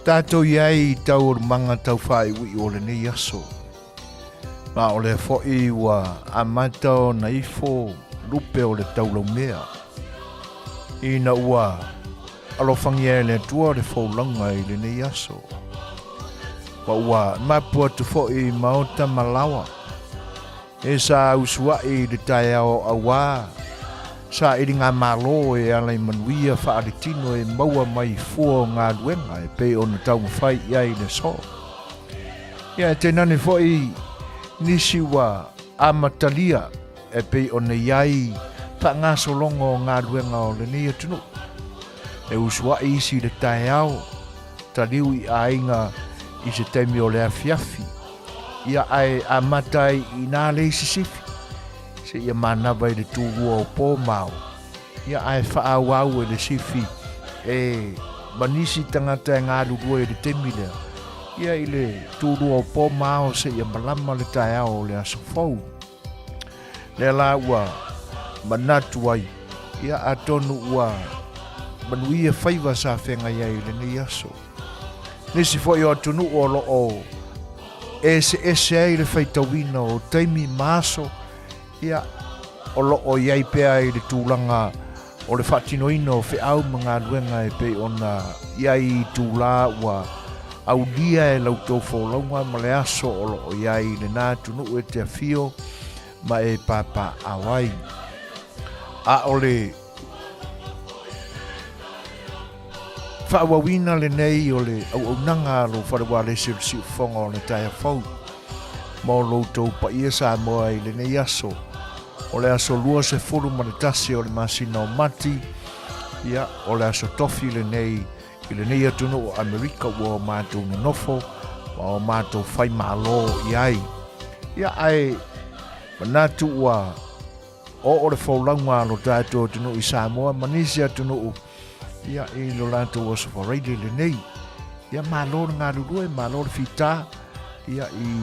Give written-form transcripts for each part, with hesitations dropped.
Tātou iai tau manga tau whai ui o le nei aso. Ma o le fōi wa amatao na ifo lupe o le taulau mea. Ina ua alofangi e le tua le fōlanga i le nei aso. Wa ua mapua tu fōi maota malawa. E sa usua i le tai ao awa. Sa iri ngā malo e alai Manuia whaaritino e maua mai fua ngā luenga e pe o na tau mwhai iai le so. Ia te nane fōi nisi wa amatalia e pe o na iai pa ngā solongo ngā luenga o le nei atunu. E usua i isi le tai ao, taliu i ainga i se temi o le Afiafi. Ia ai amatai i nā le sisifi. Se ia manawa i le tūrua o pō mau. Ia ai whaawau e le sifi e manisi tangata e ngā rurua e le temile. Ia i le tūrua o pō mau se ia malama le tai ao le asofau. Le la ua manatu ai. Ia atonu ua Manuia whaiva sa whenga iai le nei aso. Nisi fwoi o atunu o lo o Eseese ai le whaitawina o teimi maso. Ia o loo iai pea i le tūlanga o le whatinoina o whiau mga luenga e pe ona iai tūla ua au lia e lau tau wholaunga ma le aso o loo iai le nā tunu e te awhio ma e papa awai. A o le whaawawina le nei o le au nanga lo wharewa le si whonga o le tai a whau. Mō lo tau pa ia Samoa i le nei aso. O le aso lua se furu manitasi o le masina o mati. Ia, o le aso tofi le nei, i le nei atunu o Amerika ua o mātou na nofo, ma o mātou whai malo i ai. Ia ai, manatu ua, o le whaulanga lo tātou atunu i Samoa, manisi atunu u, ia i lo lātou o safareide le nei. Ia malo ngā rurue, malo le whita, ia i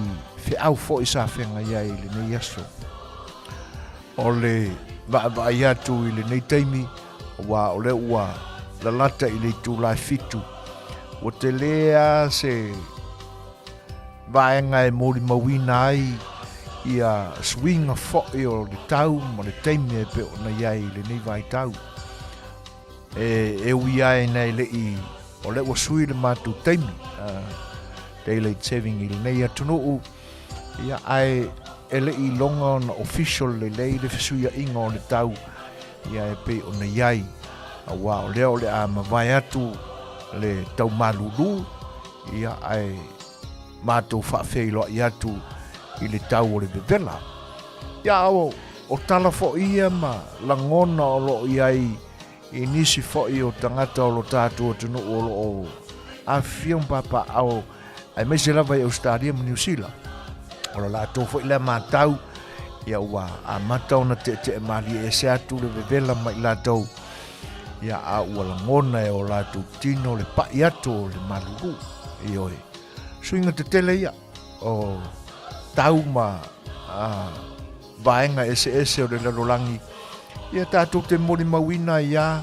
whiau fo i sa whenga ia i le nei aso. O le vai atu i le nei teimi, wa o le ua la lata i le tūlai fitu. O te lea se vaenga e mori mawina ai i a swinga fōi o le tau ma le teimi e pe o na iai le nei vai tau. E ui ai nei le i o le ua sui le mātu teimi. Daylight saving i le nei atunuu. Ia ai e le i longa na official le lei le fesuia inga o le tau ia e pe o na iai a wā o leo le a mawai atu le tau malulu ia ai mātou whaafeilo i atu i le tau o le bevela ia o tala fo ia ma langona o lo iai i nisi fo i o tangata o lo tātua tunu o lo o Afiafi papa au ai mese lava i Australia ma New Zealand. O la tō fo i le mātau, ia ua a matau na te mali e se atu le vevela mai la tau. Ia a ua la ngona e o la tū tino le pai atu o le maluru. I oe. Suinga te tele ia. O tau ma vaenga Eseese o le lalolangi. Ia tātou te mori mawina ia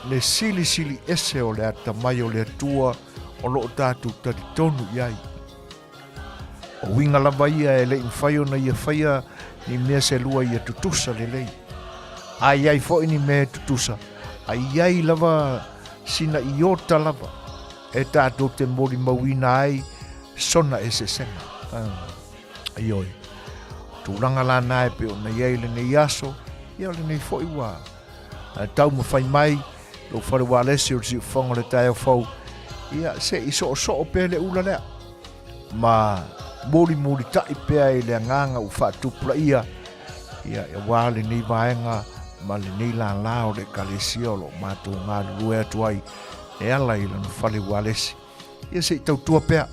le sili ese o le atamai o le atua o loo tātou taritonu iai. O winga lava ia e le inwhaio na ia whaia ni mea se lua ia tutusa le lei. Ai ai fo ni mea tutusa. Ai ai lava sina iota lava. E tātou te mori mawina ai sona e se senga. Ai oi. Tūranga la nae pe o na iai le nei aso. Ia le nei fo iwa. Tau ma whai mai. Lo whare wā lesi o si whonga le tai o whau. Ia se iso o so o pe le ula lea. Ma mori tai pea i le nganga u whaatupura ia. Ia e wāle nei vaenga ma le nei la lao le kalesia o lo mātou ngā rue atu ai. E ala i lana whale wālesi. Ia se i tau tua pea.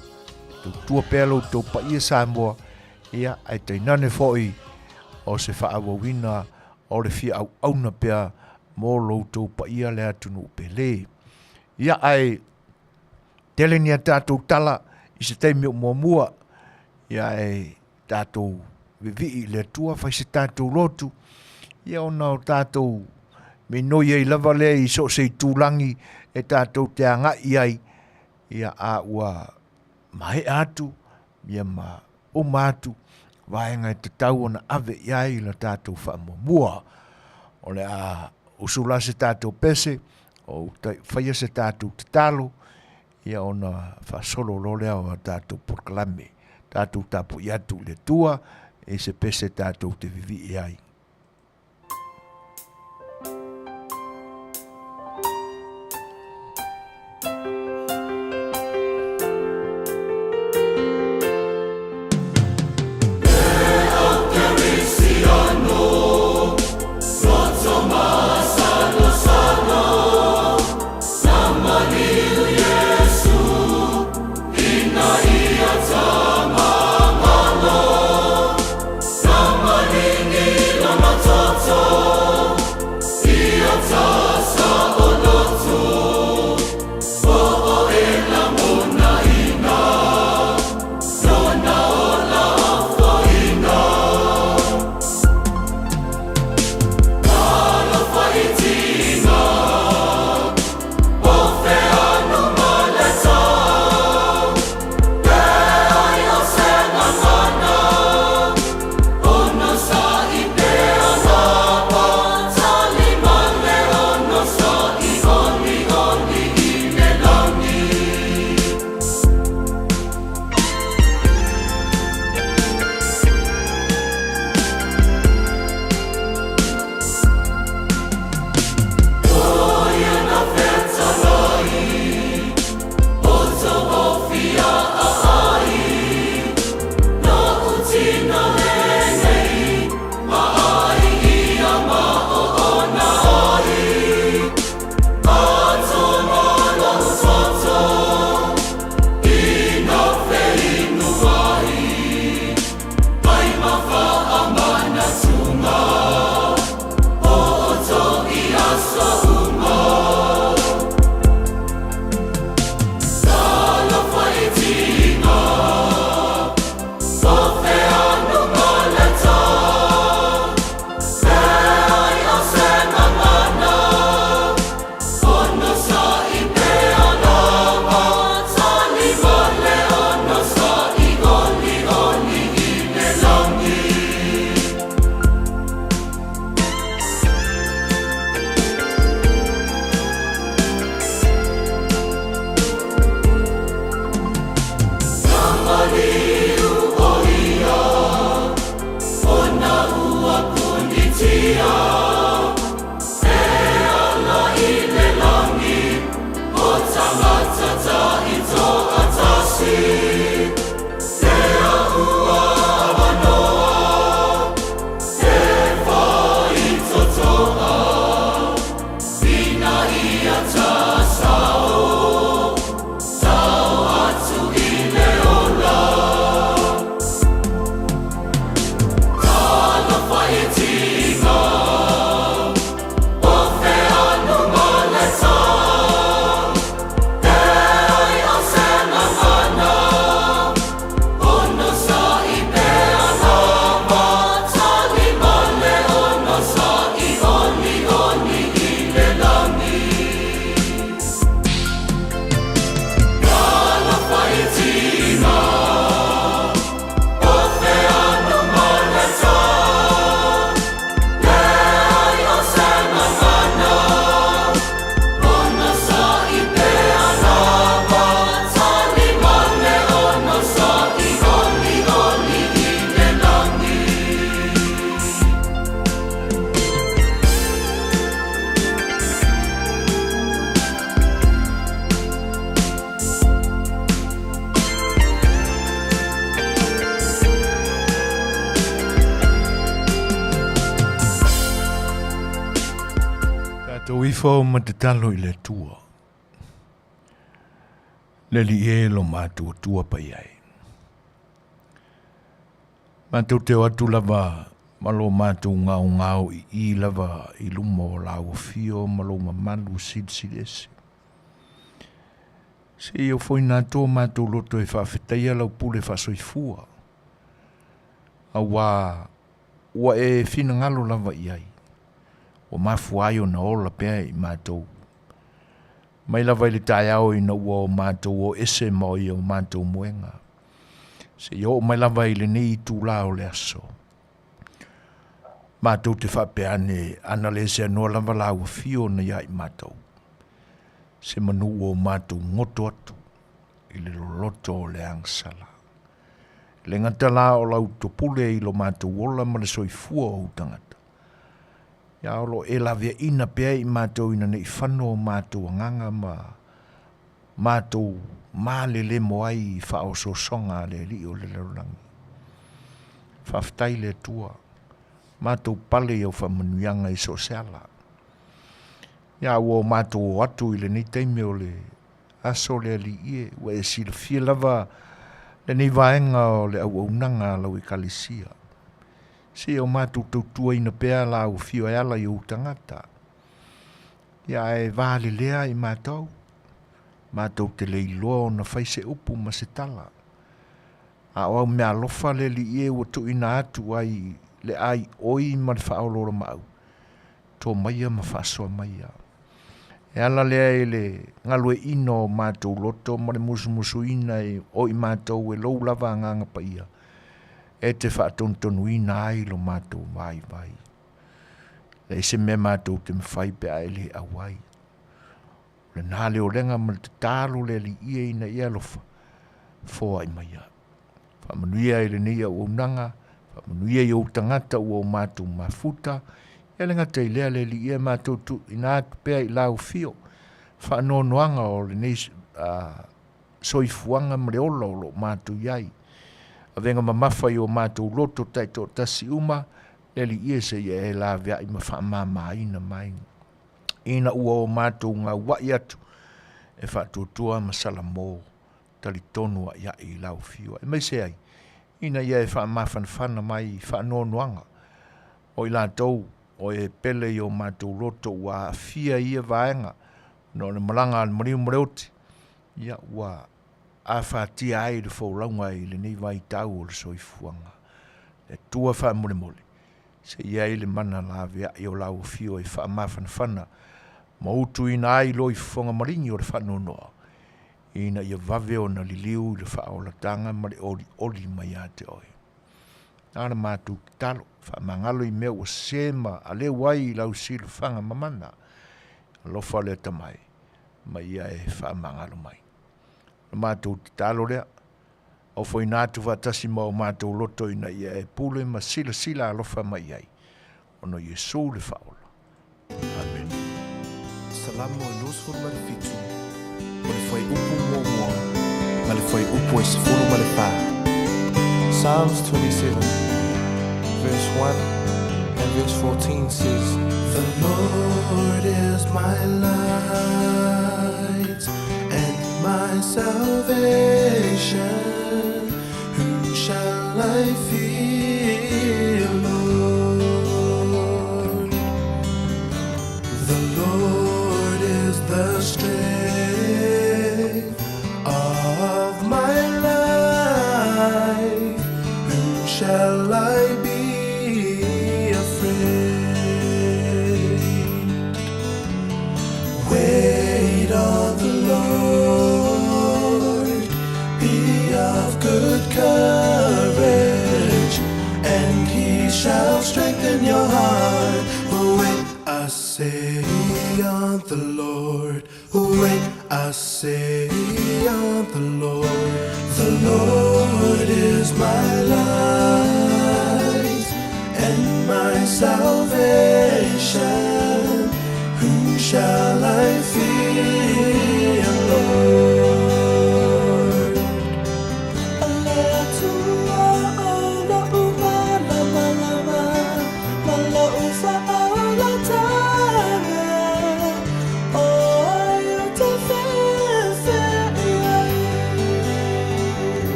Tau tua pea lo tau pa ia Samoa. Ia ai tei nane fōi o se whaawawina o le fia au auna pea mō lo tau pa ia le atunu pele. Ia ai tele ni a tātou tala i se teimi o mua. Ia e tātou vivi le tua whai se tātou lotu. Ia ona o tātou me noi ei lava le i so se tūlangi e tātou te anga i ai. ia a ua mai atu, ia ma o matu, vaenga e te tau ona ave iai la tātou whaamua. O le a usula se tātou pese, o whaia se tātou te talo, ia ona whasolo lolea o tātou proklame, tātou tapo iatu le tua, e se pese tātou te vivi iai. Fo ma te talo I le tua. Le li e lo mātua tua pa iai. Mātua te watu lava malo mātua ngau I lava I lumo lau fio malo mamalu Eseese. Se yo foi nātua mātua loto e whawhetaia lau pule whasoifua. Awa ua e whina lava iai. O mafuai o na ola pea I mātou. Mai lava i le tae au ina ua o mātou o ese mo i o mātou moenga. Se i o mai lava i le nei tū la o le aso. Mātou te whapeane ana le se anua lava la ua fio na ia i mātou. Se manu o mātou ngoto atu i le loloto o le angsala. Le ngata la o lau topule i lo mātou ola ma le soifua o utangata. Ia o lo e la vea ina pea i mātou ina nei whano o mātou anganga ma mātou māle le moai i whao so songa le li o le lerolangi. Whaftai le tua. Mātou pale au whamanuianga i so seala. Ia o mātou o atu i le nei teime o le aso le ali ie ua e silafia lava le nei vaenga o le au nanga lau i kalisia. Se o mātou tautua ina pea la au fio e ala i o tangata. Ia e vāle lea i mātou. Mātou te leiloa na whaise upu ma se tala. A o au mea lofa le li ie ua tu ina atu ai le ai oi ma le whaolora mau. Tō maia ma whasoa maia. E ala lea e le ngalue ino mātou loto ma le musu ina e o i mātou e lou lava nganga pa ia. E te whaatontonu ina ai lo mātou vai. Le se me mātou te mwhai pe ai le awai. Le nāle o lenga ma te tālo le li ia ina ia lofa. Fōa i maia. Whamanuia i le nia o unanga. Whamanuia i o tangata o mātou mafuta. E le ngata i lea le li ia mātou tu ina atu pea i lau fio. Whanonoanga o le nei soifuanga mre ola o lo mātou iai. A venga mamafa i o mātou loto taito tasi uma, le li ia se ia e la vea i mawhamama ina mai. Ina ua o mātou ngā wai atu, e whatutua masala mō, tali tonua ia i lau fio. E mai se ai, ina ia e whamawhanwhana mai whanonoanga. O i lātou, o e pele i o mātou loto ua fia ia vaenga, no le malanga al mariu mreoti, ia ua a whatia ai le whauraunga i le nei vai tau o le soifuanga. Le tua wha mole mole. Se ia i le mana la vea i o lau fio i wha mawhanwhana, ma utu ina ai loi whonga maringi o le whanonoa. Ina ia vave o na liliu i le whaolatanga ma le oli mai a te oi. Nāna mātou ki talo, wha mangalo i mea o sema a le wai i lau silu whanga mamana. Lofa le tamai, ma ia e wha mangalo mai. Mātou ki talo lea, o foi nātu vatasi ma o mātou loto ina ia e pule ma sila alofa mai ai. Ono Yesu le whaola. Amen. Salamo e nos for malefitu, o le foi upu mua, ma le foi upu e sefulu ma le wha. Psalms 27, verse 1 and verse 14 says, The Lord is my light and my salvation. Whom shall I fear, Lord? The Lord is the strength of my life. Whom shall I be afraid? Wait on the Lord, be of good courage, and He shall strengthen your heart. Wait, I say on the Lord. Wait, I say on the Lord. The Lord is my light and my salvation. Whom shall I fear, Lord?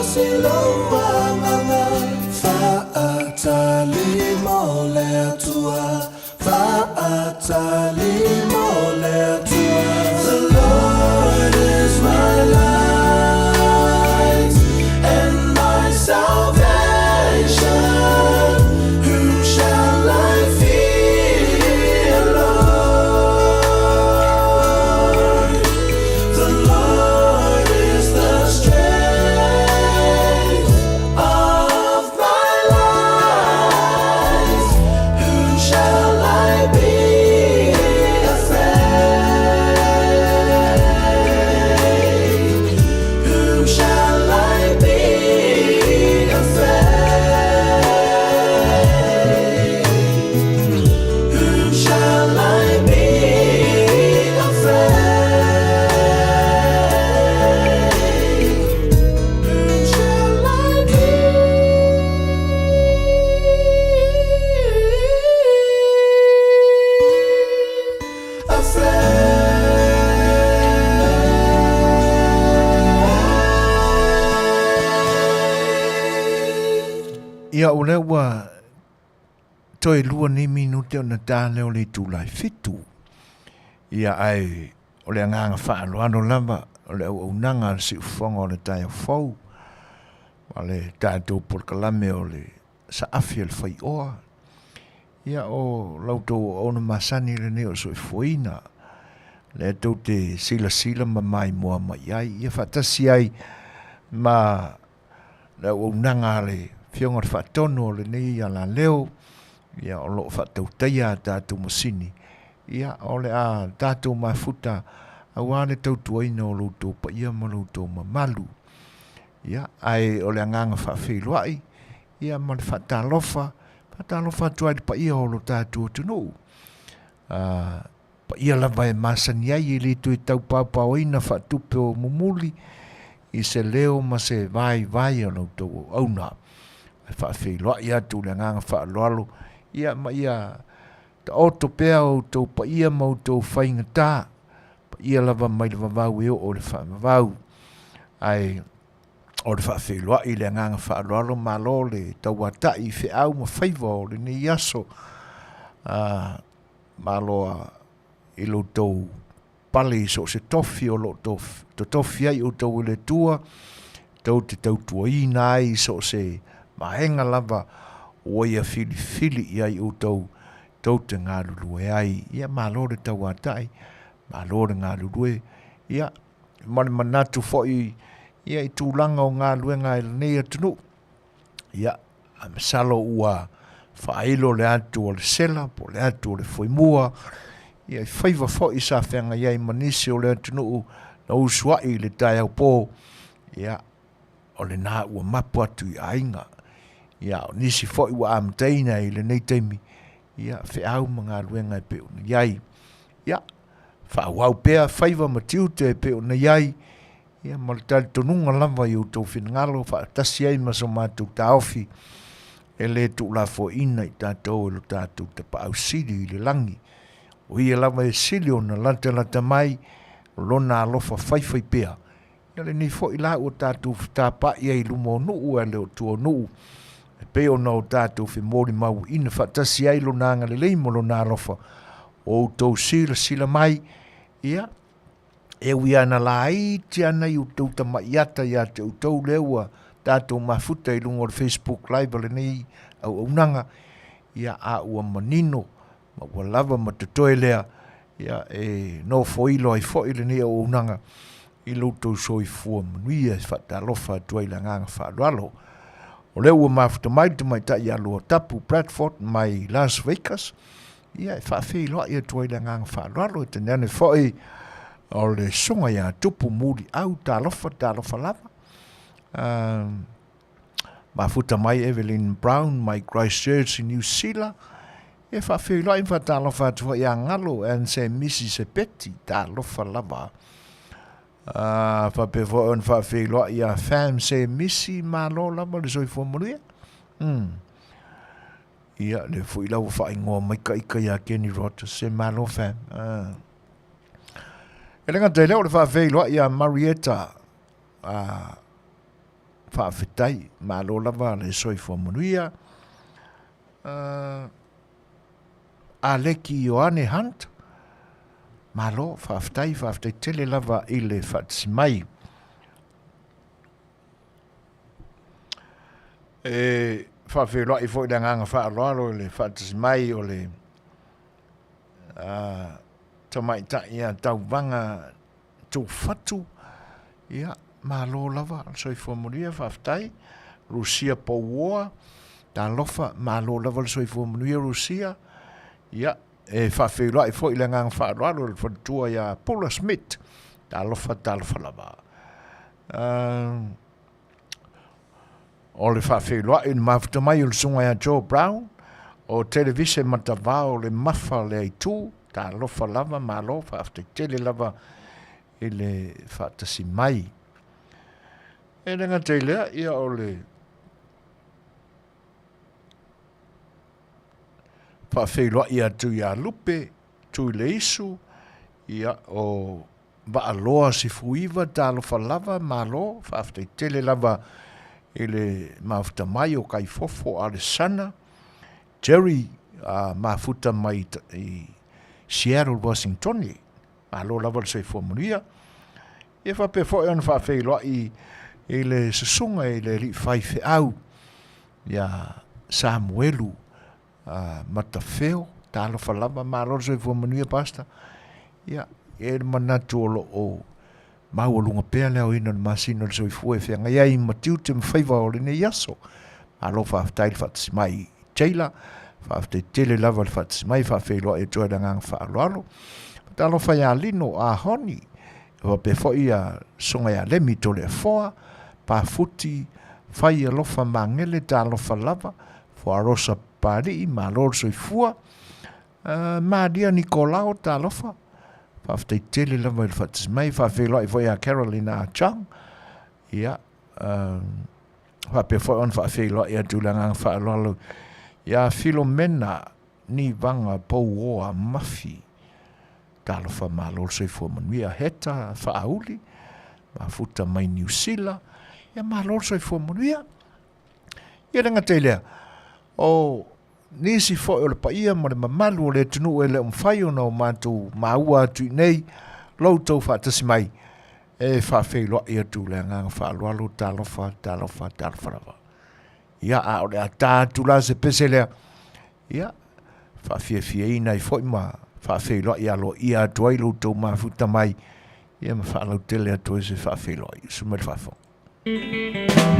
siloa manga Fa'atali mole atua Fa'atali mole atua The Lord is my light and my salvation. Whom shall I fear, Lord? The Lord is the strength of my life. Whom shall I be afraid? Whom shall I be afraid? Whom shall I be afraid? Whom shall I be afraid? Ia o lewa toi lua ni minute o na tāne o le tūlai fitu. Ia ai o le nganga whaaloano lava o le au nanga si ufonga o le tai o fau. Ma le tātou porkalame o le sa afi A Le Fai'oa. Ia o lautou o na masani le ne o so fuina. Le tau te sila ma mai mua mai ai. Ia whatasi ai ma le au nanga le fionga le whatono o le nei a la leo. Ia o lo whatau teia tātou masini. Ia o le a tātou mafuta awane tau tuaina o lautou pa ia ma lautou mamalu. Ia ai o le nganga whawhiluai. Ia ma le whatalofa tuai pa ia o lo tātou tunu. Pa ia lava e masani ai li tui tau paupauina whatupe o mumuli. I se leo ma se vai o lautou auna. Whawhiluai atu le nganga whaaloalo. Ia ma ia ta oto pea o tau pa ia mau tau whainga tā. Pa ia lava mai le vavau e o le whamavau. Ai o le whawhiloa i le nganga whaaloalo malo le tau watai whi au ma whaiva o le ni yaso. Malo i lo tau pali so se tofi o lo to tofi ai o tau le tua. Tau te tau tuaina ai so se mahenga lava o ia fili i o tau te ngā lulue ai. Ia malo le tau atai, malo le ngā lulue. Ia manatu foi ia i tūlanga o ngā luenga i nei atunu. Ia amsalo ua whaelo le atu o le sela, po le atu o le foimua. Ia i whaiva foi sa whenga iai manisi o le atunu na usuai le tai au pō. Ia o le nā ua mapu atu i ainga. Ia o nisi foi ua amteina i le nei teimi. Ia whiau mga luenga e peo na iai. Ia whauau pea whaiva matiu te peo na iai. Ia maltari tonunga lava i utou whinangalo. Whaatasi ai maso mātou taofi. E le tu la fo ina i tātou e lo tātou te paau sili i le langi. O ia lava e sili o na lata mai. Lona alofa whaifai pea. Ia le ni fo i la o tātou tāpa ia i lumo nuu e leo tuo nuu. Peo na o tātou whi mori mau ina whatasi ai lo nanga le leimo lo nā rofa o tau sila mai ia e ui ana la iti ana i utau tamaiata ia te utau leua tātou mafuta i lungo le Facebook live le nei au nanga ia a ua manino ma ua lava ma te toe lea ia e no foilo ai foi le nei au nanga i lo tau soi fua manuia whatalofa tuai la nganga whaaloalo. O leo ua mafuta mai te mai tai alo tapu Bradford mai Las Vegas. Ia e whawhi loa ia tuai la nganga whaaloalo. Te nane whoi o le sunga ia tupu muri au tālofa lava. Mafuta mai Evelyn Brown mai Christchurch in New Zealand. E whawhi loa i whatalofa tua ia ngalo and se misi se peti tālofa lava. Whapewho on whawhiloa ia fam se misi malo lama le soi fua Manuia. Ia le fui lau whai ngoa maika ika ia Kenny Rogers se malo fam. E lenga te leo le whawhiloa ia Marietta whaafetai, malo lava le soifua Manuia. A leki Ioane Hunt, malo whaafetai tele lava i le whaatisimai. Whaafeloa i fo i nganga whaaloalo le whaatisimai o le tamaita ia tauwanga tō whatu. Ia, malo lava, soifua Manuia, whaafetai, Rusia Pauoa, tā lofa, malo lava, soifua Manuia, Rusia. Ia, whaafeloa i fo i nganga whaaloalo le whatua ia Paula Smith, tā lofa lava. O le whaafeloa i mafuta mai o le sunga ia Joe Brown, o televise matavao le mafa le aitu, tā lofa lava, malo, whaafetai tele lava i le whaatasi mai. E renga te lea, ia o le whaafeloa ia tu ia lupe, tu i le isu, ia o Baaloa si fuiva, tā lofa lava, malo, whaafetai tele lava i le mafuta mai o kai fofo a le sana. Jerry mafuta mai i Seattle, Washington, malo lava le soifua Manuia. E whapefo e ana whaafeloa i le sasunga i le li whaife au. Ia Samuelu Matafeo, talo whalama, malo le soifua Manuia pasta. Ia, e le manatu o maualunga pea leo ina le masino le soifua e whianga. Ia i matiu te mwhaiva o le ne yaso. Malo whaafetai le whaatisimai Taylor, whaafetai tele lava le whaatisimai, whaafeloa e toa ngang whaaloalo. Talo whai a lino a honi, wapefo i a songa ia lemi tole a foa, pa futi, whai a lofa mangele ta lofa lava, fo a rosa pari, ma lor soifua, Maria Nicolao ta lofa, whaafetai tele lava le whaatisimai, whaafeloa i foi a Carolina Chang, ia, wapefo on whaafeloa i a tūlangang whaaloalo, ia Filomena ni vanga Pauoa mafi, talofa malo soifua Manuia heta whaauli, mafuta mai New Zealand, ia malo soifua Manuia. Ia renga te lea, o nisi fo o le paia ma le mamalu o le tunu e le umwhai o na o mātou maua atu nei, loutou whaatasi mai, e whaafeloa i atu le nganga whaaloalo talofa rava. Ia a o le a tātula se pese lea, ia, whaafia ina i fo ma whaafeloa i alo i atuai loutou mafuta mai, ia ma whaalau tele atu se whaafeloa i sumere whaafo. Hey,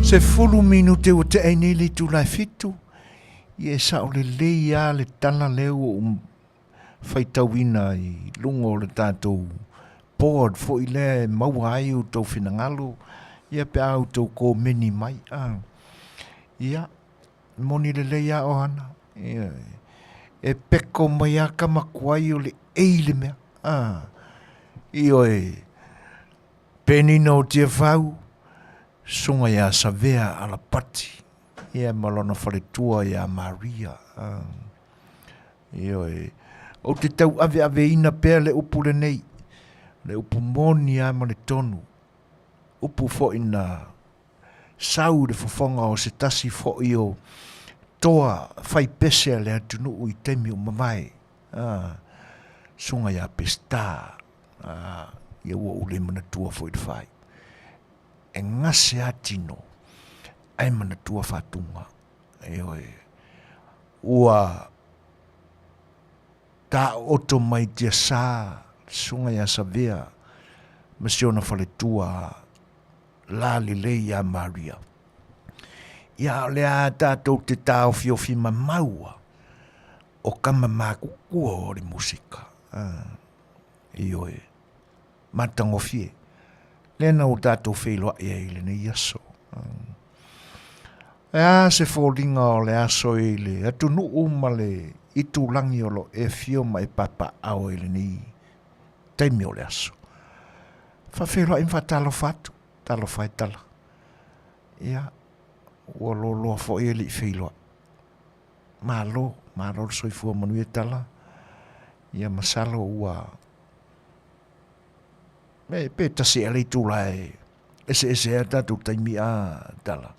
Se fulu minute o te ainele tu lai fitu. Ie sa o le leia le tala leo o faitawina i lungo le tātou board fo i le maua ai o tau whinangalo. Ia pe au tau ko meni mai. Ia, moni le leia o hana. Ia, e peko mai a kamakuai o le eile mea. Io e penina o tia whau. Sunga ia savea ala pati. Ia malona whaletua ia Maria. Io e o te tau ave ina pēr le upu le nei. Le upu moni a ma le tonu. Upu fo ina sau de fofonga o se tasi fo i o toa fai pese le Aganu'u i temi o mamai. Sunga ia pesta. Ia ua ule mana tua fo i te fai. E ngase atino ai mana tua fatunga ua ta oto mai tia sa sunga ia savea masiona fale tua la lilei a Maria ia lea tātou te tāo fiofi maua o kama mākukua o le musika matangofie lena o tātou wheloa e le nei aso. Se fōringa o le aso e le Aganu'u ma le itulangi o lo e fio mai papa au e le nei teimi o le aso. Fa wheloa in talo fatu, talo whai tala. Ia, ua lo loa fo e li wheloa. Malo soifua Manuia tala. Ia masalo ua me pe tasi ali tu lai Eseese tatu taimi a tala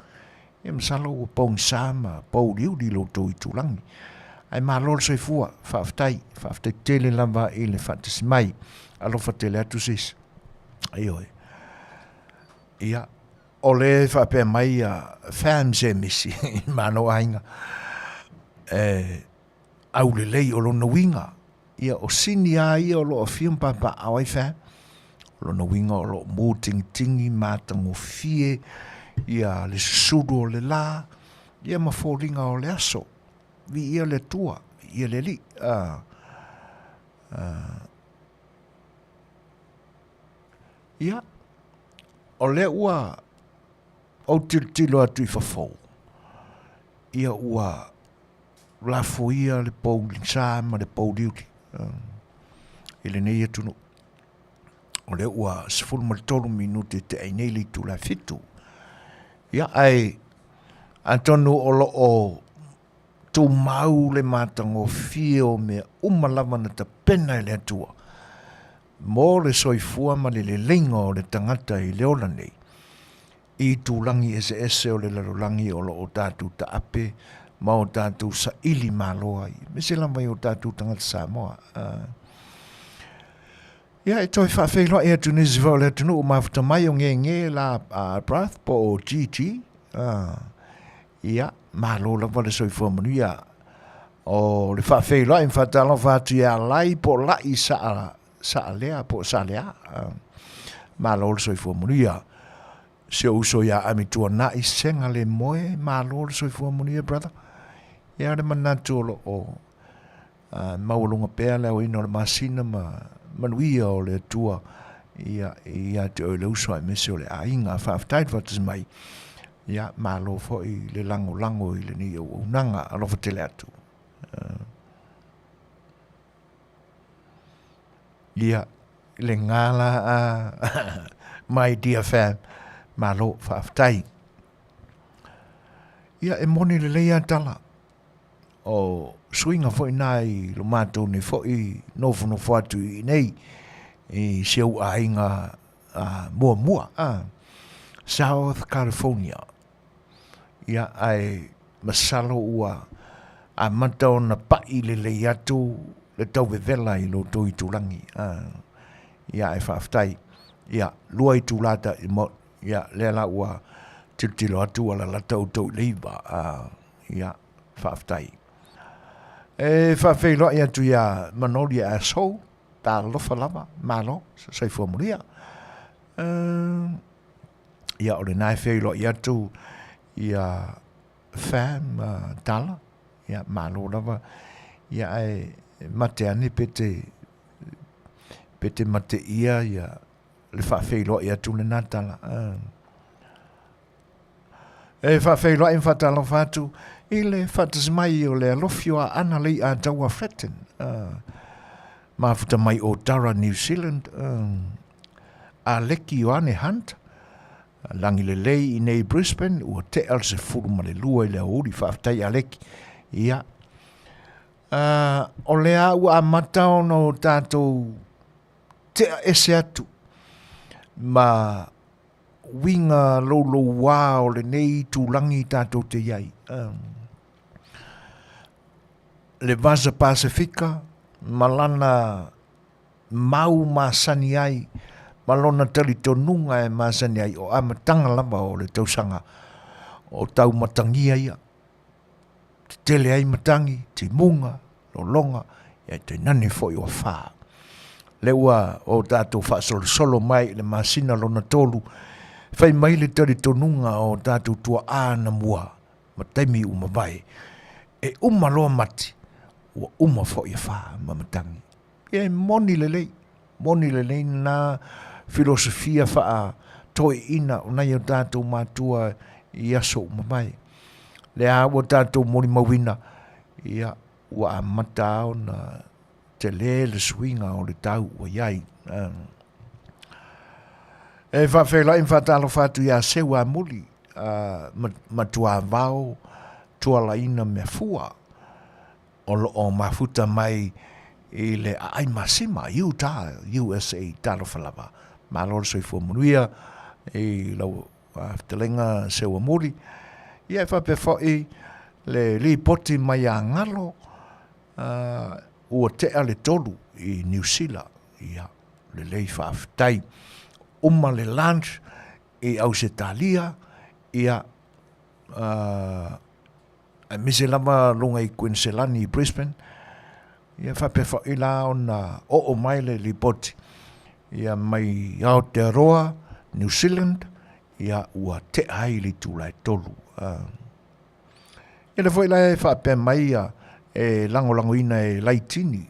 e masalo o pong sama po liu di lo tu tulangi ai malol soifua faftai tele lava ile fatis mai alo fatele atu sis ai ia ole fa pe mai fam semisi mano ainga au le lei o lo no winga ia o sini ai o lo fium papa ai fa lo no winga o lo mo tingi matango fie ia le sudu o le la ia ma folinga o le aso vi ia le tua ia le li ia o le ua o tilo atu i fafou ia ua lafo ia le poulinsa ma le pouliuli ile nei atunu o le ua sefulu ma le tolu minute te ainei le tu la fitu ia ai antonu o lo o tu mau le matango fio me umalava na ta pena le atua mo le soifua ma le lenga o le tangata I leola nei. I tūlangi Eseese o le larolangi o lo o tātou ta ape, ma o tātou sa ili maloa I. Me se lama I o tātou tangata Samoa. Ia e toi whawhewha e atu nisi wau le atunu o mafuta mai o nge la brath po o GG. Ia, malo la wale soifua Manuia. O le whawhewha I whatalo whatu ia lai po lai sa lea po sa lea. Malo le soifua Manuia. Se uso ya amitua na I senga le moe malo le soifua Manuia, brother. Ia le manatu o maulunga pēr leo ino le masina Manuia o le tua ia te o le uso ai mese o le ainga whaafitait watas mai. Ia malo fo I le lango I le ni o unanga alofa tele atu. Ia le ngala my dear fam. Malo whaafitai. Ia e moni le leia tala. O swinga fo nai lo mātou ne fo I nofu atu I nei. I seu ainga mua. South California. Ia ai masalo ua a matau na pai le leia tu le tau vevela I lo toi tulangi. Ia e whaafitai. Ia lua I tūlata I mo. Ia lela ua tilo atu ala la tau leiva. Ia whaafitai. E whawhewha ia tu ia manoli a sou. Tā lofa lava. Malo. Saifua Manuia. Ia ole nai whewha ia tu. Ia fam tala. Ia malo lava. Ia e mate ani pete mate ia. Ia le whawhewha ia tu le natala. E whawhewha in whatalo whatu. I le whatas mai o le alofioa ana lei a taua Fretten. Mafuta mai o Tara, New Zealand. A leki o ane hunt. Langi le lei I nei Brisbane. Ua te al se furu ma le lua I le auri whaafitai a leki. Ia. O lea ua a matao no tātou te ese atu. Ma winga lolo wā o le nei tūlangi tātou te iai. Le Vasa Pasifika, malana mau masani ai, malona tali tonunga e masani ai, o amatanga lama o le tausanga, o tau matangia ia. Te tele ai matangi, te munga, lolonga, e te nani fo I o whaa. Le ua o tātou wha solo mai le masina lona tolu, whai mai le tari tonunga o tātou tua āna mua, ma taimi umawai, e umaloa mati, ua uma fo I wha mamatangi. E moni le lei na filosofia wha toi ina o nei o tātou mātua I aso umawai. Le a ua tātou mori mawina, ia ua a matao na te le swinga o le tau o iai. E whawhela in whatalo whatu ia sewa muli, matua vau, tualaina mea fua, o mafuta mai I le ai masima, Utah, USA, talo whalava. Malor soifua Manuia, I lau Fetalaiga sewa muli. Ia whape fwoi le li poti mai a ngalo, ua te ale tolu I New Zealand. Ia, le lei whaafitai. Uma le lunch I Ausetalia. Ia, mise lama lunga I Queensland I Brisbane. Ia whapewha I la ona o mai le lipoti. Ia mai Aotearoa, New Zealand. Ia ua te hai li tūlai tolu. Ia le fwoi lai whape mai e lango ina e laitini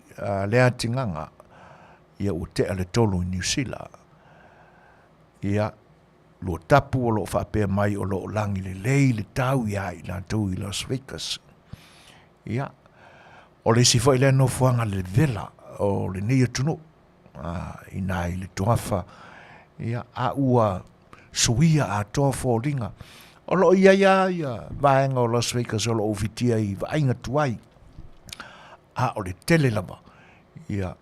lea tinganga. Ia ua te ale tolu I New Zealand. Ia lo tapu o lo whape mai o lo langi le lei le tau ia I la tau I Las Vegas. Ia. O le si fwoi le no fuanga le vela o le nei atunu. Ina I le toafa. Ia a ua suia a toa fōringa. O lo ia vaenga o Las Vegas o lo ofitia I vaenga tuai. A o le tele lava. Ia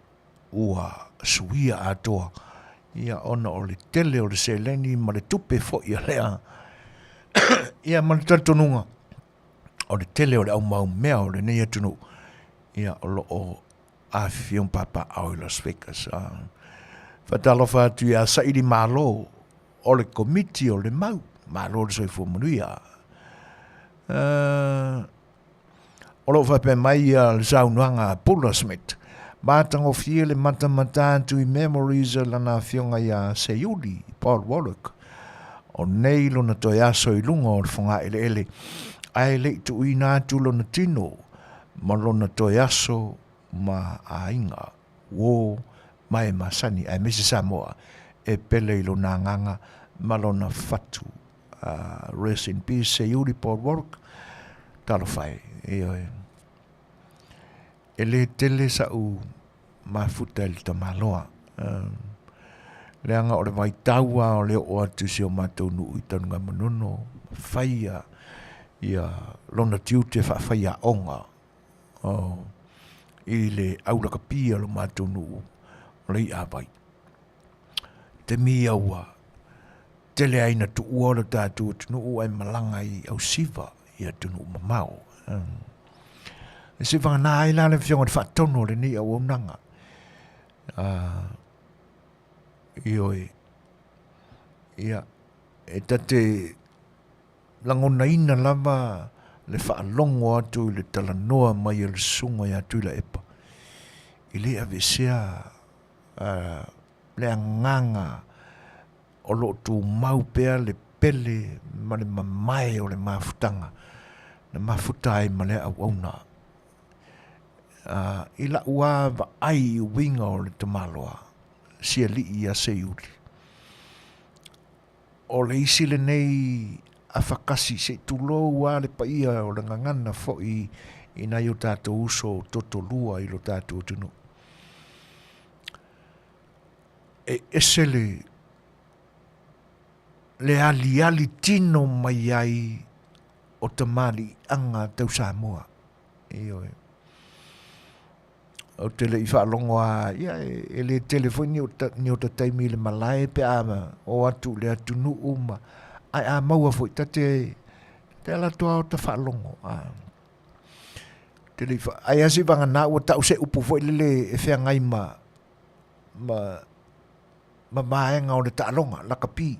ua suia atoa ia ona o le tele o le seleni ma le tupe fo ia lea ia ma le tatonunga o le tele o le au mau mea o le nei atunu ia o lo o Afion papa au i Las Vegas. Fatalofa atu ia sairi malo o le komiti o le mau malo le soifo Manuia. O lo fa pe mai le saunuanga Pula Smith. Matango fie le matamata tu i memories lana fionga ia Seiuli, Paul Warwick. O nei lo na toiaso i lunga o le fonga ele ele. Ai le tu ina tu lo na tino. Ma lo na toiaso ma ainga. Wo mai masani ai mesi Samoa. E pele ilo na nganga ma lo na fatu. Rest in peace Seiuli, Paul Warwick. Talo fai. Ele tele sa u mafuta il tamaloa. Leanga o le vai taua o le o atu si o matou nuu i tanunga manono. Faia ia lona tiu te whaia onga. I le auraka pia lo matou nuu. Le i awai. Te mi aua. Tele aina tu ua lo tātou tu nuu ai malanga i au siva ia tu nuu mamao. E se whanga nā ai lale whionga te whatono le ni au nanga. Ioi. Ia. E tate langona ina lava le whaalongo atu le talanoa mai le sunga i atu la epa. I le avesea le anganga o lo tu mau pea le pele ma le mamae o le mafutanga. Le mafutai ma le au auna. I la ua va ai winga o le tamaloa. Sia li ia Seiuli. O le isi le nei a whakasi se tulo ua le paia o le ngangana fo i nai o tātou uso toto lua i lo tātou tunu. E ese le ali tino mai ai o tamali anga tau Samoa. Ioi. O tele i whaalongo a, ia, e le telefoni ni o taimi le malae pe ama, o atu le atu nu uma, ai a maua fo i te ala toa o ta whaalongo. Ai asi vanga na ua tau se upu fo i lele e whea ngai ma maenga o le taalonga, laka pi,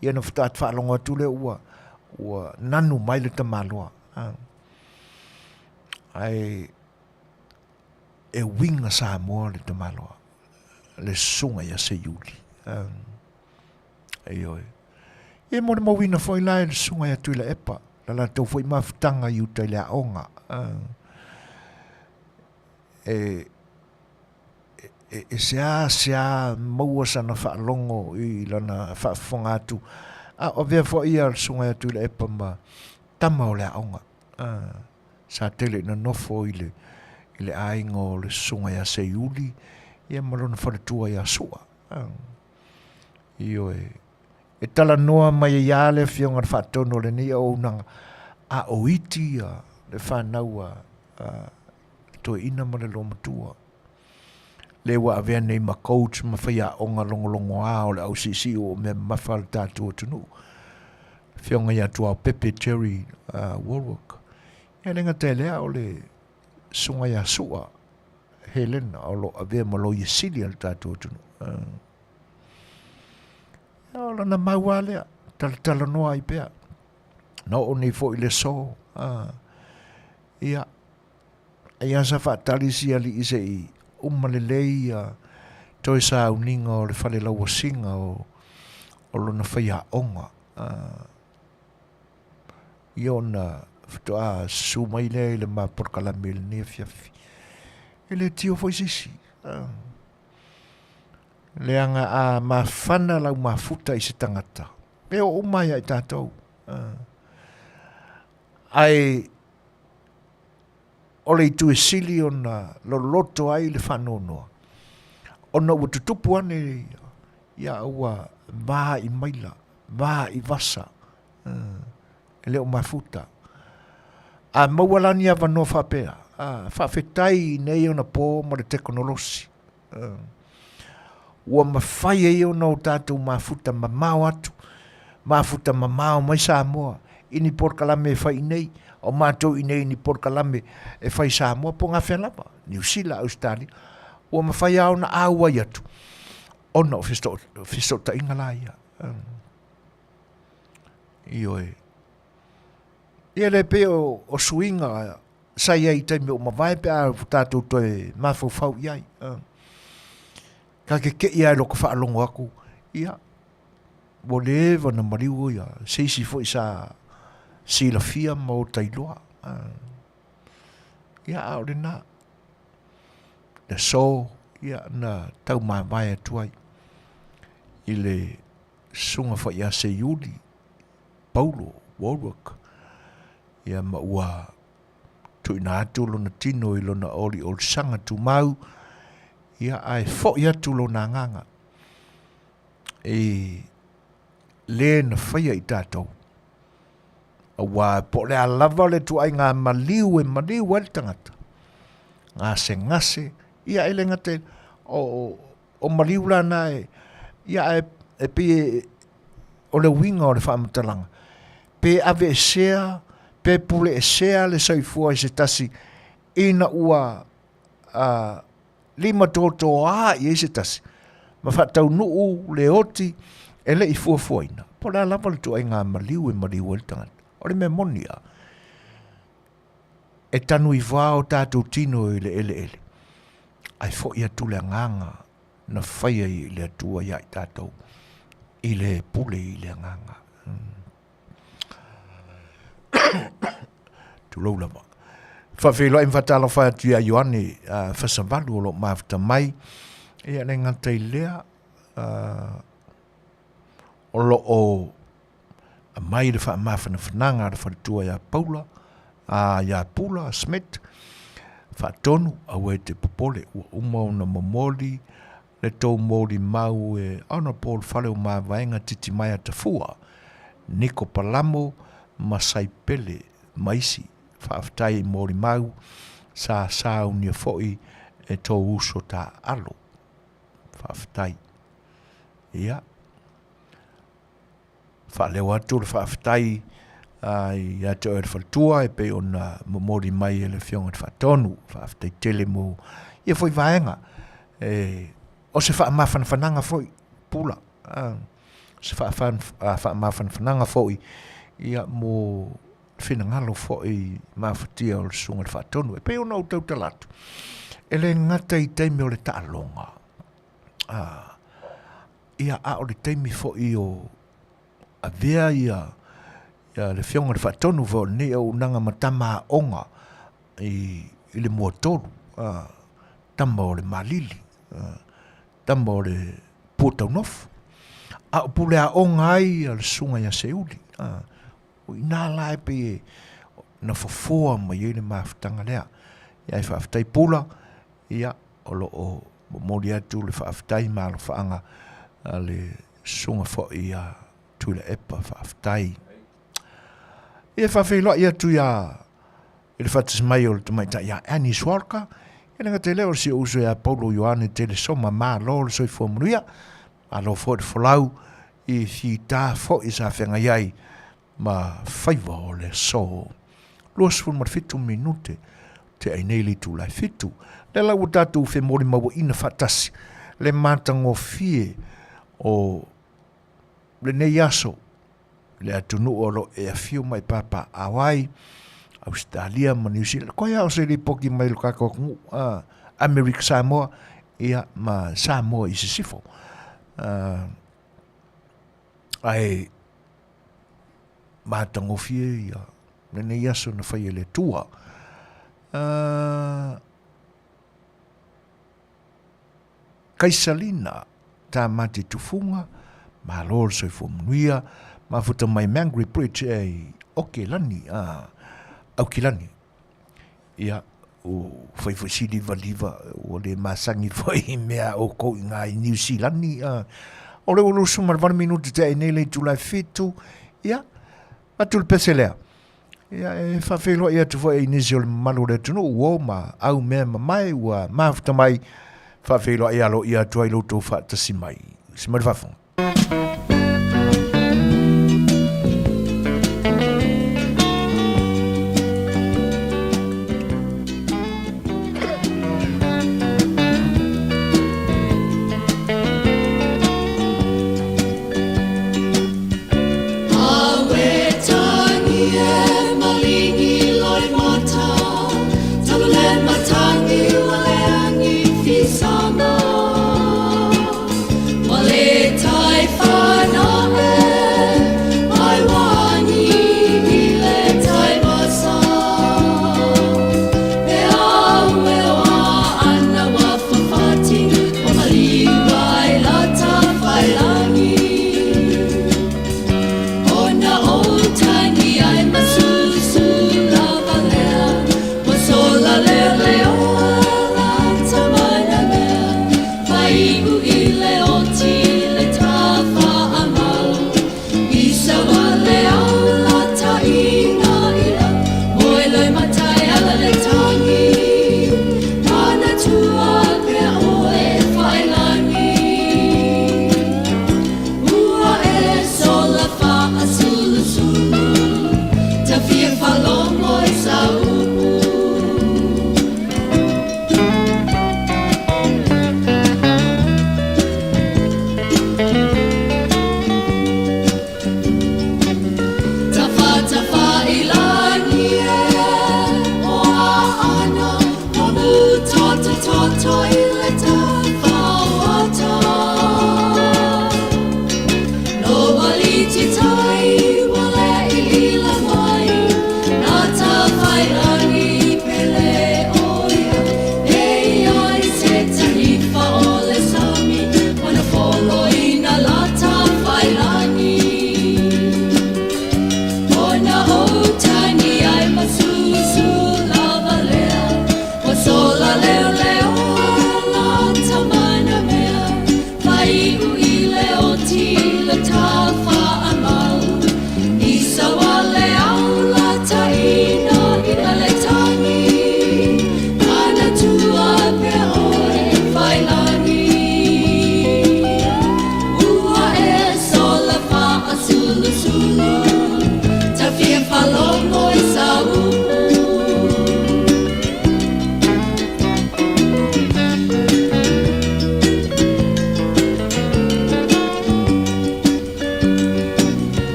ia na whataat whaalongo atu le ua nanu mai le tamaloa. Ai e winga Samoa le tamaloa. Le sunga ia Seiuli. Aioi. E mo le mawina foi lai le sunga ia tuila epa. La tau foi mafutanga i uta le aonga. E sea maua sana whaalongo i lana whaafonga atu. O vea foi ia le sunga ia tuila epa ma tama o le aonga. Sa tele na nofo i le aingo le sunga ia Seiuli ia malona whanatua ia sua. Io e talanoa mai ia le whionga whatono le ni o unanga a oiti le whanaua to ina ma le lomatua. Le wa avea nei ma coach ma whaia onga longolongo a o le au sisi o me mawhal tātua tunu. Whionga ia tua Pepe Terry Warwick. Ia renga te lea o le sunga ia sua Helena o lo avea malo i sili al tātua tunu. O lana maua lea, talanoa i pea. Na o nei fo i le so. Ia, ia sa whaatalisi ali i se i umalelei toi sa uninga o le whale laua singa o lona whaia onga. Ia ona fitoa sumai le le maporkala mil ni Afiafi. Ele tio foi sisi. Le anga a mawhana lau mafuta i se tangata. E o umai ai tātou. Ai o le itu e sili o na loto ai le whanonoa. O na ua tutupu ane ia ua vaa i maila, vaa i vasa. Ele o mafuta. A maualani a vanoa whapea. Whawhetai nei o na pō ma le teknolosi. Ua mawhai e o nau tātou mafuta mamau atu. Mafuta mamau mai Samoa. Ini porkalame e whai nei. O mātou i nei ni porkalame e whai Samoa. Po ngā whenapa. New Zealand, Australia. Ua mawhai au na aua i atu. Ona o fisto ta inga la ia. Ioe. Ia le pe o suinga sai ai taimi o mawai pe a tātou toe mawhau iai. Ka ke ia loko whaalongo aku. Ia. Mo le wana mariu ia. Seisi fo isa Silafia ma o Tailoa. Ia au le na. Na so. Ia na tau mawai atuai. I le sunga wha ia se Iuli. Paulo. Warwick. Ia ma ua tu ina atu lo na tino i lo na oli o sanga tu mau. Ia ai fo ia tu lo na nganga. E le na whaia i tātou. A wā po le a lava le tu ai ngā maliu e maliu el tangata. Ngā se ngase. Ia ele ngate o maliu la na e. Ia e pe o le winga o le whaamatalanga. Pe ave e sea. Pe pule e sea le saifua i se tasi. Ina ua lima toto a i se tasi. Ma whatau nuu le oti e le i fuafuaina. Po la lava le tu ai ngā maliu e maliu el tangata. O le Manuia. E tanu i vāo tātou tino i le ele. Ai fo ia tu le nganga na whaia i le atua ia i tātou. I le pule i le nganga. Tu lau lama. Whawhelo e mwhatala whai atu ia Ioane whasavalu o lo mawhita mai. Ia ne ngantai lea o lo o a mai le wha mawhana whananga le whatua ia Paula, ia Pula, Smith, wha tonu au e te popole ua umau na mamoli le tau moli mau e ana Paul whaleu maa vaenga titi mai a tafua, Niko Palamo, Masai Pele, Maisi, whaaftai moli mau, sa unia foi e tau uso ta alo, whaaftai. Ia. Whaleo atu le whaaftai i ato e whaltua e pe ona mamori mai e le whionga te whaatonu, whaaftai tele mo. Ia foi vaenga. O se whaamawhana whananga foi, pula. Se whaamawhana whananga foi, ia mo whinangalo foi mawhatia o le sunga te whaatonu. E pe ona o tau talatu. E le ngata i teimi o le taalonga. Ia a o le teimi foi o a vea ia le whionga le whaatonu vau ne au nanga matama onga i le mua tolu tamba o le malili tamba o le puatau nofu a pule a onga ai a le sunga ia seuli o ina lai pe na fofoa mai i le mawhitanga lea ia i whaaftai pula ia o lo o mori atu le whaaftai maa lo whaanga a le sunga fo ia tu le epa whaaftai. Ia whawhelo ia tu ia i le whatis mai o le tumaita ia Ani Swalka. Ia nga te leo si uso ia Paulo Ioane te le soma maa lo le soi fua Manuia. A lo fo le folau i si tā fo i sa whenga iai ma whaiva o le so. Luas fun mar fitu minute te ai neili tu lai fitu. Le lau tatu whe mori maua ina whatasi. Le mātango fie o le nei aso le atunu o lo e afiu mai papa Hawaii, Australia, ma New Zealand. Koe au se li poki mai lo kakokungu America Samoa ia ma Samoa i se sifo. Ai mātango fie ia le nei aso na whai le tua. Kaisalina tā mati tufunga ma lor so fo Manuia ma futa mai mangri bridge e okilani au kilani ia o foi sili valiva o le masangi foi mea o ko nga i New Zealand o le ulu sumar 1 minuto te nele tu la fitu ia atul peselea ia e fa ia tu foi initial malu le tunu o ma au me mai wa ma futa mai Whawhelo e alo ia tuai loto whaatasi mai. Simari whawhunga. Sana, Male Tai Fa.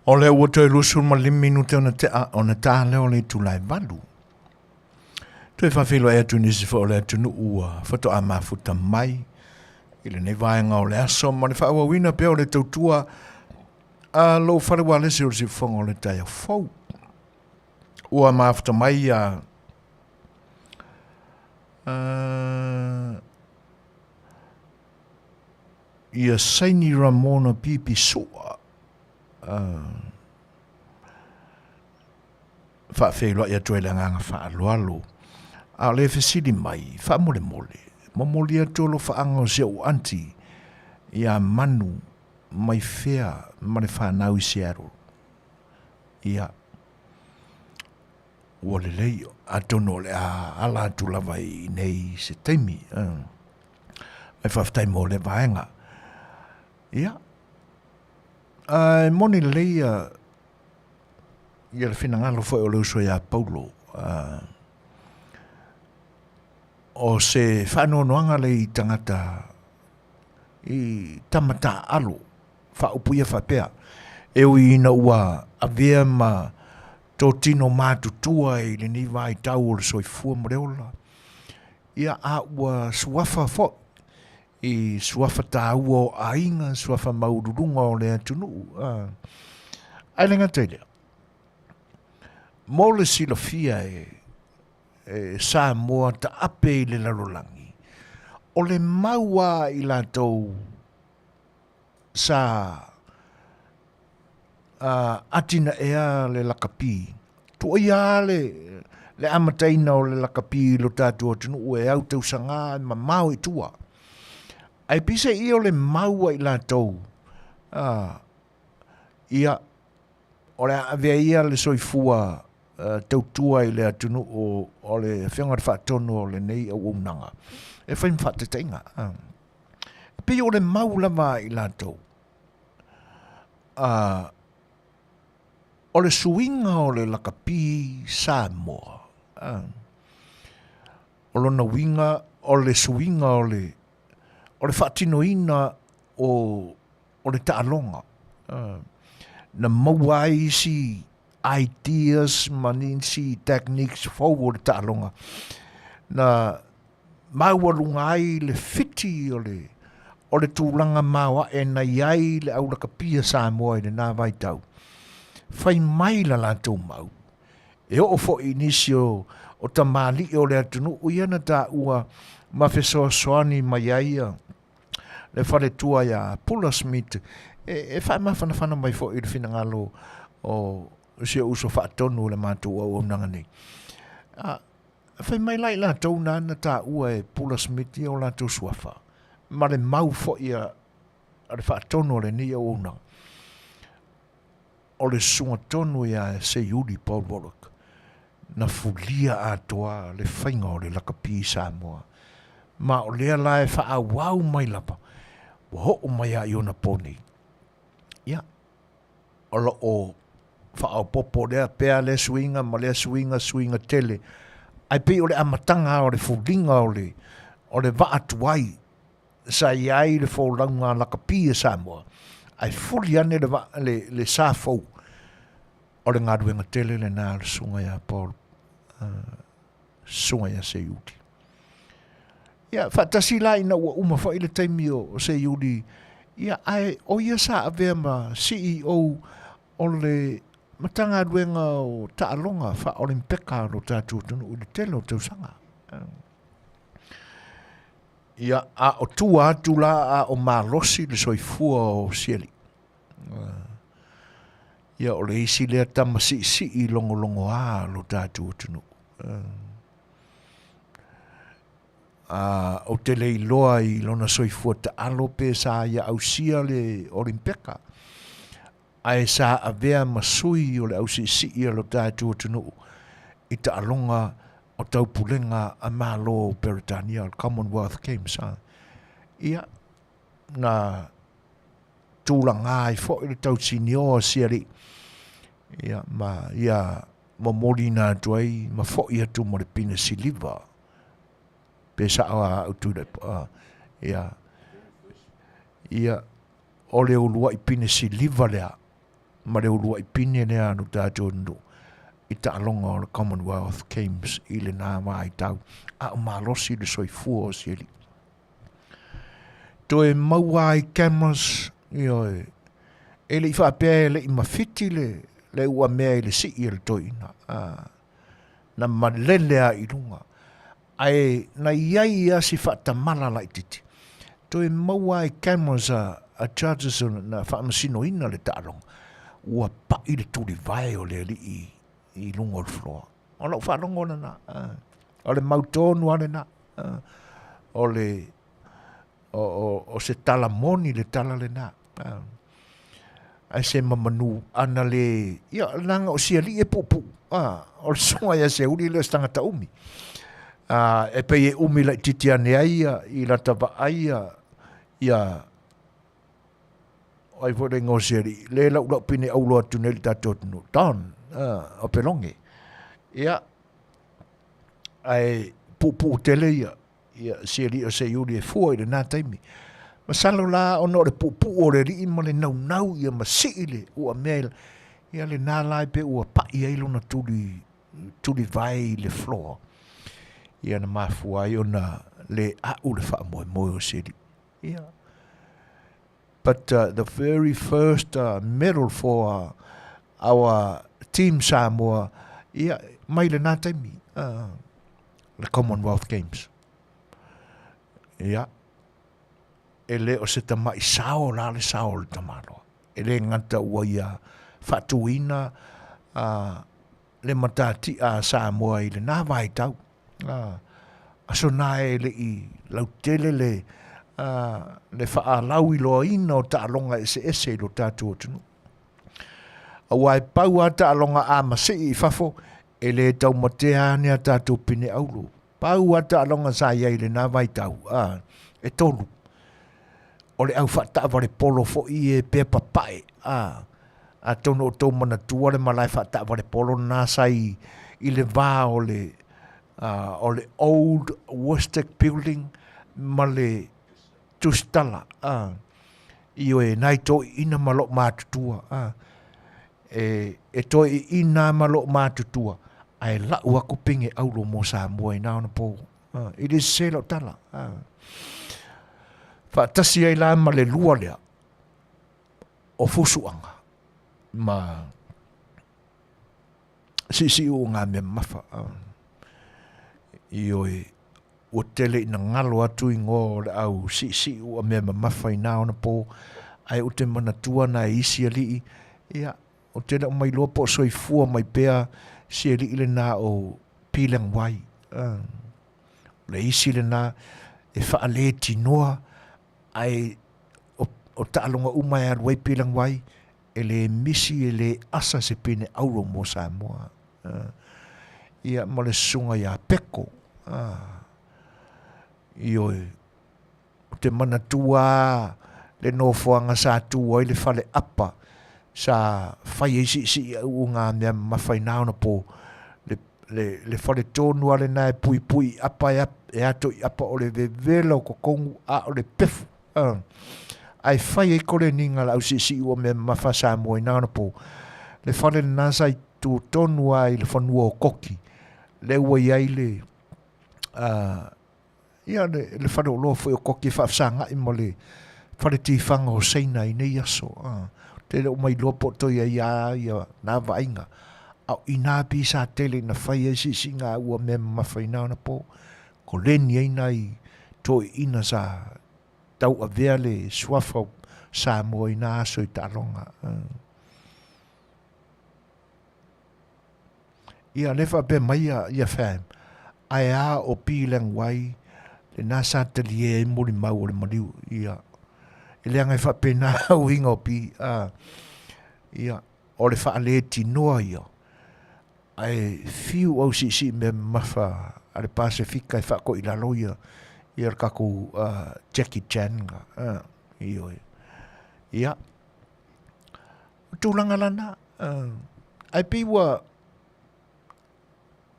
O le ua toi lusu ma 5 minute ona te a, ona tā leo le tu lai valu. Toi whawhilo e atu nisi wha o le atu ua, whato a mafuta mai, ile nei vaenga o le aso, ma le whaua wina pe o le tautua, a lo wharewa lesi o le si whonga o le tai a fau. Ua mafuta mai a ia saini Ramona pipi soa. Whawhelo ia tue le nganga whaaloalo. A le fesili mai, whamole mole. Mamoli a tolo whaanga o se o anti. Ia manu, mai whea, mare whanau i searo. Ia. Ua le lei, a tono le a ala tu lava i nei se teimi. Mai whaftai mo le vaenga. Ia. Moni lei ia le whinangalo fo o leo so ia Paulo. O se whanoanoanga le i tangata i tamata alo whaupuia whapea e ui ina ua avea ma tō tino mātutua i le ni vai tau o le soifua moreola ia a ua suafa fo i suafa tā ua o ainga suafa maururunga o le atunu ailenga teilea mo le silafia Samoa ta ape i le larolangi. O le maua i la tau sa atina ea le lakapi. Tu ia le amataina o le lakapi lo tātua tunu e au tau sanga ma mau i tua. Ai pise i o le maua i la tau ia o le avea ia le soifua tautua i le atunu o le whengar whaatono o le nei au unanga. E whaim whaatetainga. Pe o le maulama i lātou. O le suinga o le lakapi Samoa. O lona winga o le suinga o le whaatinoina o le taalonga. Na mauai si ideas, maninsi, techniques, fau le taalonga. Na maualunga ai le fiti o le tūlanga maua e na iai le au laka pia Samoa i le nā vai tau. Whai mai la lātou mau. E o fo inisio o ta mali o le atunu uiana tā ua mawhesoa soani mai aia le whare tua ia Pula Smith. E whai mawhana mai fo i le whinangalo o se uso whaatonu le mātou au nanga nei. Whai mai lai la tau nana tā ua e Pula Smith o la tau suafa. Ma le mau fo ia a le whaatonu le ni au nanga. O le sunga tonu ia se yuri Paul Warwick. Na fulia atoa le whainga o le lakapi Samoa. Ma o lea lai wha wau mai lapa. Wa ho mai a iona poni. Ia. Ola o wha popo lea pea le swinga, ma lea swinga tele. Ai pe o le amatanga o le fulinga o le vaatuai. Sa iai le fōlaunga lakapi Samoa. Ai fuli ane le sāfou. O le ngaruenga tele le nā le sunga ia Paul. Sunga ia se yuti. Ia, whaatasi la ina ua uma wha ile taimi o se yuti. Ia, ai, o ia sa avea ma CEO o le matanga ruenga o Taalonga wha olimpeka ro tātua tunu u le tele o tausanga. Ia, a o tua atu la a o malosi le soifua o sieli. Ia, o le isi lea tama si i longo a lo tātua tunu. O te lei loa i lona soifua ta alo pe sa ia ausia le olimpeka. Ai sa avea masui o le ausi i lo tātua tunu. I ta alonga o taupulenga a malo Peritania, Commonwealth Games. Ia, na tūlanga i fo i le tautini o siari. Ia, ma ia mamori nā tuai, ma fo i atu mo le pina siliva. Pe sa a utu le ia o le ulua i pina siliva lea. ma le ulua I pine ne anu tātou ndu I ta'alonga o le Commonwealth Games I le nā mai tau a o malosi le soifua o sili. To e maua I cameras e le I whapea le I mawhiti le ua mea I le si I le toina. Na malele a I runga. Ai na iai ia si whatamala lai titi. To e maua I cameras a charges na whaamasino ina le ta'alonga. Ua pa I le tuli vai o le li I lunga o le floor. O lau whanongo na o le mautonu ane na. O le o se tala moni le tala le na. Ai se mamanu ana le ia langa o sia li e pupu. O le songa ia se uri le stanga ta umi. E pe e umi la titi ane aia I la tava aia ia ai fo le ngoseri le lau lau pine au loa tuneli tato tunu don o pelonge ia ai pupu tele ia seri o se yuri e fua I le nā taimi masalo la ono le pupu o le ri ma le nau nau ia masile ua mea ia le nā lai pe ua pai ai lona tuli vai le floor ia na mafua ai ona le au le wha moe moe o seri ia but the very first medal for our team Samoa, mai le nā taimi, the Commonwealth Games. Ia, e le o se tamai sao la le sao le tamaloa. E le ngata ua ia whatuina le matati a Samoa I le nā vai tau. Aso nā e le I lau tele le whaalau I loa ina o ta'alonga Eseese lo tātua tunu. Awai pau a ta'alonga a masi I fafo, e le tau matea nea tātua pine aulu. Pau a ta'alonga sa iai le nā vai tau, e tolu. O le au whatava le polo fo I e pia papai, a tono o tau mana tua le malai whatava le polo nā sai I le vā o le old Westec building, ma le tustala io e nai to ina malo matutua e to ina malo matutua ai la ua ko pinge aulo mo Samoa ina ona po it is selo tala fa tasi ai la ma le lua lea o fusuanga ma si o nga me mafa io e o tele ina ngalo atu I ngō le au si ua mea mawhai nā ona po ai o te manatua na isi ali ia o tele o mai loa po soifua mai pea si ali le nā o pilang wai le isi le nā e whaale tinoa ai o ta'alonga umai aruai pilang wai e le misi e le asa se pene auro mo Samoa ia ma le sunga ia peko io te manatua le nofoanga sa tua I le fale apa sa fai si u ngā mea mawhai nauna po le fale tonu ale nai pui apa e ato I apa o le vevela o kokongu a o le pefu ai fai kore ninga la au si u mea mawha sa moe nauna po le fale nasa I tu tonu ai le whanua o koki le ua iai le ia le whare o loa fwoi o koki whaafsanga I mo le whare tifanga o seina I nei aso. Te o mai loa poto ia nā vainga. Au I nā pisa tele na whai e si ngā ua mea mawhai nāna po. Ko leni ei nai tō ina sa tau a vea le suafa sa mo I nā aso I tālonga. Ia lefa pe mai ia wham. Ai a o pilang wai le nasa tali e mori mau o le mariu ia e le angai whapena au hinga o pi ia o le whaale tinoa ia ai fiu au si me mawha a le Pasifika e whako I lalo ia ia kaku Jackie Chan ia tūlanga lana ai piwa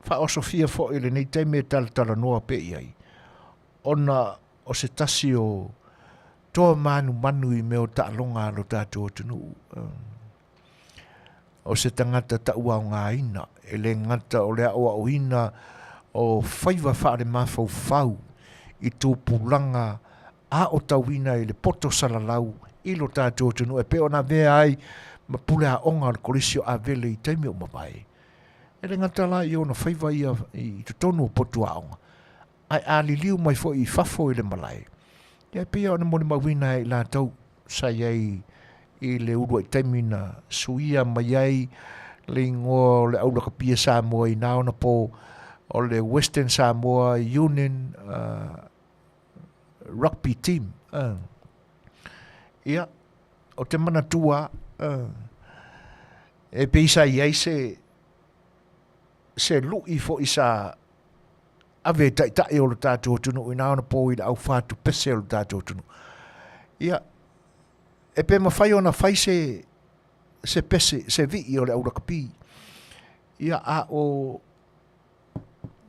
wha o Sofia fo I le nei teime talanoa pe iai ona o se tasi o toa manu I meo ta'alonga lo tātou tunu. o se tangata ta ua o ngā ina, e le ngata o lea o ina o whaiva whaare mawhau whau i tō pulanga a o tauina i le poto salalau i lo tātou tunu e peo na vea ai ma pule a onga le korisio a vele i taimi o mawai. E le ngata la i o na whaiva i tutonu o potu a onga. Ai a li liu mai fo i fafo i le malai. Ia pia o na moni mawina i la tau sa iai i le urua i taimi na suia mai ai le ingo le aulaka pia Samoa i nao na po o le Western Samoa Union rugby team. Ia, o te mana tua e peisa iai se lui fo i sa ave tai o le tātou tunu i nao na po i le au whātu pese o le tātou tunu. Ia, e pe mawhai o na whai se pese, se vi o le auraka pi. Ia a o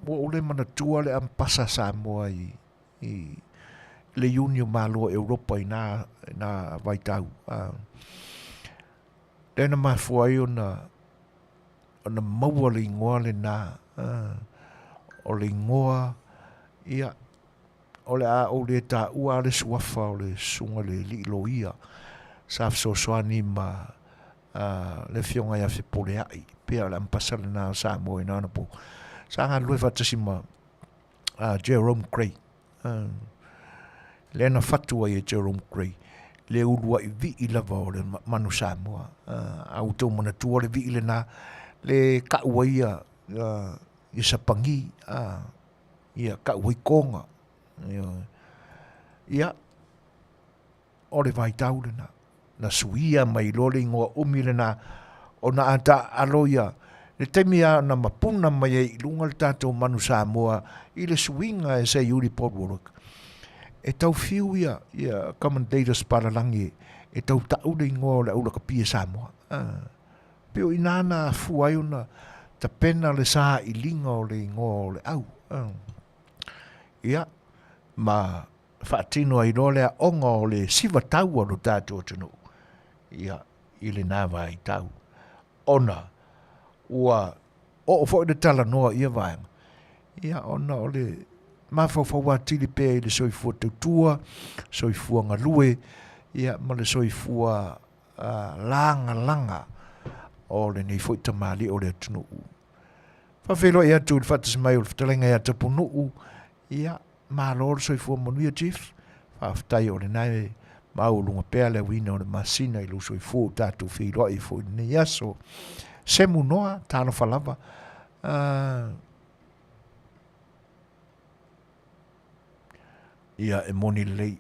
le mana tua le ampasa Samoa i le Union Malo Europa i na vaitau. Lena mafuai o na maua le ingoa le na o le ingoa ia o le a o le ta ua le suafa o le sunga le li loia sa soani ma le fionga ia se pole ai pia la mpasa na Samoa ina na po sa nga lue fatasi ma Jerome Gray le na fatua i Jerome Gray le ulua i vi i lava o le manu Samoa au tau mana tua le vi i le na le ka ua ia i sapangi ia ka ua i konga ia o le vaitau le na suia mai lole ingoa umi le na o na ata aloia le temi a na mapuna mai i lunga le tātou manu Samoa i le suinga e se yuri podwork e tau fiu ia commentators paralangi e tau tau le ingoa le aula kapia Samoa peo inana fuai una ta pena le saa i linga o le ingoa le au ia ma whaatino ai role a onga o le siva tau anu tātou tunu ia i le nāwa i tau ona ua o fo de talanoa ia vaenga ia ona o le mawhawhau atili pēi le soifua tautua soifua ngalue ia ma le soifua langa o le nei fo tamali o le tunu whawhelo ia tu le whatas mai o le Fetalaiga ia tapunu ia mālor soifua Manuia chief whaftai o le nai maulunga pēa le wina o le masina i lu soifua tātou whiroa i fo nei aso semu noa tāna whalava ia e moni lei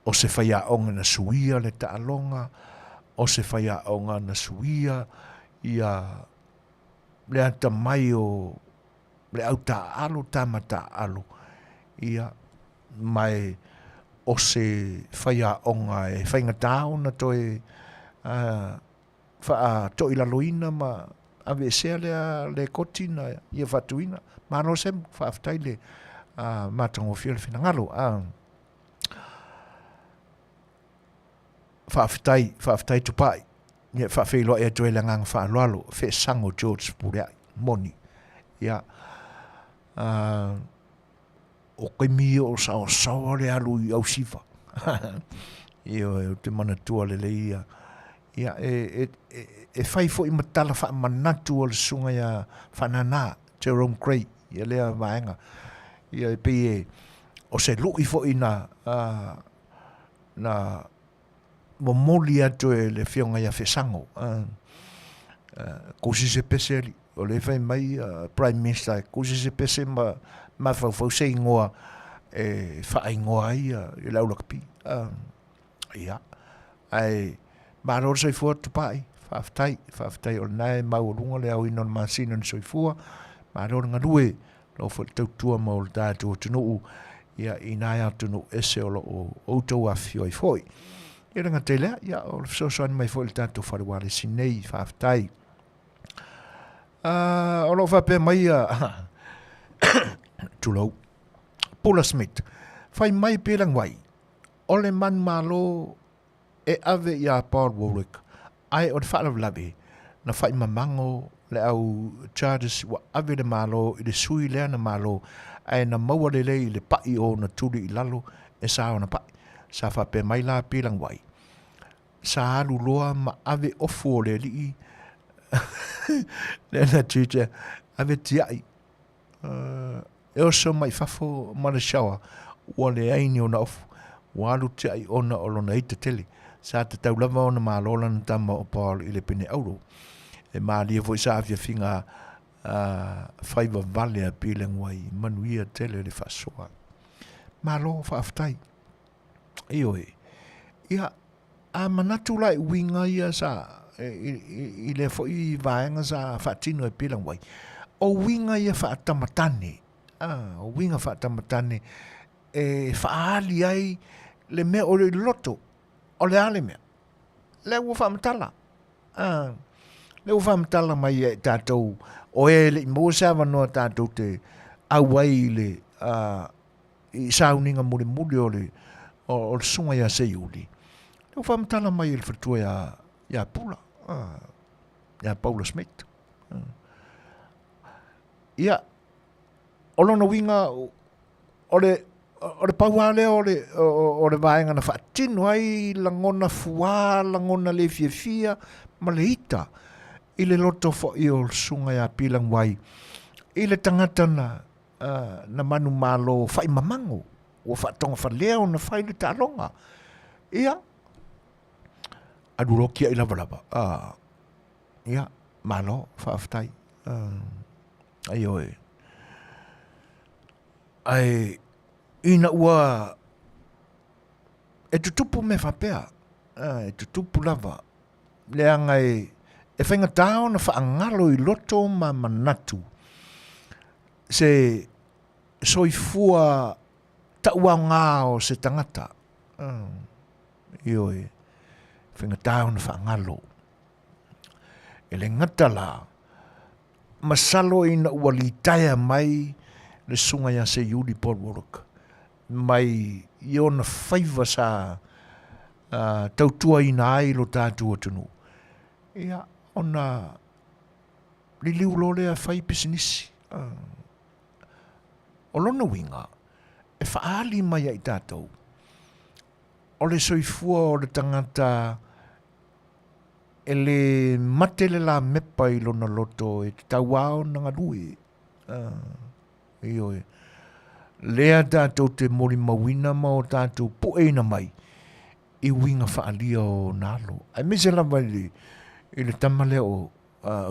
o se whaia onga na suia le taalonga o se whaia onga na suia ia le ata mai o le au taalo tamata alo ia mai o se whaia onga e whainga tāo na toi toi la loina ma ave se le kotina ia fatuina ma no sem whaftai le matango fiel fina ngalo whaftai tupai ia whawhelo e toi langang whaalalo fe sango George Purea moni ia o kaimi o sao le alu i au sifa ia o te mana tua le ia ia e fai fo i matala wha manatu o le sunga ia whanana Jerome Gray ia lea vaenga ia e pei o se lui fo i na momoli atu e le fionga ia fesango kusi se peseli o le fai mai Prime Minister kusi se pese ma fau se ingoa e wha ingoa ia i laula kapi ia ai maror soifua tupai whaftai o nai maurunga le au inon masina ni soifua maror ngalue lo fo tautua ma o tātou tunu ia i nai atunu ese o lo o tau afio i foi ia ranga te lea ia o le sosoani mai foi le tātou wharewale sinei whaftai o lo whape mai tulau Paula Smith fai mai pelang wai ole man malo e ave ia Paul Warwick ai o te whaalaw lawe na whai mamango le au charges wa ave le malo i le sui lea na malo ai na maua le lei le pai o na tuli i lalo e sa o na pai sa whape mai la pilang wai sa alu loa ma ave ofu o le li le na tūtia ave tiai e oso mai fafo ma le shawa ua le aini o na ofu ua alu tiai o na olona ita tele sa te tau lava o na malola na tama o Paul i le pene auro e maalia vo i sa Afiafi ngā whaiva vale a pilang wai Manuia tele le whasoa malo whaaftai ioi ia a manatu lai winga ia sa i le fo i vaenga sa whaatino e pilang wai o winga ia whaatamatane o winga whaatamatane e whaali ai le mea o le loto o le ale mea le ua whaamatala le ua whaamatala mai e tātou o e le mo sa wanoa tātou te awai le i sauninga mure mure o le sunga ia se iuli le ua whaamatala mai e le whatua ia pula ia Paula Smith ia o lona winga o le pauale o le vaenga na whaatino ai langona fua, langona le fiafia, ma le ita i le loto fo i o sunga ia pilang wai i le tangata na manu malo whai mamango o whaatonga whaleo na whai le tālonga ia adurokia i lava ia malo whaaftai ai oe ai ina ua e tutupu me whapea e tutupu lava leanga e whainga tau na whaangalo i loto ma manatu se soifua taua ngā o se tangata ioi whainga tau na whaangalo e le ngatala masalo ina ua li taia mai le sunga ia se yuli Paul Warwick mai i ona whaiva sa tautua ina ai lo tātua tunu ia ona li liu lole a whai pisinisi o lona winga e whaali mai ai tātou o le soifua o le tangata e le matele la mepa i lona loto e te tauao na ngarui ioi lea tātou te mori mawina ma o tātou pueina mai i winga whaalia o nalo ai mese lava i le tamale o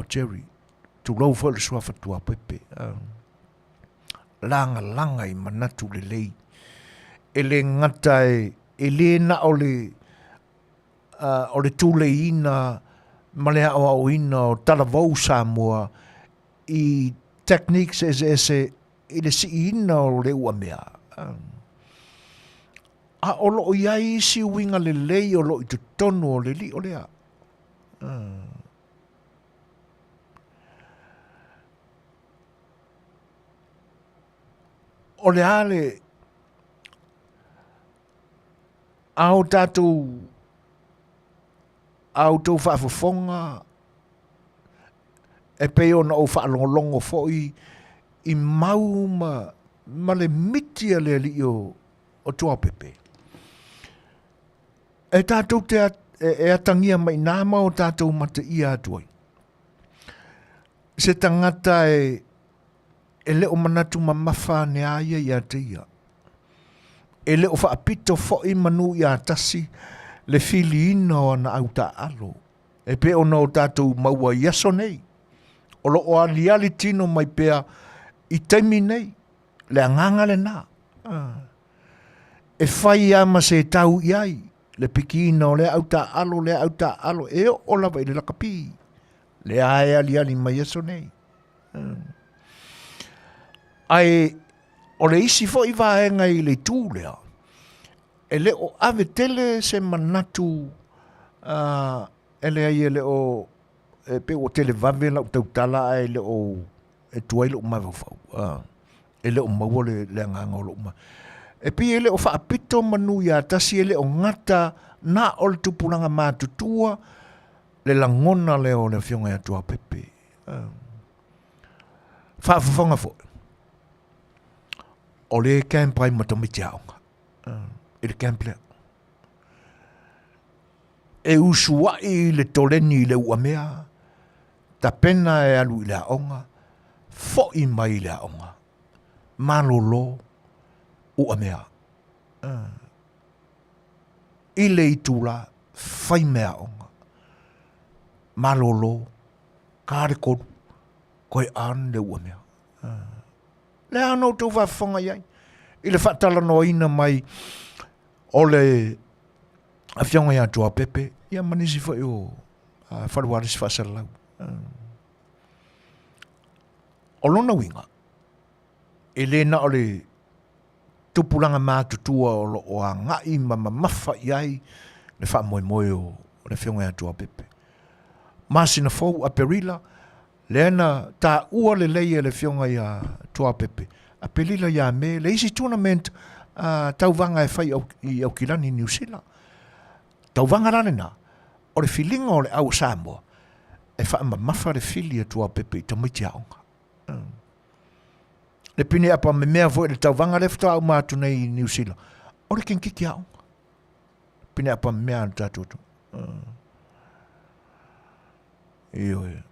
Jerry tu lau wha le sua whatua pepe langa i manatu le lei e le ngata e le na o le tūle ina ma le au ina o talavau Samoa i techniques Eseese i le si ina o le ua mea. A o lo iai si winga le lei o lo i tutonu o le li o lea. O le ale au tātou au tau whaafafonga e peo na o whaalongolongo foi i mau ma le mitia le li o tua pepe. E tātou e atangia mai nāma o tātou mata ia atuai. Se tangata e leo manatu mamafa ne aia ia te ia. E leo whaapito foi manu ia tasi le fili ina o na au ta alo. E pe o na o tātou maua iaso nei. O lo o aliali tino mai pea i taimi nei. Le anganga le nā. E whai ama se tau iai. Le piki ina o le au ta alo. E o lava i le lakapi. Le ae aliali mai iaso nei. Ai o le isi fo i vaenga i le tū lea. E le o ave tele se manatu e le ai e le o e pe o tele vave la tau tala e le o e tuai lo mavafau. E le o maua le nganga o lo ma. E pi e le o whaapito Manuia tasi e le o ngata na o le tupulanga mātutua le langona le o le fionga ya tua pepe. Whaafafonga fo. O le campai matamiti aonga. I le camp lea. E usua i le toleni le ua mea. Ta pena e alu i le aonga. Fo i mai le aonga. Malolo ua mea. I le itula fai mea aonga. Malolo kare koru. Koe an le ua mea. Le anō tau whaafonga iai. I le Fetalanoaina mai o le Afionga ia tua pepe. Ia manisi fo o wharuarisi whaasalau. O lona winga. E le na o le tupulanga mātutua o a ngai mamafa iai le whaamoemoe o le Afionga ia tua pepe. Masina fau a perila. Lena ta ua le leia le fionga ia tua pepe. A pelila ia me, le isi tournament tauvanga e whai au kilani New Zealand. Tauvanga ranena, o le filinga o le au Samoa, e wha mafa le fili a tua pepe i tamiti aonga. Le pine apa me mea voi le tauvanga le fta au mātu nei New Zealand. O le kenkiki aonga. Pine apa me mea tatutu. Iyo e.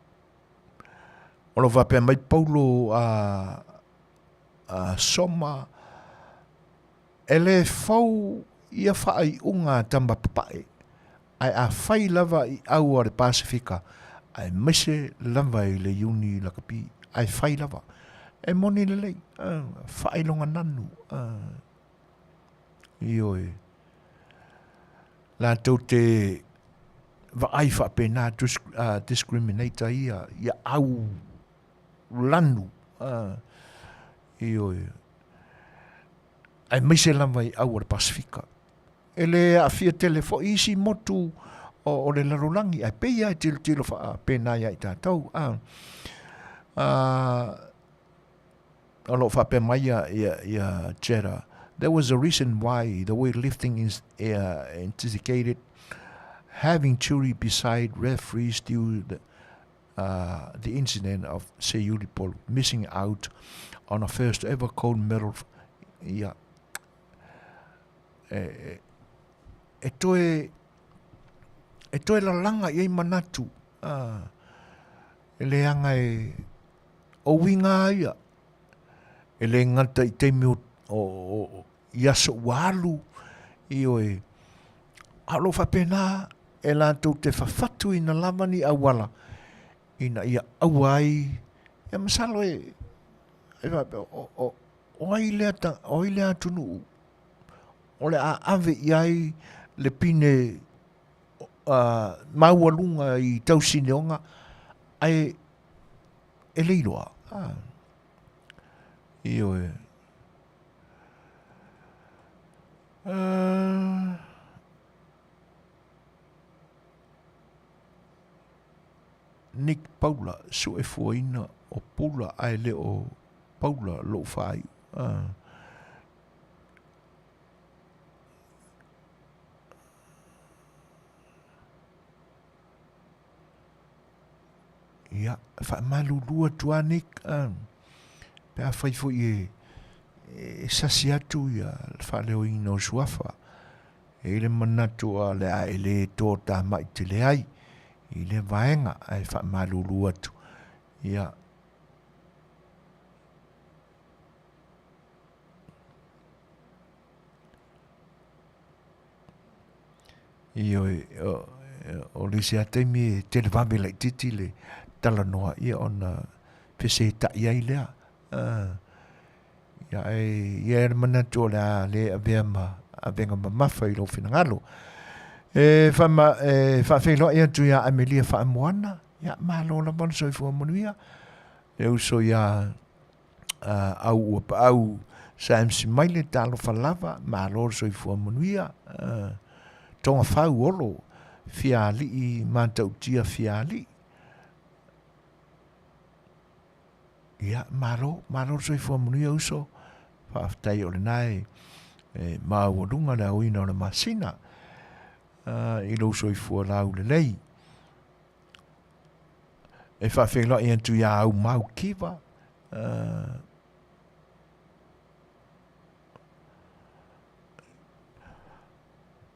O lo vape mai Paulo a soma ele fau ia whaai unga tamba papae ai a whai lava i aua le Pasifika ai mise lava i le uni lakapi ai whai lava e moni le lei whaai longa nanu iyo e la tau te vaai whapena discriminator ia au lanu iyo ai mise lava i aua le Pasifika ele afia telefo isi motu o le larolangi ai peia tilo wha pena ia i tātou alo wha pe mai ia Jera. There was a reason why the weightlifting is anticipated having jury beside referees due the incident of Setu missing out on a first ever gold medal. Yeah. E toe la langa i manatu. E le anga o winga ia. E le ngata i teimi o iaso walu i oe. Alo whapena e la tau te whawhatu i na lamani awala. Ina ia awai. E masalo o ai lea tunu. O le a ave iai le pine maualunga i tausineonga. Ai e leiloa. Io e. Nick Paula su e fuaina o pula ai le o Paula lo fai. Ia, fa malu lua tua Nick pe a fai fo e sasiatu ia fa leo ino suafa e le manatu a le a ele tō tā mai te le ai i le vaenga ai fa malulu atu ia io o le se atemi te le vamela titi le talanoa ia ona pese ta ia i lea ia ia le manatu le avenga mafa i lo finangalo fa felo ia tu ia Amelia fa moana ia malo la bon so fo Manuia e uso ia au Samsi maile talo fa lava malo so fo Manuia tonga fau olo fiali i Mataupu fiali ia malo so fo Manuia uso fa tai o le nai ma wodunga na uina na masina i lo so fo la u le lei e whawhenga i antu ia au mau kiwa.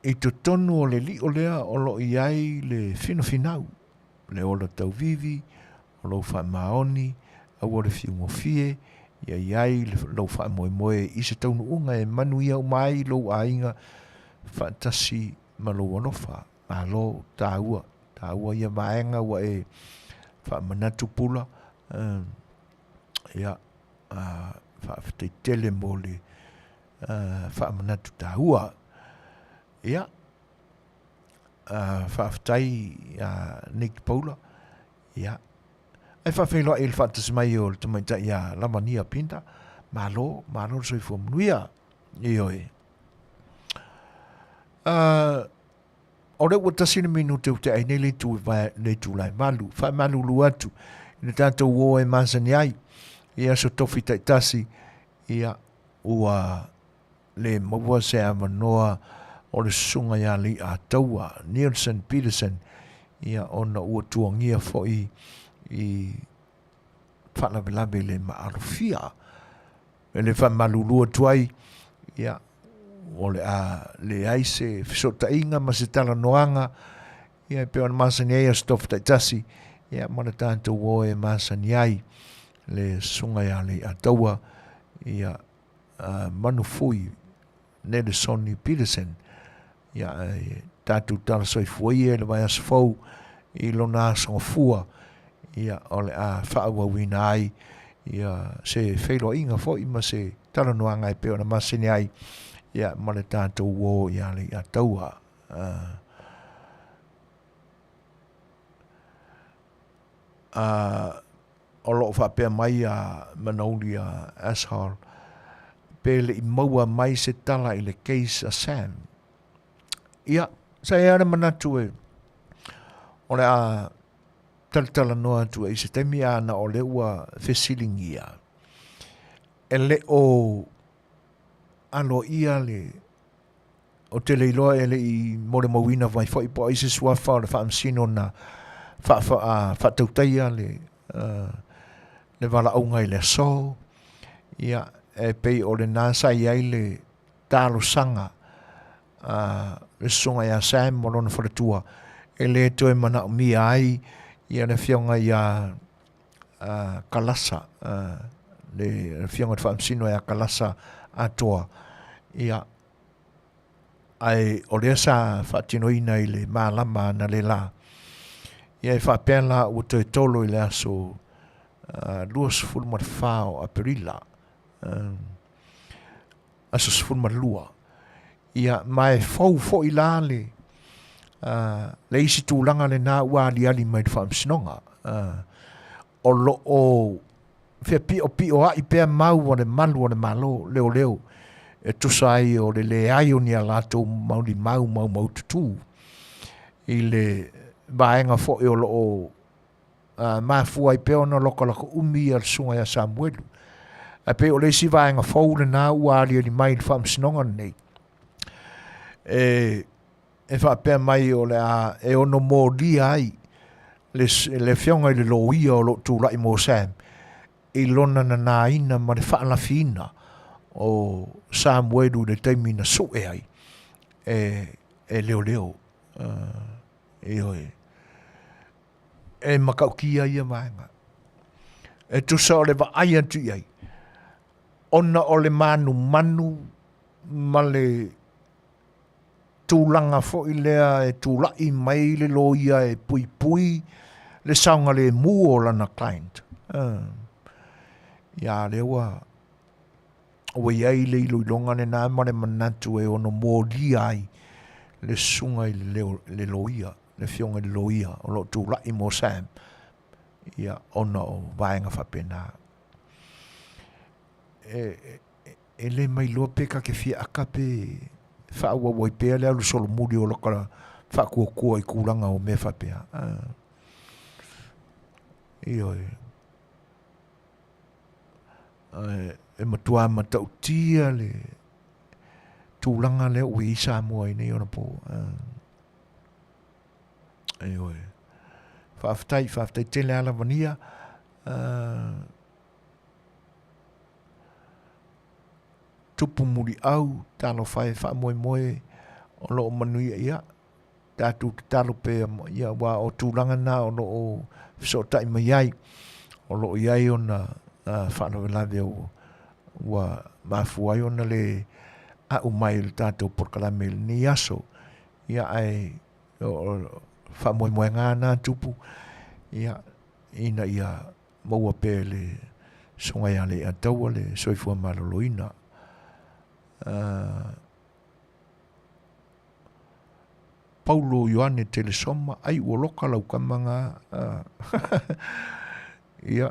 I to tonu o le li o lea o lo i ai le fino finau. Le ola tau vivi, o lo wha maoni, au o le fiungo fie, ia iai le lo wha moe moe i se taunu unga e manuia o mai lo a inga fantasi ma lo wanofa. Ma lo tāua ia maenga wa e wha manatu pula. Ia wha te tele mo le wha manatu tāua. Ia whaafitai Nick Paula. Ia. Ai whawhenga e le whaatas mai o le tamaita ia lamania pinta. Malo soi fua Manuia. Ioi. O le ua tasina minu te ute ai nei le tu lai malu. Wha malu lu atu. Ina tātou o e mansani ai. Ia so tofi taitasi. Ia ua le maua se a manoa o le sunga ia li a taua. Nielsen Peterson. Ia ona ua tuangia fo i whanawelabe le maarufia. E le whamalulua tuai. Ia o le aise fisota inga ma se talanoanga. Ia e peo na masani ai a stof taitasi. Ia mana tātou o e masani ai le sunga ia li a taua. Ia manufui Nelson Peterson. Ia tātou tala soi fuai e le vai asfau i lona asonga fua. Ia o le a whaawawina ai. Ia se whailo inga fo ima se talanoanga e peo na masani ai. Ia ma le tātou o ia li a taua. O lo whapea mai a Manuia ashol. Pele i maua mai se tala i le case a Sam. Ia, sa e ana manatu e. O le a tala noa tu e se temi ana o le ua fesilingia. E le o alo ia le o te leiloa e le i mole mawina vai fo i po i se suafa o le whaamsino na whaatautaia le wala aunga i le so. Ia, e pei o le nasa i ai le talo sanga le songa ia Sam mo lona wharatua e le toe mana o mia ai ia le fionga ia kalasa le fionga whaamsino ia kalasa atoa ia ai o le sa whaatinoina i le maalama na le la ia e whaapela ua toe tolo i le aso luas fulma whao a perila aso fulma lua ia mai fau fo i la le isi tūlanga le nā ua ali mai whaamsinonga o lo o whea pio a i pēr mau o le malu o le malo leo e tusai o le ai o ni a lato mauli mau tutu i le vaenga fo i o lo o mafua i pēr no loko umi al sunga ya Samuelu a pe o le si vaenga fau le nā ua ali mai whaamsinonga nei e whapea mai o le a e ono mō li ai le whionga i le loia o lo tūlai mō Sam i lona na nāina ma le whaalawhina o Samuelu le teimi na so e ai e leo e oe e makaukia ia maenga e tusa o le wa ai atu iai ona o le manu ma le tūlanga fo i lea e tūlai mai le loia e pui le saunga le mua o lana client. Ia le ua o iai le iloilonga ne nā mare manatu e ono mōli ai le sunga i le loia, le fionga le loia o lo tūlai mo Sam. Ia ona o vaenga whapena. E le mai loa peka ke fia akape whaua wai pēr lea lu solo muri o lokala whakua i kūranga o me whapea. Ioi. E matua matautia le tūranga lea ui i Samoa i nei ona pō. Ioi. whaafitai tele ala vania, tupu muri au, talo whae moe o loo manuia ia, tātou te talo pe ia wā o tūlanga nā o loo fisotai mai ai, o loo iai o na whanau lawe o wa mafuai o na le a umai le tātou porkalame le ni aso, ia ai whamoe ngā nā tupu, ia ina ia maua pe le songai ale a taua le soifua maloloina. Paulo Ioane telesoma ai ua loka lau kamanga ia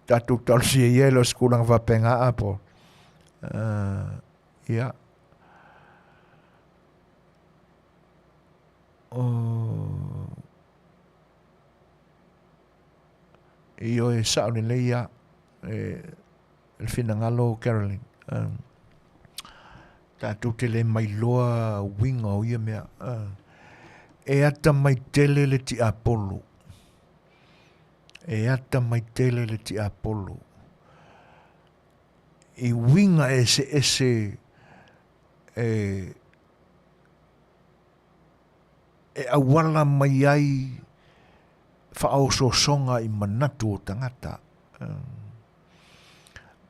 tātou talsi e ielo skulanga wapenga apo ia io e saone leia il finangalo Caroline tātou tele mai loa winga o ia mea e ata mai tele le ti Apollo e ata mai tele le ti Apollo i winga Eseese e awala mai ai whaososonga i manatu o tangata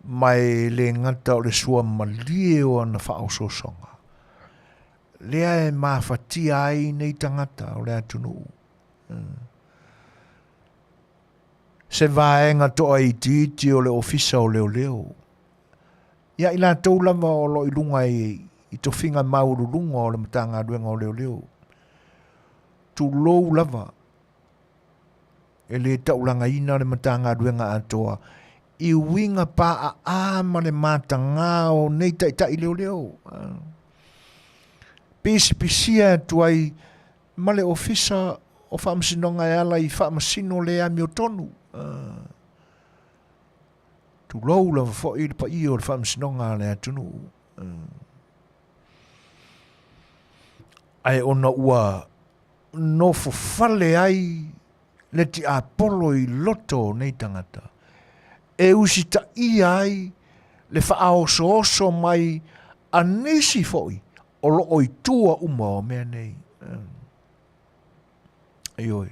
mai le ngata o le sua malie o ana whaososonga lea e mawhatia ai nei tangata o le Atunuu se vaenga toa i titi o le ofisa o leo ia ila tau lava o lo ilunga i to finga maurulunga o le matanga duenga o leo tu lou lava e le taulanga ina le matanga duenga atoa i winga pa a ma le matanga o nei tai leo pisia tuai ma le ofisa o whaamsinonga e ala i whaamasino le ami o tonu tu lou lava fo i pa i o le whaamsinonga le Atunuu ai ona ua nofo fale ai le ti Apollo i loto nei tangata e usita i ai le whaoso mai anesi foi o lo oi tua uma o mea nei aioi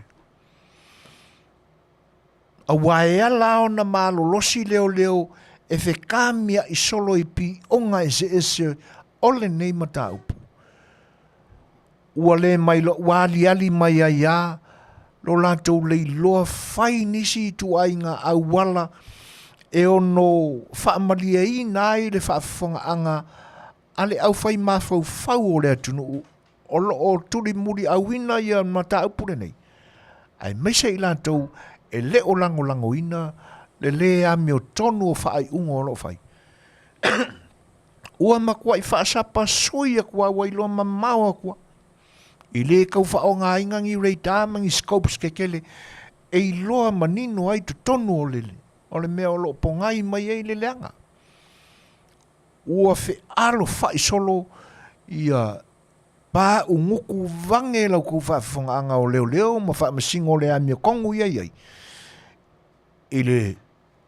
a waea lao na malo losi leo e whekamia i solo i pi onga Eseese ole nei Mataupu ua le mai lo wali ali mai aia lo latou le loa fai nisi tu ainga au wala e ono whaamalia i nai le whaafonga anga ale au fai mafau o le Atunuu o lo o turi muri au ina ia Mataupu le nei ai meise i latou e le o lango ina le ami o tonu o whaai ungo o lo fai ua makua i whaasapa soia kua wailoa mamaua kua i le kau whao ngā ingangi rei tāmangi scopes kekele e i loa manino ai tu tonu o le mea o lo pongai mai ei le leanga ua whi alo whai solo ia pā unguku vange lau kou whaafonga anga o leo ma wha masingo le ami o kongu iai i le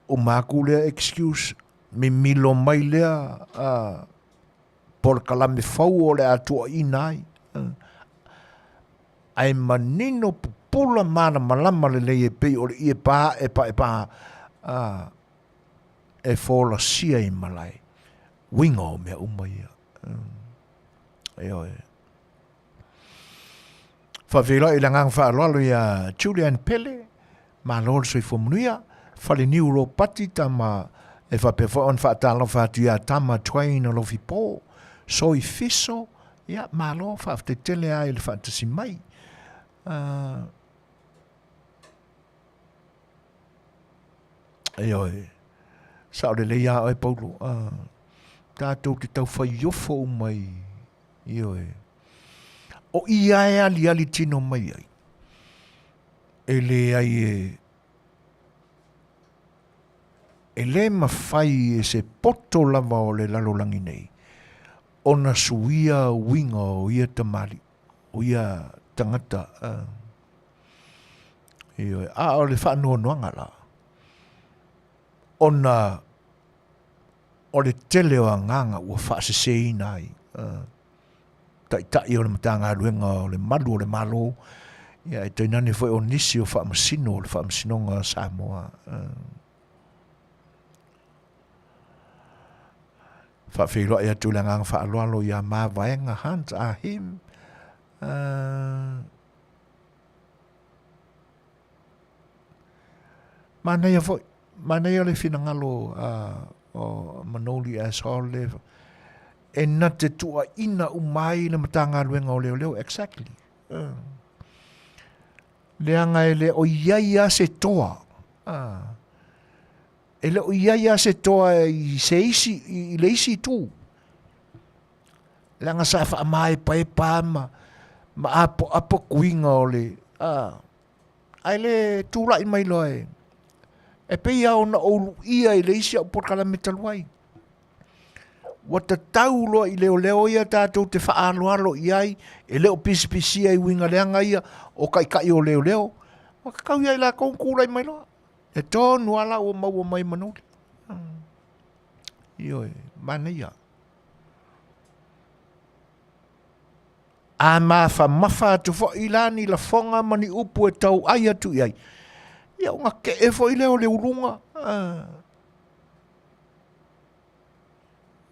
o māku lea excuse me milo mai lea por kalame fau o le atua inai ai manino pupula mana malama le lei e pei o le ie pā e fola sia i malai winga o mea umaia whawela i langang whaaloalo ia Julian Pele ma lor soi Manuia fale niuro pati tama e whapewha on whaatalo whaatua tama twain o lofi pō soi fiso ia ma lo whaafte tele ai le whaatasi mai sao le leia oi Paulo tātou te tau whaiofo mai o ia e ali tino mai ai e le ai e le mawhai e se poto lava o le lalolangi nei o na suia winga o ia tamari o ia tangata Io o le whaanoanoanga la. Ona o le tele o nganga ua whaasesei nai. Tai o le matanga ruenga o le malu o le malo. Ia e toinane foi o nisi o whaamasino o le whaamasinonga Samoa. Whaafeiloa ia tūlanga ngā whaaloalo ia mā vaenga hunt a him. Mana ia foi. Mana ia le whinangalo o manoli as hole. E na te tua ina umai le matanga ruenga o leo leo. Exactly. Leanga e le o iaia se toa. E le o iaia se toa i se isi, i le isi tu. Leanga sa wha mai pae pāma. Ma apo kuinga o le. Ai le tūra i mai loe. E pei au na olu ia i le isi au porkala metaluai. Wata tau loa i leo ia tātou te whaaloalo i ai. E leo pisi ai winga leanga ia. O kai o leo. Waka kau ia i la kongkura i mai loa. E tōnu ala o maua mai manuri. Ioi, mana ia. A mawha mawha atu fo ilani la fonga mani upu e tau ai atu iai. Ia unga ke e fo i leo urunga.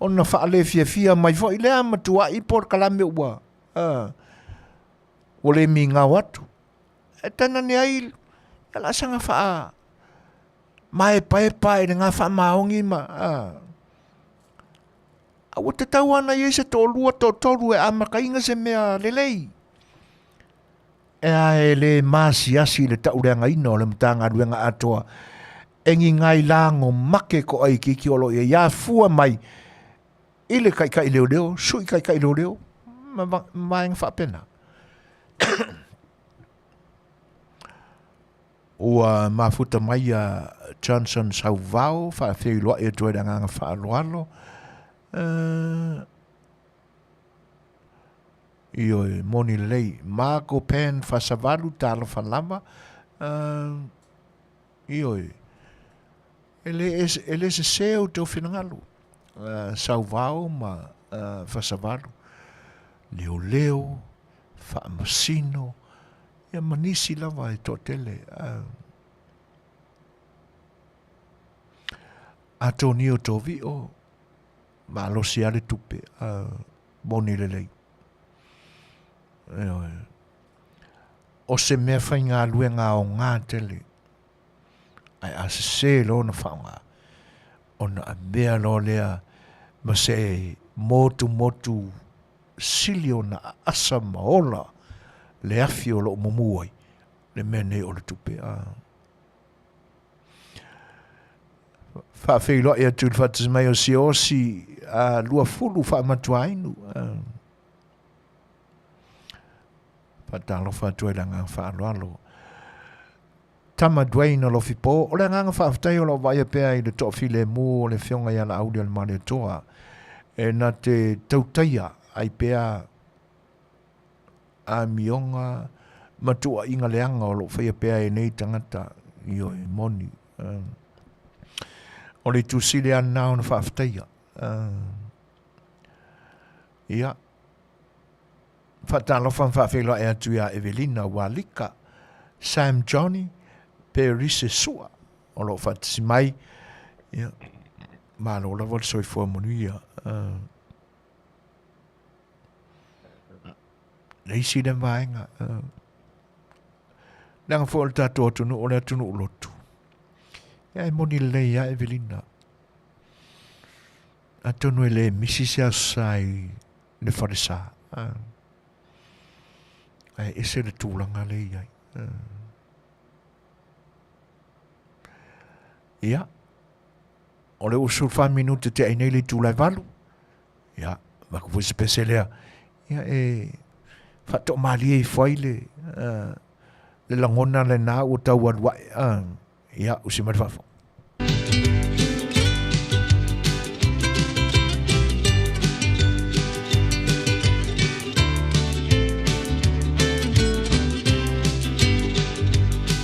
Ona wha ale fia mai fo i lea matua i por kalame ua. O le mi ngā watu. E tana ni ai, ala sanga wha mai pae ngā wha maongi ma. Awa te tau ana i se tōlua tōru e amaka inga se mea lelei. E a le maasi asi le taureanga ina o le mtanga ruenga atoa. Engi ngai lango make ko ai ki olo e ia fua mai. Ile kai leo, sui kai leo. Ma inga whapena. Ua mafuta mai a Johnson Sauvao, whaafeiloa e tuai nganga whaaloalo. Ioi, moni lei. Marco Pen whasavalu talo whalama. Ioi. Ele se seo tau whinangalu. Sauvao ma whasavalu. Leo, whaamasino. Ia manisi lava e tō tele. A tō nio tō vi o. Ma losi ale tupe. Moni lelei. O se mea whai ngā luenga o ngā tele. Ai a se lo na whaunga. O na a mea lo lea. Ma se motu sili o na asa maola. Le afi o lo mumuai. Le mene o le tupe. Whaafeiloa ia tūru whatasmai o si osi lua fulu whaamatua inu. Whatalo whatua i langa whaaloalo. Tama duaina lo fipo. O le nganga whaafutai o lo vaia pēa i le to'awhile mū o le whionga i ala audio le mare toa. E na te tautaia ai pēa a mionga matua inga leanga o lo whaia pēa e nei tangata i o e moni. O le tūsile ana o na whaaftaia. Ia. Whatalofa whaafeloa e atu ia Evelina Walika, Sam Johnny, Perise Sua, o lo whatasimai. Ia. Malo la wal soifua Manuia. Leisi le vaenga. Nanga fo le tato atunu o le atunu ulotu. Ia e moni le ia Evelina. Atunu e le misi se asai le wharisa. Ai ese le tūlanga le ia. Ia. O le usul 5 minute te ai nei le tūlai valu. Ia. Maka fwese pese lea. Ia e... Fato mali e foile le langona le na o tau adwa ia usi marfafo.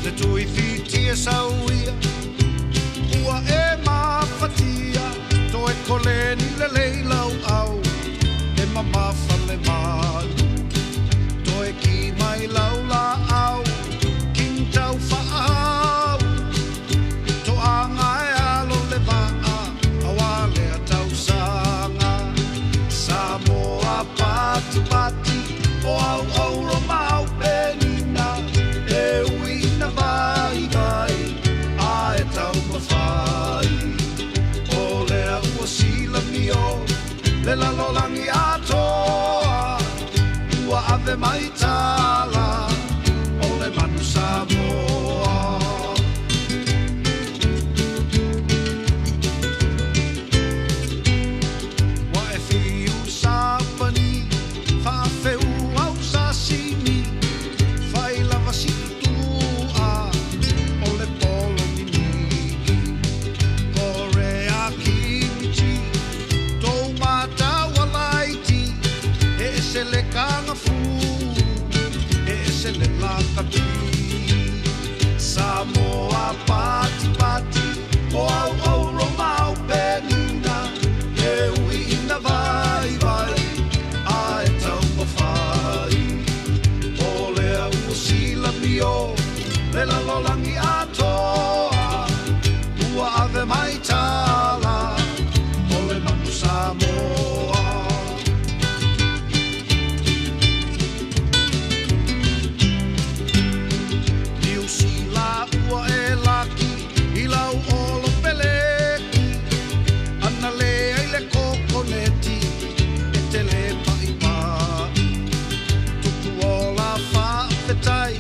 Le tu tia sauia ua e mafatia toe koleni le leilau au e mamafa le malu toe ki mai lau la au king tau whaau to anga e alo le vaa awale a tau sanga Samoa pati pati o au au ro mau penina e uina vai vai a e tau mawhai o lea ua Silafia le lalolangi atoa ua ave mai tala o le manu Samoa wa e fiu sapani whaafeu au sasini whai lava situa o le polo ni niki kore a kimiti tou mata walaiti e se le kanga fu e se le lakati Samoa pati pati o au au romau penina e uina vai vai a e tau mawhai o lea ua Silafia le lalolangi atoa ua ave mai tala o le manu Samoa Niu sila ua e laki i lau olo peleki ana lea i le kokoneti e te le pai pai tuku o la whaafetai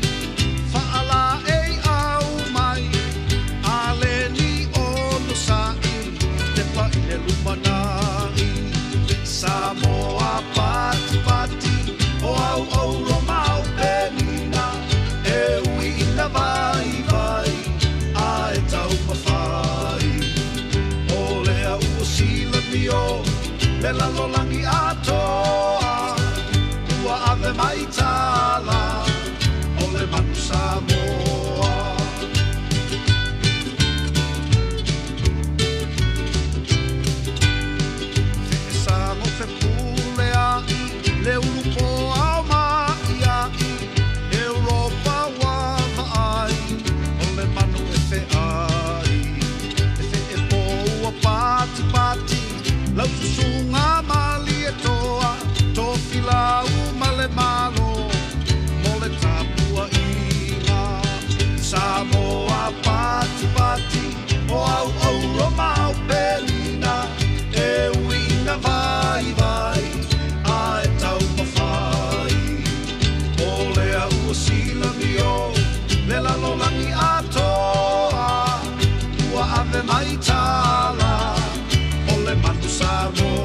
whaala e au mai a le ni ono sai te pai le lumanai Samoa pati pati o au au romau penina e uina vai vai a e tau mawhai o lea ua Silafia le lalolangi atoa ua ave mai tala o le manu Samoa Fe sango fe pule ai le ulupo au mai ai Europa wa vai o le manu e fe ai e fe e poua pati pati lau susunga mali e toa to filau ma le malo mo le tapua ina Samoa pati pati o au au romau penina e uina vai vai a e tau mawhai o lea ua Silafia le lalolangi atoa ua ave mai tala o le manu Samoa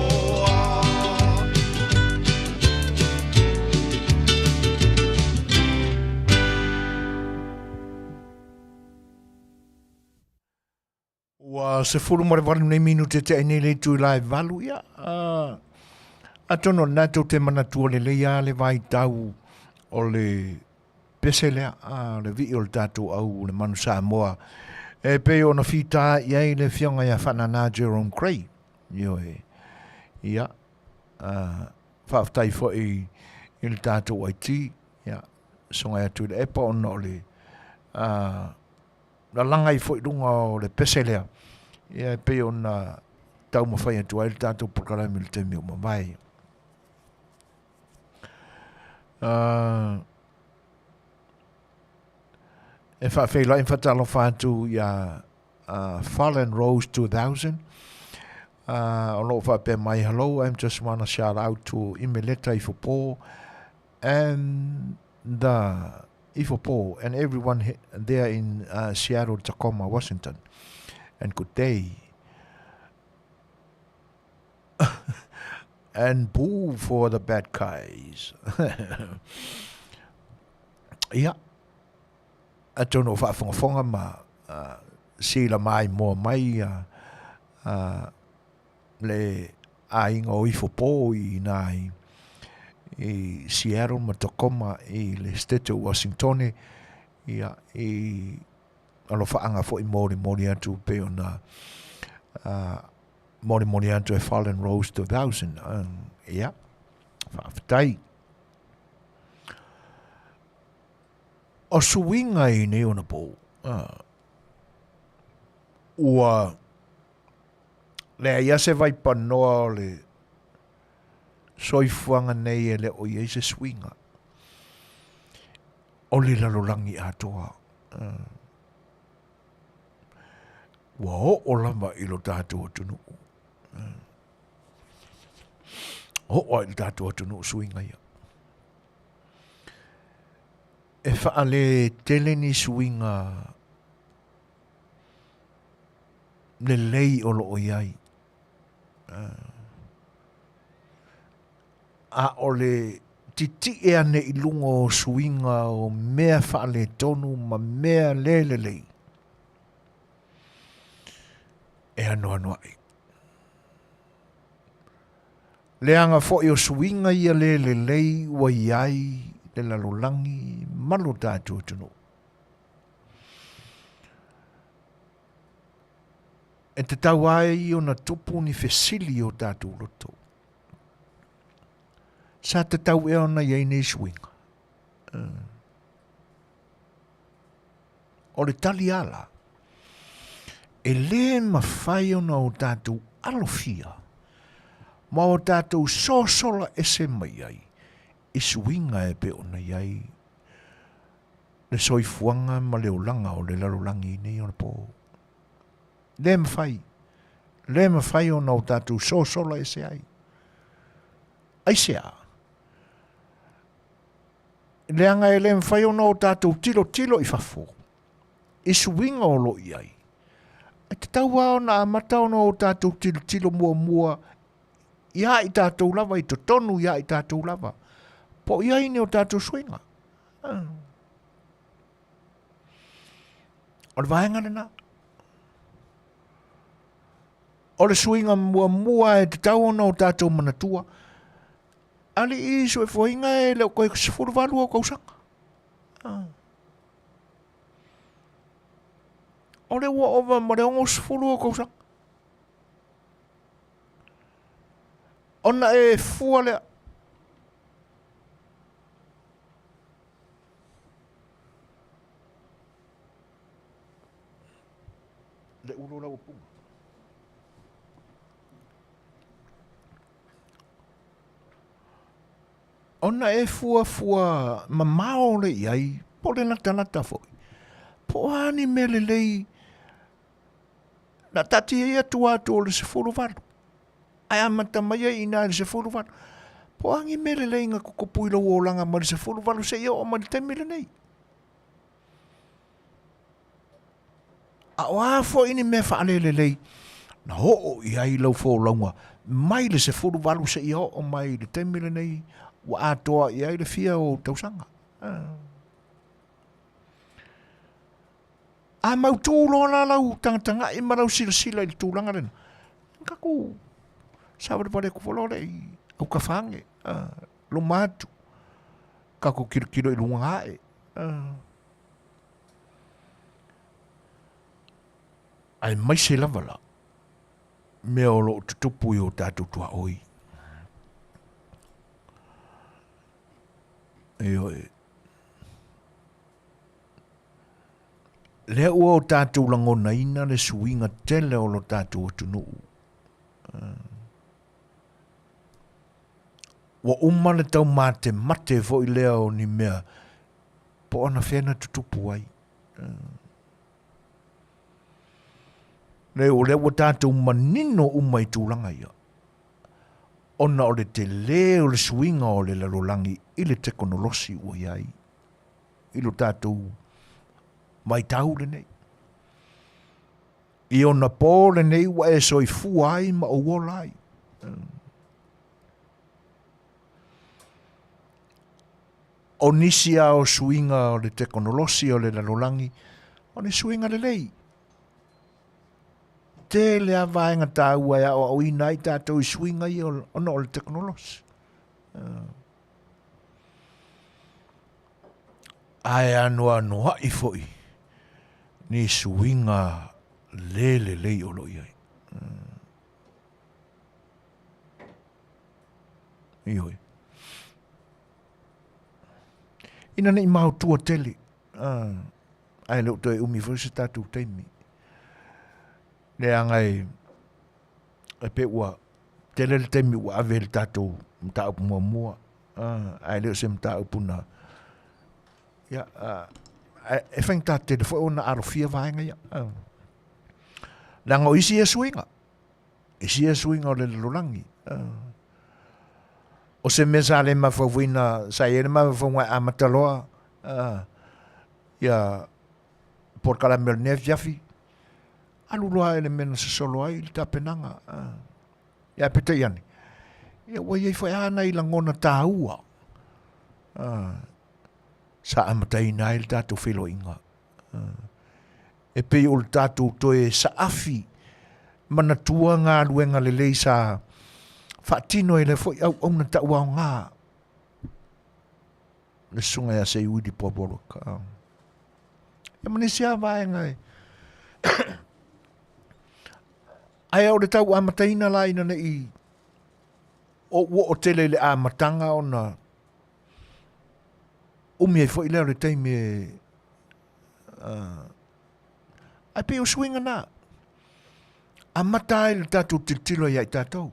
Ua se furu mare waru nei minute te nei le tui lai valu ia. A tono nato te manatua le leia le vai tau o le pese lea, le vi o le tatu au le manu Samoa. E pe o na fita iai le fionga ia whanana Jerome Cray. Io e. Ia. Whaftai fo i le tatu ai ti. Ia. Songa ia tui le epa o no le. La langa i fo i runga o le pese lea. Ia pe o na tau mawhai atu ai le tatu prokarami le temi o mawai. E whawhela in whatalo whātu ia Fallen Rose 2000. O lo whape mai hello, I just want to shout out to Imeleta Ifopo and the Ifopo and everyone there in Seattle, Tacoma, Washington. And good day. And boo for the bad guys. Yeah. I don't know if I fonga ma sila mai mo mai le ainga o Ifopo I nai I Seattle, Tacoma, I le Setu, Washington, ia I alo whaanga fo I mori atu pe ona mori atu e Fallen Rose 2000. Ia, whaafitai. O suinga I ne ona po. Ua le ia se vai panoa o le soifuanga nei e le o iei se swinga. O le lalolangi atoa. Wa o lama I lo tātua tunu. O I lo tātua tunu swinga ia. E whaale teleni swinga le lei o lo o iai. A o le titi e ane I lunga o swinga o mea whaale tonu ma mea le lei. E anoa ai. Le anga fo I o swinga ia le lei wa iai le lalolangi malo tātua tunu. E te tau ai o na tupu ni fesili o tātou loto. Sa te tau e ona iei nei swinga. O le tali ala. E le mawhai ona o tātou alofia. Ma o tātou sosola e se mai ai. I swinga e pe ona iai. Le soifuanga ma le olanga o le lalolangi nei ona po. Le mawhai ona o tātou sosola e se ai. Ai se a. Le anga e le mawhai ona o tātou tilo I fafo. I swinga o lo iai. E te taua ona a mata ona o tātou tilo mua. Ia I tātou lava I to tonu ia I tātou lava. Po iai ne o tātou swinga. O le vaenga nena. O le swinga mua e te tau ona o tātou manatua. Ali I so e fwinga e leo koe sifuru valu o kausanga. O le ua ova ma le ongo sifuru o kausanga. Ona e fua lea. Le ulo lau punga. Ona e fua mamao le iai, po le nata foi. Po ani mele lei, na tati e atu atu o le sefuru valu. Ai amata mai ai ina le sefuru valu. Po angi mele lei nga kukupu ilo uolanga ma le sefuru valu se ia o ma le temile nei. A oa fo ini me whaalele lei, na ho iai lau fo launga, mai le sefuru valu se ia o mai le temile nei, wa atoa iai le fia o tausanga. A mau tūlo na lau tanga I marau sila I tūlanga rena. Kaku, sabar pare ku folore I au kafange, lo matu. Kaku kiro I lunga hae. Ai mai se lava la. Mea o lo tutupu I o tātou tua oi. Le ua o tātou langona ina le suinga tele o lo tātou atunuu. Wa uma le tau mate vo I lea o ni mea po ana whena tutupu ai. Le o le ua tātou manino uma I tūlanga ia. Ona o le te le o le suinga o le lalolangi I le tekonolosi ua iai. I lo tātou mai tau le nei. I ona pō le nei wa e soi fuai ma o wolai. O nisia o suinga o le tekonolosi o le lalolangi, o le suinga le lei. Te le avaenga tāua ia o ina I tātou I suinga I ona o le tekonolosi. Ai anoa I foi. ni suinga le o lo iai. Ioi. Ina nei mau tua tele. Ai leo toi universita tu teimi. Le angai e pe ua tele le teimi ua ave le tatou mta upu mua. Ai leo se mta upu na. Ya, e whaingta te fo ona arofia vaenga ya. Lango isi e suinga. Isi e suinga o le lorangi. O se mesa le mawhawina sa ere mawhawai a Mataloa. Ya, por kalamel ne Afiafi. Alulua ele mena se solo ai le tapenanga. Ya peta iani. Ya wai whai ana i langona tāua. Sa amatai nai le tātou whilo inga. E pei o le tātou toe sa afi. Mana tua ngā luenga le lei sa whaatino e le fwoi au na taua o ngā. Le sunga ya se ui di pobolo ka. E mani sia vae ngai. Ai au le tau amataina la ina nei o tele le amatanga o na umi e fwoi leo le teimi e ai pe o swinga na amatai le tātou tiltilo ia i tātou.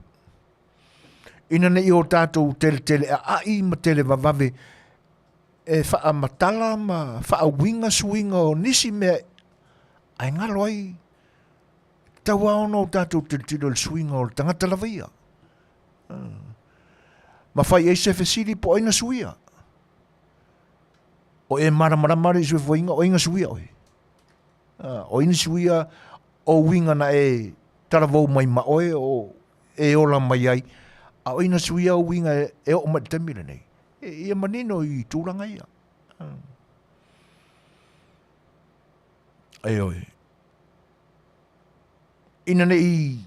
Ina nei o tātou tele a ai ma tele vavave e wha matala ma wha winga swinga o nisi me ai ngalo ai tau ono o tātou tiltilo le swinga o le tangata lavia. Ma whai Eseese siri po aina suia. O e mara i sui fwinga o inga suia oi. O ina suia o winga na e taravou mai ma oe o e ola mai ai. A o ina suia o winga e o mai temile nei. Ia manino i tūranga ia. Ai oi. Ina nei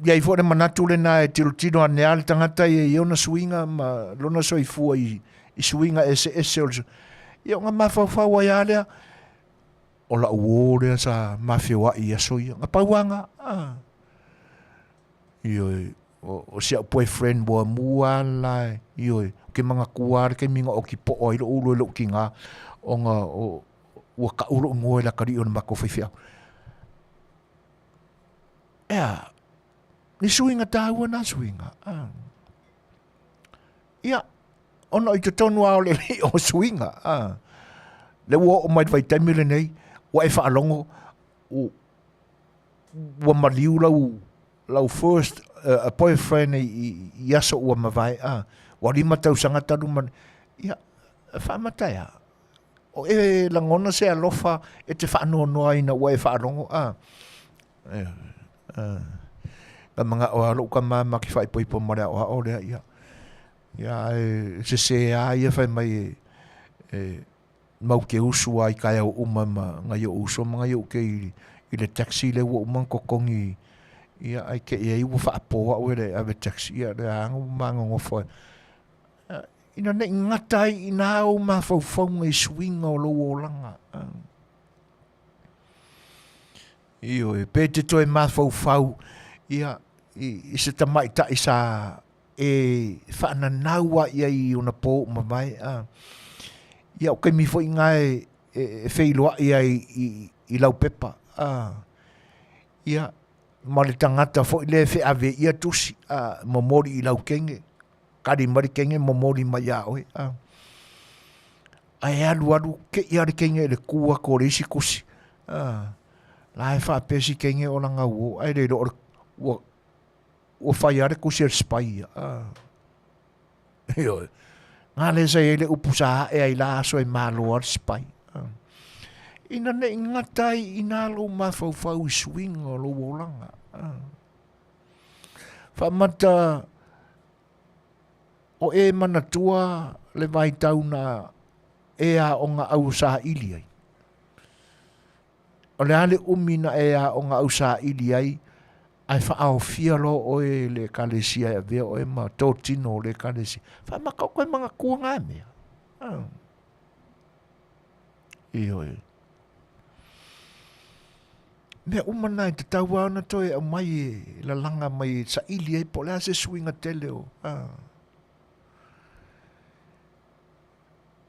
ia i fore manatu le na e tiro ane ale tangata i ona suinga ma lona so i fua i suinga Eseese o ia nga mawhawhau ai alea o la uore sa mawhiwa i asoia. Nga pauanga. Ioi. O sia boyfriend boa mua lai. Ioi. Ke mga kuare ke minga o ki po o ilo ulo ilo ki ngā. O nga ua ka ulo ngoe la kari o na mako whiwhiau. Ea. Ni suinga tāua na suinga. Ia. Ona i te tonu ao le o suinga. Le ua o mai vai taimile nei. Wa e whaalongo. Ua mariu lau first a boyfriend i aso ua mawai. Wa rima tau sangataru man. Ia. Whaamatai o e langona se alofa e te whaanoa noa ina ua e whaalongo. Ka mga o alo ka mama ki whaipoipo mara o hao rea ia. Ia se a ia whai mai mau ke usua i kai au umama ngai o uso ngai o ke i le taxi le wo man kokongi ia ai ke ia i wo fa po o le ave taxi ia le ang mango ngofo ina ne ngatai ina o ma fo ngai swing o lo langa io e pe te toi ma fo ia i se tamai ta isa e whaana naua ia i una po mamai ia o kai mi foi ngai e Fai'oa ia i lau pepa ia ma le tangata foi le ave ia tusi momori i lau kenge kari mari kenge momori mai a oe ai alu ke ia le kenge le kua ko risi kusi la e whaapesi kenge o langa uo ai le lo o fai are kusi el spai io nga le sa ele upusa e ai la so e malo al spai ina ne ngatai ina lo ma fau swing o lo wolanga fa mata o e manatua le vai tauna e a onga au sa ili ai o le ale umina e a onga au sa ili ai ai fa au fialo o e le kalesia e vea o e ma totino le kalesia fa maka koe mga kuanga mea io Mea umana i te taua ana toi au mai e la langa mai sa ili e po lea se swinga tele o.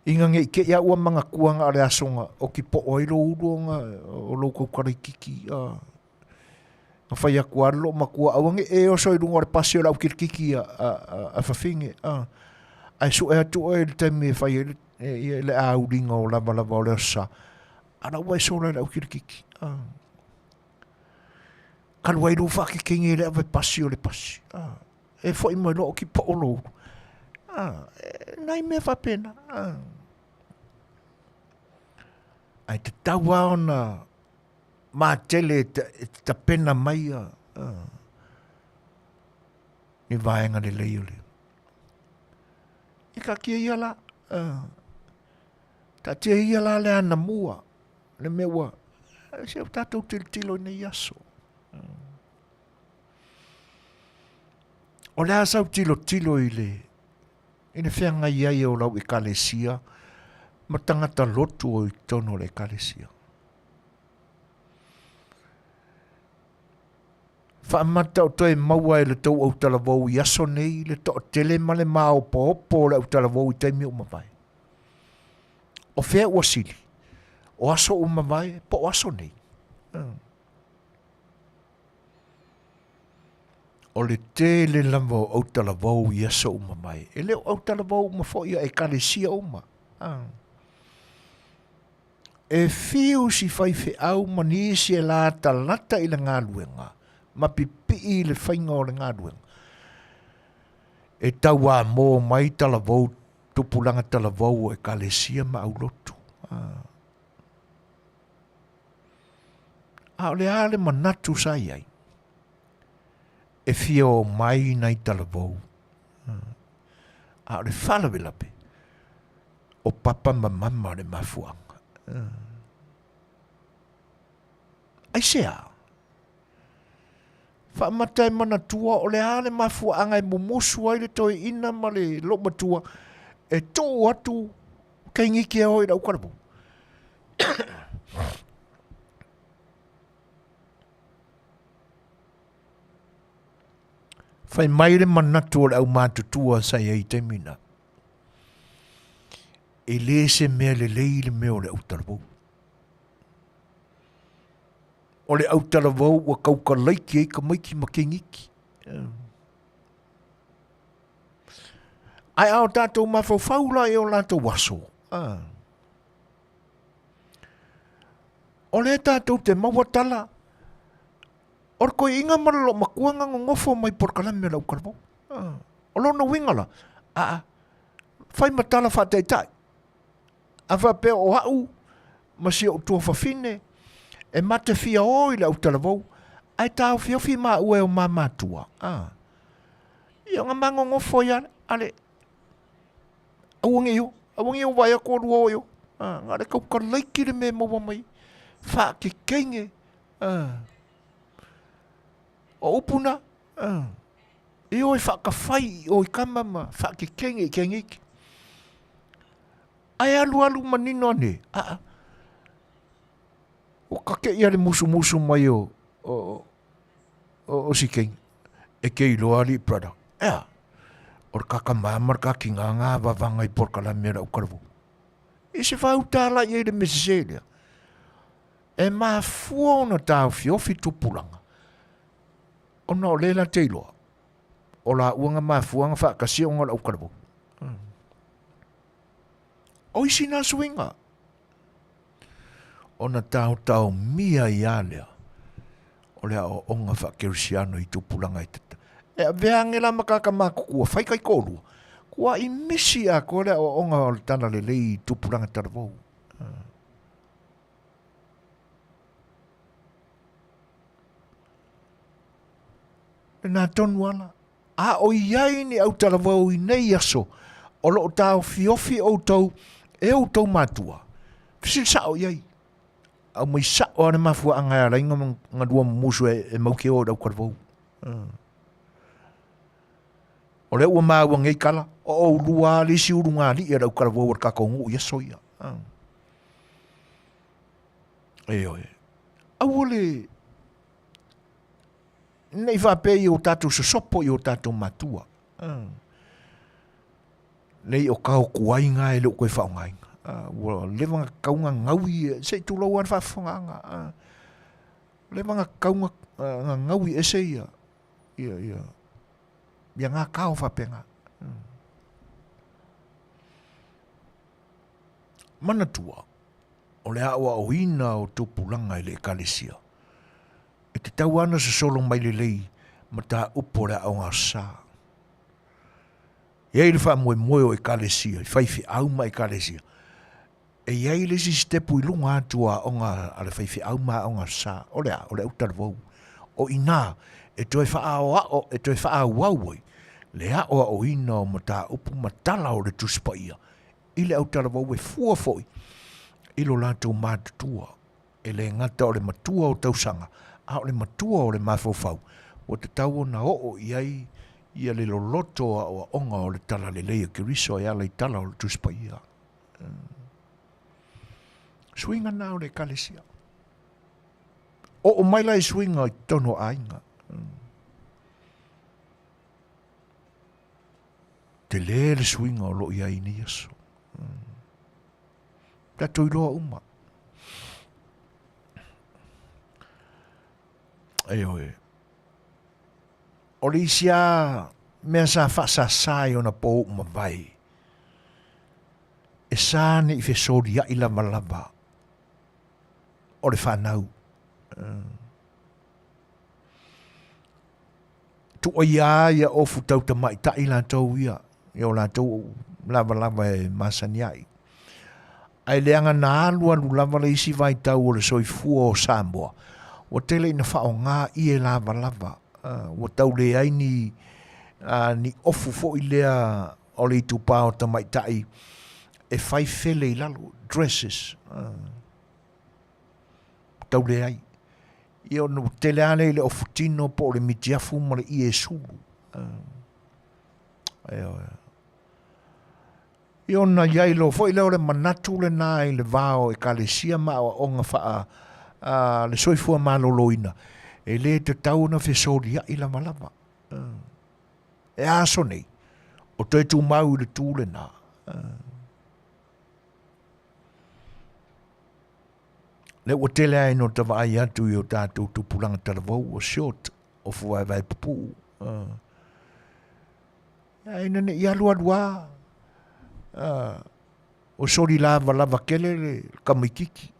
Inga nge ke ia ua mga kuanga ale asonga o ki po oiro uruonga o loko karaikiki. Nga whai a kuarlo ma kua awange e o soi runga o le pasi o lau kirikiki a whawhinge. Ai su e atu o e le taimi e whai e le auringa o lava lava o le osa. Ana ua e sora lau kirikiki. Kalua i lo whaki kingi le awe pasi o le pasi. E whai mai lo o ki po o lo. Nai mea whapena. Ai te taua ona mā tele ta pena mai ni vaenga le leo le. I ka kia ia la. Ta tia ia la le ana mua. Le meua. Se o tātou tilo nei aso. O le asau tilo i le. Ina whianga iai o lau ekalesia. Ma tangata lotu o i tono le ekalesia. Whaamata o toi maua e le tau au talavou i aso nei. Le to tele ma le mao po le au talavou i taimi o mawai. O whea ua sili. O aso o mawai po aso nei. O le te le lama o au talavou i aso o mawai. E leo au talavou ma fo ia ekalesia o ma. E fiu si fai fe au manisi e la talata i le ngā luenga. Ma pipi i le whainga o le ngā luenga. E tau a mō mai talavou, tupulanga talavou e kalesia ma au lotu. A le ale manatu sa iai. E fia o mai nai talavou. A le whalawelape. O papa ma mama le mafuanga. Ai sea. Whaamatai mana tua o le ale mafuanga e mumusu ai le toi ina ma le loma tua. E tō atu kei ngiki e hoi rau karabu. Whai mai le manatu o le au mātutua sai ei te mina. E le se mea le leile mea o le au taravou. O le au taravou wa kauka laiki ei ka maiki ma kengiki. Ai au tātou mawhau whaula e o lātou waso. O le tātou te mawatala. O le koe inga maralo makuanga ngofo mai porkalame lau karavou. O lona wingala. Whai matala whateitai. A whapea o hau. Masi o tua whawhine. E mate fia oi le au talavou. Ai tau whiawhi mā ue o mā mātua. I o ngā mango ngofo iane. Ale. Awangi o vai a kōru o yo. Ngā re kauka laiki le me maua mai. Wha ke kenge. O upuna. I oi wha ka whai o i kamama. Wha ke kenge kengeki. Ai alu manino ane. O kake ia le musu mai o si keng. E kei loa li prada. O le kaka mamar ka ki ngā wawanga i porkala mera o karavu. I se whau tāla i le Eseese. E mā fuona tāu whiofi tupulanga. O na o lela teiloa. O la uanga mā fuanga whakasia o ngā au karavu. O isi nā suinga. O na tau mia i alea. O lea o onga whakerisiano i tupulanga i tata. E a veange la makaka mako kua whaikai kōrua. Kua i misi a ko lea o onga o le tana le lei i tupulanga taravou. E nā tonu ala. A o iai ni au taravou i nei aso. O lo tau fiofi o tau e o tau mātua. Fisil sa o iai. Au mai sa o ane mafua anga a rainga ngā dua musu e mauke o rau karavou. O le ua māua ngei kala. O lua li si uru ngā li e rau karavou ar kakongu i asoia. E oe. Au ole Nei whape i o tātou sosopo i o tātou matua. Nei o kau kuainga e leo koe whaongainga. Lewanga kaunga ngaui se tulau an whawhanganga. Lewanga kaunga ngaui e se ia. Ia ngā kao whapenga. Mana tua. O le awa o ina o tupulanga i le ekalesia. E te tau ana se solo mai le lei ma tā upo le au ngā sā. Iei le wha moe o ekalesia, i whaifi au ma ekalesia. E iei le si stepu i lunga atua o ngā ale whaifi au ma o ngā sā. O le utarawau. O ina, e toi wha ao ao, e toi wha au auoi. Le awa o ina o ma tā upo matala o le tuspaia. I le utarawau e fua foi. I lo lātou mātutua. E le ngata o le matua o tausanga. A o le matua o le mawhawhau. O te tau o na o iai ia le loloto o onga o le tala le leia ki riso ia le tala o le tuspaia. Swinga nā o le kalesia. O maila i swinga i tono ainga. Te le swinga o lo iai ni yaso. Tato i loa uma. Eoe. O le isia mea sa whasa sai o na pō uma vai. E sa ni i whesori ia i lava lava. O le whanau. Tu o ia ia ofu tau ta mai ta i lantou ia. I o lantou lava lava e masaniai. Ai leanga na alua lu lava le isi vai tau o le soifua o Samoa. O tele ina whao ngā i e lava lava. O tau le ai ni ofu fo i lea o le itu pāo ta mai tai. E whai whele i lalo. Dresses. Tau le ai. I o no tele ale le ofu tino po le mitiafu ma le i e sulu. I ona iai lo fo i leo le manatu le nā i le vāo e kalesia ma o onga wha le soifua maloloina. E le te tau na whesori ia i la malama. E aso nei. O toi tu mau le tūle nā. Le ua tele ai no tawa ai atu i o tātou tupulanga talavau o short o fuai vai pupu. Ina ne i alua lua. O sori lava kele le kamikiki.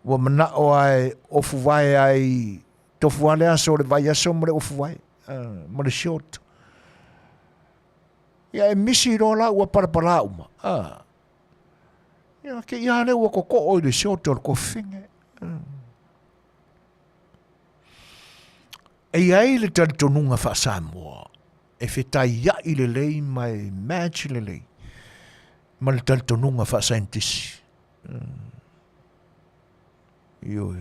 Wa mana o ai ofu vai ai tofu ale aso le vai aso mo le ofu vai. Mo le short. Ia e misi rola ua parapara uma. Ia ke ia le ua koko o le short o le kofinge. E ai le talitonunga wha Samoa. E whetai ia i le lei mai match le lei. Ma le talitonunga wha scientist. Io.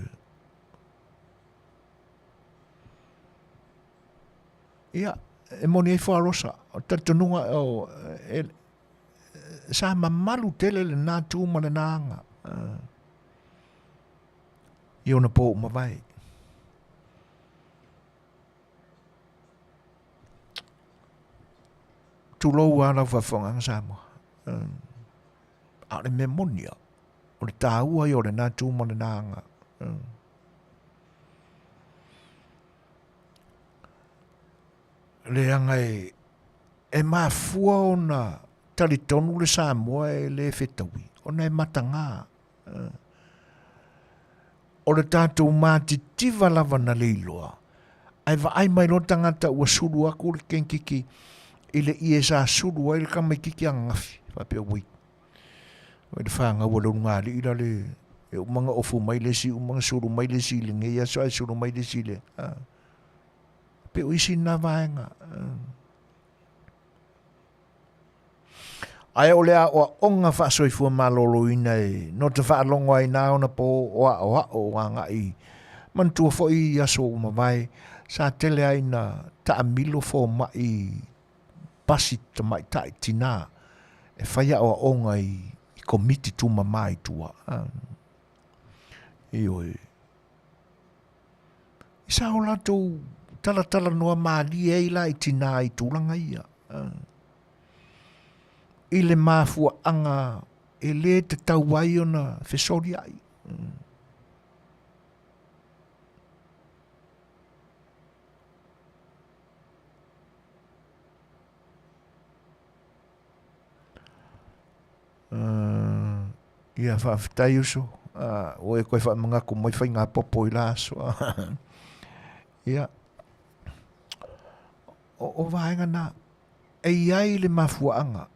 Ia, e moni e wharosa. O talitonunga o sa mamalu tele le nā tū ma le nāanga. Io na pō ma vai. Tulou ana whawhanga Samoa. A le memonia. O le tāua i o le nā tūma le nāanga. Le anga e mafua o na talitonu le Samoa e le whetaui. O na e matanga. O le tātou māti tiva lava na leiloa. Ai wa ai mai lo tangata ua suru aku le kenkiki. Ile i e sa suru ai le kamai kiki a ngafi. Whapea wei. Wai le whanga ua lau ngāli ila le e umanga ofu mai le si, umanga suru mai le si le ngei aso ai suru mai le si le. Pe isi na vaenga. Ai o lea o onga whaasoifua malolo ina e no te whaalongo ai nā ona po o wanga i. Mantua fo i aso umawai sa tele ai na ta amilo fo mai pasi ta mai tai tina e whaia o onga i komiti tu mamai tua. Io Sa o latou tala noa mali e la i tina i tūlanga ia. I le mafua anga e le te tau ai ona fesori ai. Ia whaafitai uso. O e koe wha mga ko mai whai ngā popo i la so. Ia. O vaenga na. E iai le mafuanga.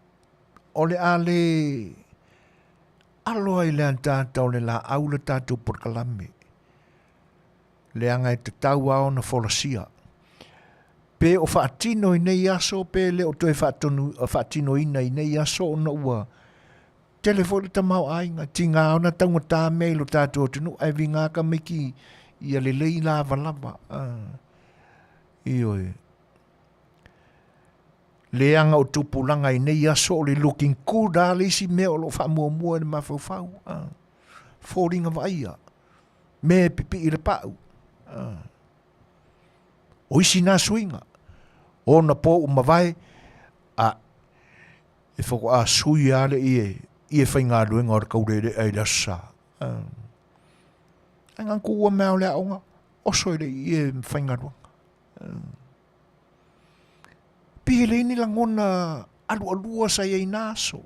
O le a le aloa i le antātau le la au le tātou por kalame. Le anga e te tau ao na folasia. Pe o whaatino i nei aso, pe le o toi whaatino ina i nei aso o na ua. Telefoni ta mau ainga, tinga o na taunga tā mei lo tātou tunu, ai vi ngā ka miki i a le lei lava lava. Ioi. Le anga o tupulanga i nei aso le looking good a le isi mea o lo wha mua mua ni mawhau. Fōringa vaia. Me pipi i le pau. O isi nā suinga. O na po o mawai. E whako a sui ale i e whai ngā ruenga o kaurere e rasa. Angan kua mea o le aonga. Oso i le i e whai ngā ruenga. Pihele ini langona alua sa i naso.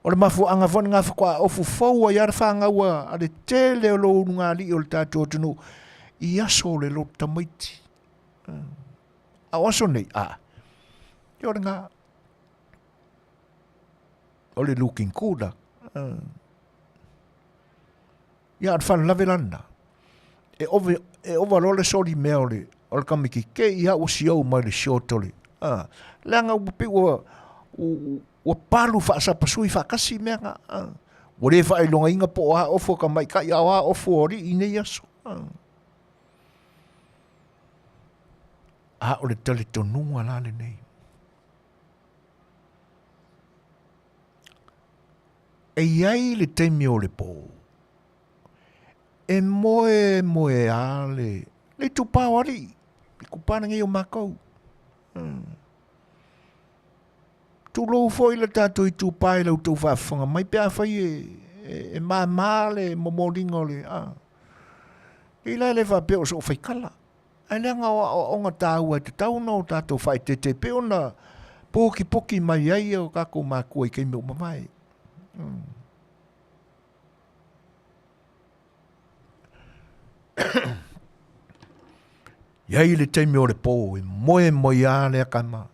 O le mafu anga whana ngā whakua ofu whaua i ara whangaua a le tele o lo ngā li o le tātou tunu i aso le lo tamaiti. A oso nei, i ora ngā o le looking kuda. Ia ar whana lawe lana. E ova lo le sori mea o le kamiki ke ia o si au mai le siotole. Langa upi ua palu whaasapa sui whakasi mea nga. Wale whaelonga inga po a ofo ka mai ka ia a ofo ori i nei aso. O le tale tonunga lale nei. E iai le teimi o le po. E moe a le tupau ari. I kupana ngai o makau. Tu lou foi le tātou I tupai lau tau whaafunga. Mai pia whai e le momoringa le. I lai le whapeo so whai kala. Ai leanga o ngā tāua te tauna o tātou whai te peo na poki mai ai o kako mākua I keimi o mawai. Iai le teimi o le pō, e moe a le akama.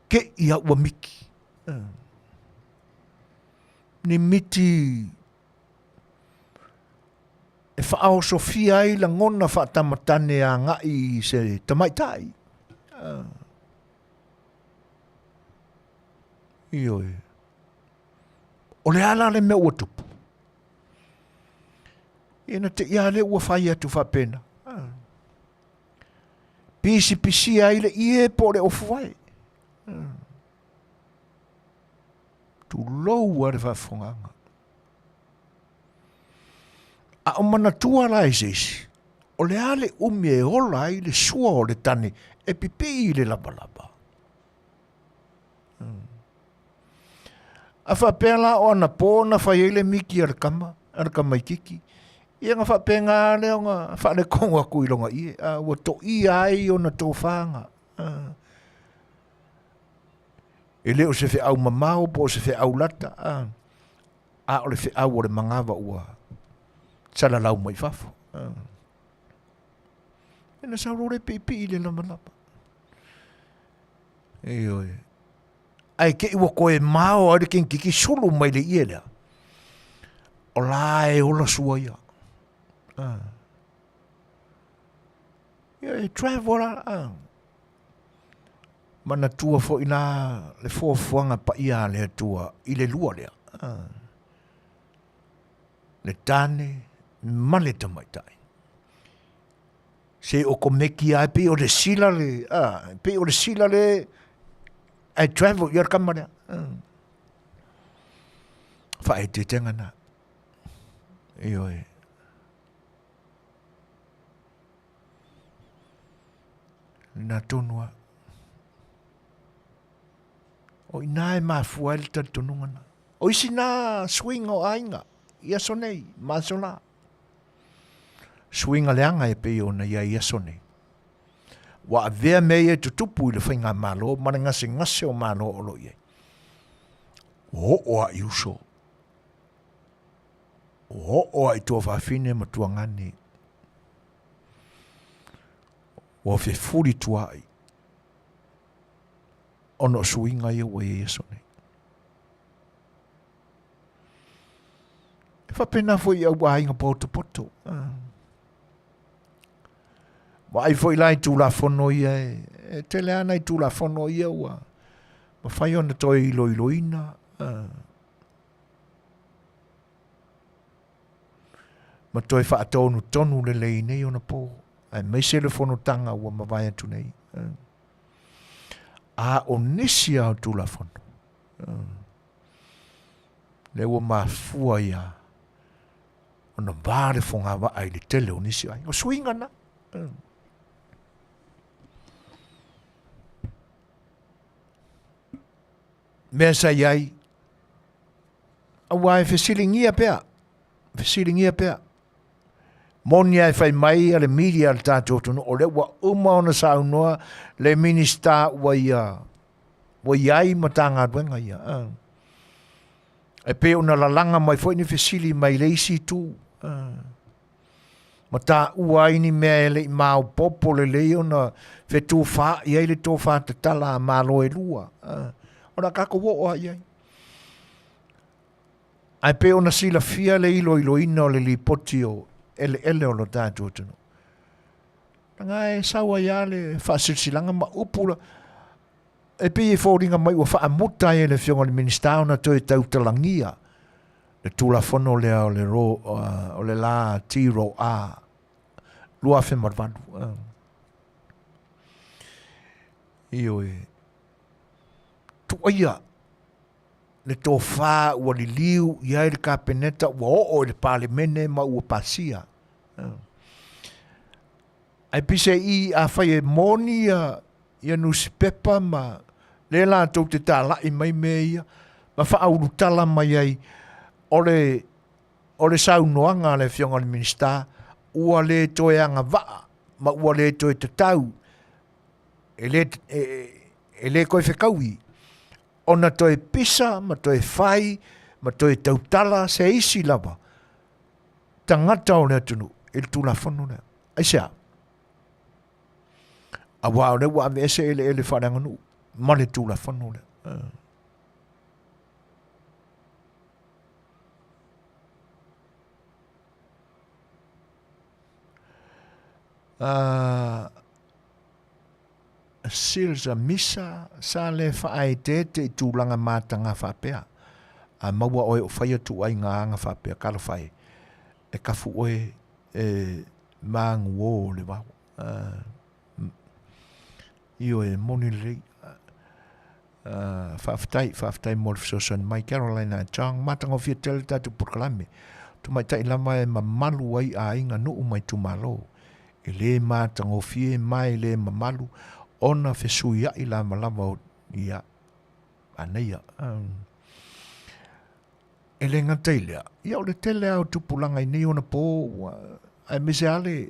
Ke ia ua miki. Ni miti e whaao sofia ai la ngona whaatamatane a ngai se tamaitai. Ioi. O le ala le mea ua tupu. Ina te ia le ua whai atu whapena. Pisi ai le ie po le ofu vai. Tu lou a le whafonganga. A o manatua la Eseese. O le ale umi e ola ai le sua o le tane e pipi I le labalaba. A whapea la o ana pō na whai ele miki arakama I kiki. Ia ngā whapea ngā leo ngā whane konga kuilonga I ua to I ai o na tō whanga. E leo se whi au mamau po se whi au lata. O le whi au o le mangawa ua. Sala lau mai whafo. E na saurore pipi I le lamalapa. E oi. Ai ke iwa koe mao ari ken kiki sulu mai le ie lea. O la e ola sua ia. Ia e travel mana tua fo ina le fuanga pa ia le tua I le lua lea. Le tane ma le tamaitai. Se o komeki ai pe o le sila le pe o le sila le ai travel ia kamera. Fa e te tenga na. Ioi. Nā tonua. O ina e mafua ele ta tonungana. O isi nā swinga o ainga. Ia sonei, masola. Swinga leanga e pei ona ia sonei. Wa avea mea tutupu i le whainga malo, mana ngase o malo o lo iei. O a iuso. O a i tua whawhine ma tua ngani. O fe furi tua ai. Ono swinga ia wa ia sonei. E whapena fwoi au ainga poto. Wa ai foi lai tu la fono ia e tele ana i tu la fono ia ua. Ma whai ona toi iloina. Ma toi wha tonu le lei nei ona po. Ai mai se le fono tanga ua ma vai atu nei. A o nisi au tu la fono. Le ua ma fua ia. Ona vare fonga wa ai le tele o nisi ai. O swinga na. Mea sa iai, awai fesilingia pea. Monia e fai mai ale media al tātou tunu, o le wa ona sa unua le minista wa iai matanga duenga ia. E pe una lalanga mai foi ni fesili mai leisi tu. Mata ua ini mea ele i mau popo le leo na fetu fa, iai le tō fa te tala a malo e lua. Ona kako wo o iai. Ai pe ona silafia le iloina o le lipoti o ele o lo tātou tunu. Nanga e sawa ia le whaasilsilanga ma upula. E pe e fōringa mai ua whaamuta e le fionga le minista ona toi tautalangia. Le tulafono lea o le la tiro a. Lua fe marvanu. Io e tuaia le tō whā ua li liu ia le kapeneta ua o le palemene ma ua pasia. Ai pise i a whai e moni ia nusi pepa ma le la tau te tālai mai mea ia ma wha auru tala mai ai o le saunoanga le fionga le minista ua le toe anga vaa ma ua le toe te tau e le koe whekaui. Ona toi pisa, ma toi whai, ma toi tautala, se isi lava. Tangata o lea tunu, il tula whanu lea. Aisea. A wao le wa ame ese ele whananganu, ma le tula whanu lea. Silza misa sa le whaai te tūlanga mātanga whapea. A maua oe o whaia tu ai ngā anga whapea kala whai. E kafu oe māngu o le wau. Io e moni rei. Whaftai mo le fisosan mai Carolina Chang. Mātanga o fia tele tatu purkalame. Tu mai tai lama e mamalu ai a inga nuu mai tu malo. E le mātanga o fia mai le mamalu. Ona fesui ia i la malama o ia aneia. E le ngatai lea. Ia o le tele au tupulanga i nei ona po. Ai mise ale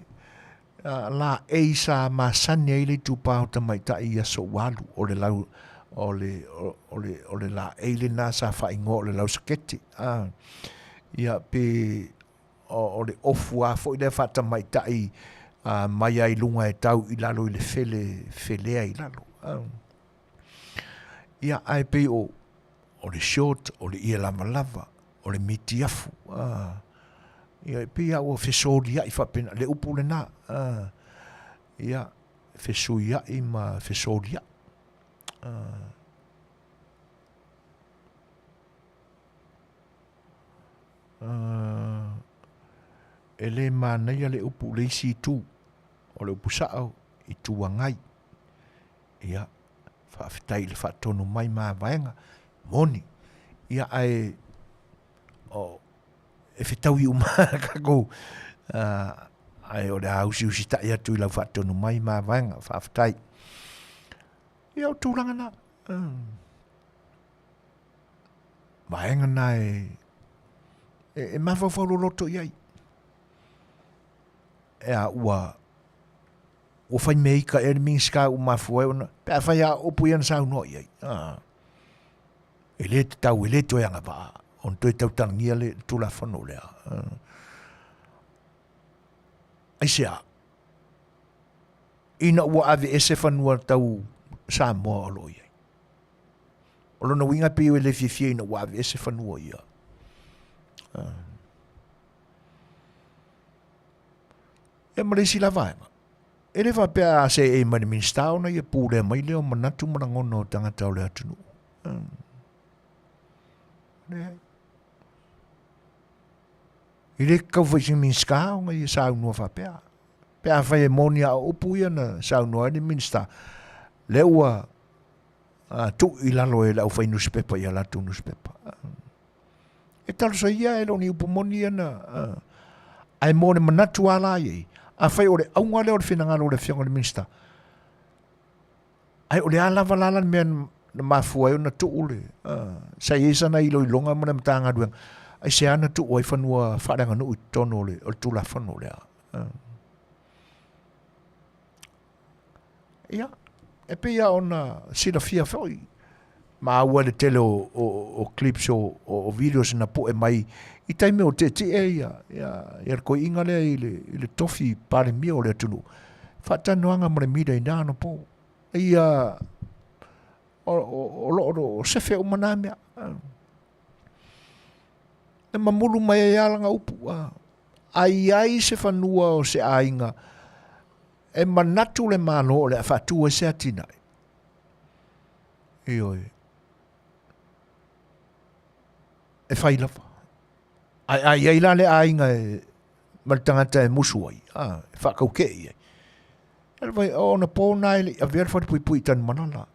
la eisa masani ai le tupao tamaita i aso walu. O le lau o le la eile na sa whaingo o le lau saketi. Ia pe o le ofu a fo i le whatamaita i mai ai lunga e tau i lalo i le felea i lalo. Ia ai pe o le short, o le ia lava, o le miti afu. Ia pe ia o fesori ia i whapena, le upu le nā. Ia fesui ia i ma fesori ia. E le mānei le upu le isi tū. O le upu sao i tuangai. Ia, whaafitai le whaatonu mai mā vaenga. Moni. Ia ai, e whetau i umana kako. Ai o le hausi usi tai atu i lau whaatonu mai mā vaenga. Whaafitai. Ia o tūranga nā. Maenga nai e mawhawharo loto iai. E a ua o whai meika e minska o mawhua ona. Pea whai a opu ian sau no iai. E le te tau, e le toi anga paa. On toi tau tangia le tula whano lea. Ai sea. Ina ua ave ese whanua tau Samoa alo iai. Olo na winga pio e le fifia ina ua ave ese whanua ia. E mare si la vaenga. E le whapea se e mani minstao na ia pūrea mai leo manatu marangono o tangata o le atunu. I le kau whaisi minskao nga ia sao nua whapea. Pea whai e moni a upu ia na sao nua ni minsta. Le ua tu i lalo e lau whai nuspepa ia latu nuspepa. E talo sa ia e lo ni upu moni ia na ai mone manatu ala iei. A whai ore aunga leo le whinangalo le whionga le minsta. Ai ore ala valala mea na mafua e na tu ule. Sa iesa na ilo ilonga mana mtanga duang. Ai se ana tu oi whanua whaaranga no tono le o tula whanu lea. Ia. E pe ia ona Silafia whoi. Ma aua le tele o clips o videos na po e mai. I taime o te e ia. Ia ko inga lea i le tofi pare mia o le tunu. Whatanoanga mare mida i nāno po. Ia o sefe o mana mea. E mamulu mai e alanga upu. Ai se whanua o se ainga. E manatu le mano o le a whatu e se atinai. Ioi. E whailawa. Ai la le ainga e maltangata e musu ai. E whakau ke i ai. E vai o na pōna e a vera whati pui tan manala.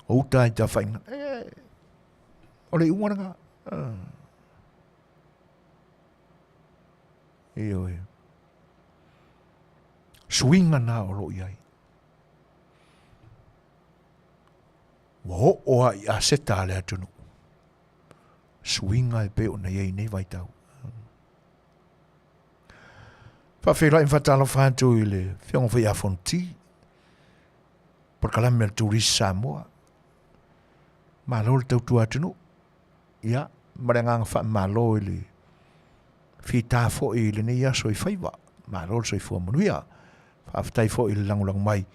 O uta i ta whainga. O le umaranga. Ioi. Swinga na o lo iai. Wo o ai a seta le atunu. Swinga e pe o na iei nei vai tau. Whawhera in whatala whantu i le whiongo whi a fonti. Por kalame al turis Samoa. Malo le tau tu atunu. Ia, marengang wha malo i le whi tā fo i le nei aso i whaiwa. Malo le so i fua Manuia. Whaftai fo i le langulang mai.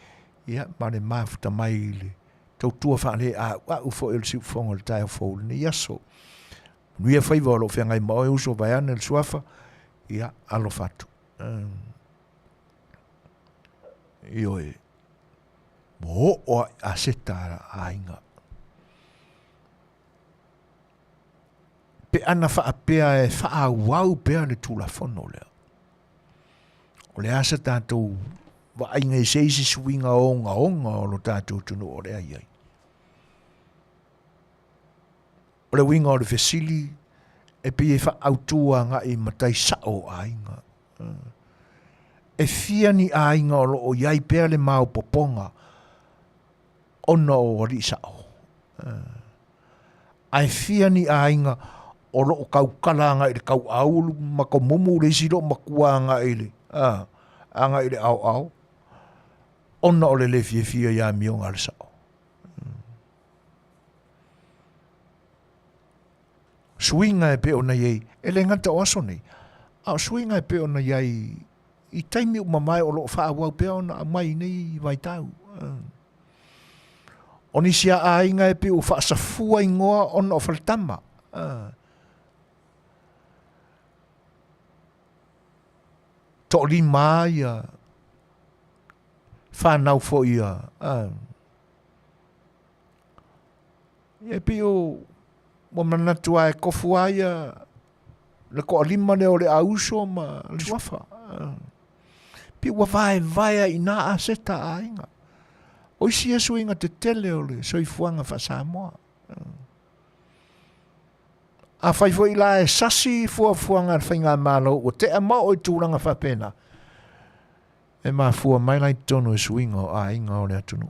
Ia, mare mafuta mai i le tau tua whane a wau fo i le siu whonga le tai fo le nei aso. Manuia whaiwa o lo whiangai mao e uso vai ane le suafa. Ia, alo fatu. Ioi. Mo o a seta a inga. Pe ana wha apea e wha a wau pea le tula whono lea. O le asa tātou wa inga Eseese swinga onga o lo tātou tunu o rea iai. O le winga o le fesili e pe e wha autua nga i matai sao a inga. E fia ni a inga o lo o iai pea le mau poponga ona o ri sao. Ai fia ni a inga o lo kau kalanga i le kau aulu mako mumu le siro makuanga i le anga i le au ona o le fia ia mionga le sao. Swinga e pe ona iei e le ngata o aso nei swinga e pe ona iei i taimi umamai o lo whaawau pe ona mai nei vai tau. Oni sia a inga e pe o whaasafua ingoa ona o whaltama. Tōli mai a whanau fo ia. E pe o mananatua e kofu aia le ko lima le o le auso ma le suafa. Pi ua vai a ina a seta a inga. O isi asu inga te tele o le soifuanga wha Samoa. A whai fo ila e sasi fuanga whainga malo o te ama o i tūranga whapena. E ma fua mai lai tono e suinga o a inga o le atunu.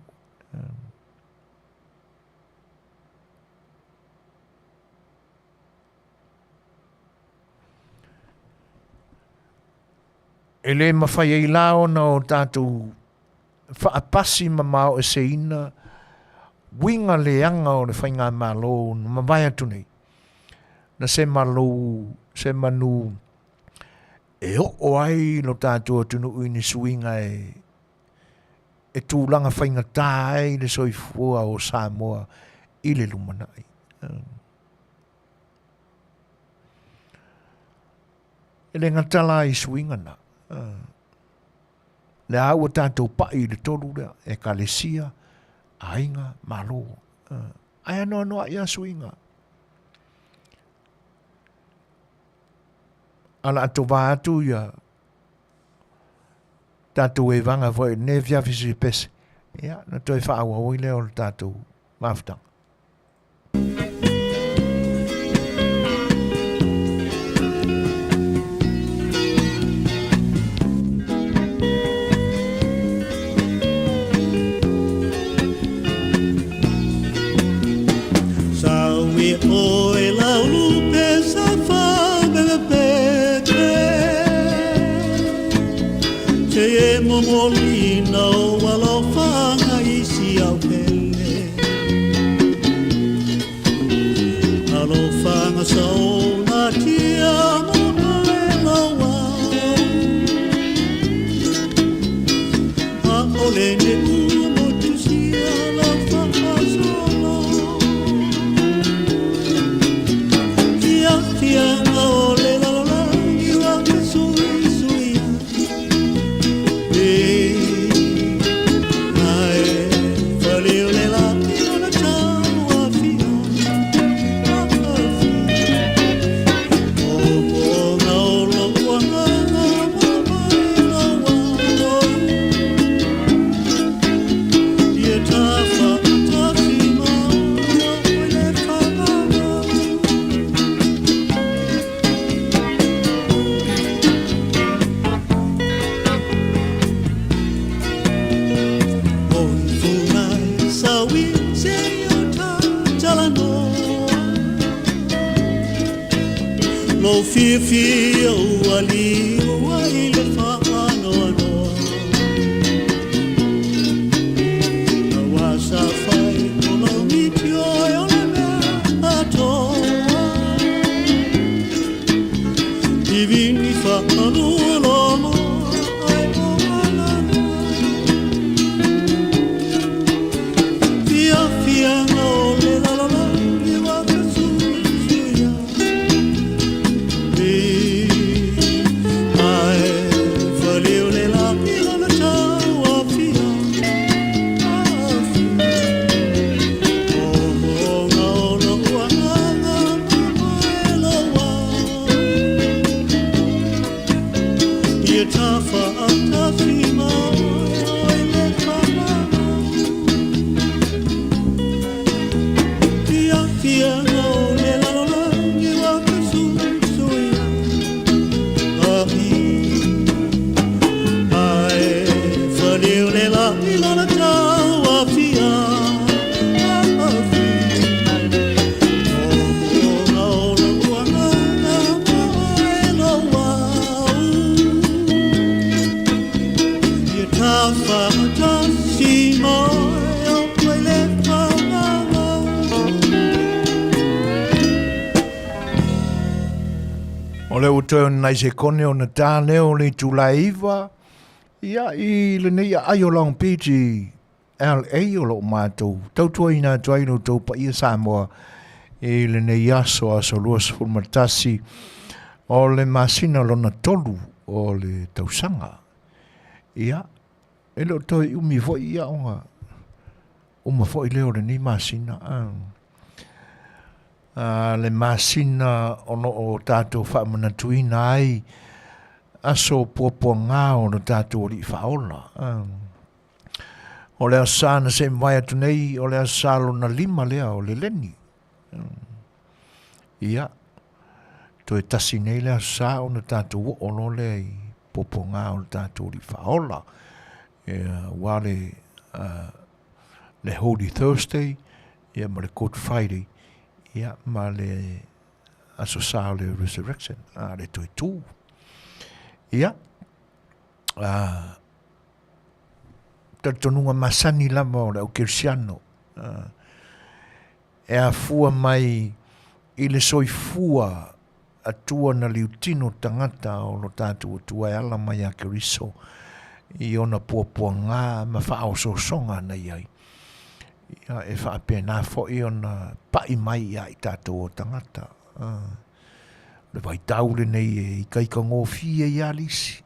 E le mawhai ei lao na o tātou whaapasi mamao e se ina winga le anga o le whainga malo na mawai atu nei. Na se malo, se manu e o ai no tātou atunu uini suinga e tūlanga whainga tāi le soifua o Samoa i le lumanai. E le ngatala i suinga na. Le au tātou pai le tolu lea e kalesia ainga malo. Ai anoa noa ia suinga. Ala ato wā atu ia tātou e vanga voi ne Afiafi si pese. Ia, na toi wha awa oi leo le tātou mafutanga. Oe laulu pe sa fa bebe pete Te e momolina o walofanga isi au pele Alofanga sa o na tia mona e lawa A ole ne umo tusia la fanga solo Fia wali wai le whaano anoa Na wasa whai kono miti oi o le mea atoa Ivini whaano alomo ai o malana Fia no le lalala i waka suya O le utoe nai se kone o na tā leo le tūlaiva. Ia i le nei a aio long piti LA o lo mātou. Tautua ina tuaino tau pa ia Samoa. I le nei aso aso luas fulmatasi. O le masina lo na tolu o le tausanga. Ia. E lo toi umi foi ia onga. Uma foi leo le nei masina. Le masina ono o tātou whaamanatuina ai aso pōpua ngā o no tātou ori whaola. O lea sāna se mwai atu nei, o lea sālo na lima lea o le leni. Ia, to e tasi nei lea sā o no tātou o no lea i pōpua ngā o no tātou ori whaola. Wale le Holy Thursday, ia ma le Good Friday, ia ma le asosa le Resurrection, le toi tū. Ia, tatonunga masani lama o le au Kirsiano, e a fua mai i le soifua atua na liutino tangata o lo tātua tua e ala mai a Keriso i ona puapua ngā ma whaao songa nei ai. Ia e whaapena fo i ona pai mai ia i tātua o tangata. Le vai taule nei e i kaika ngō fie i alisi.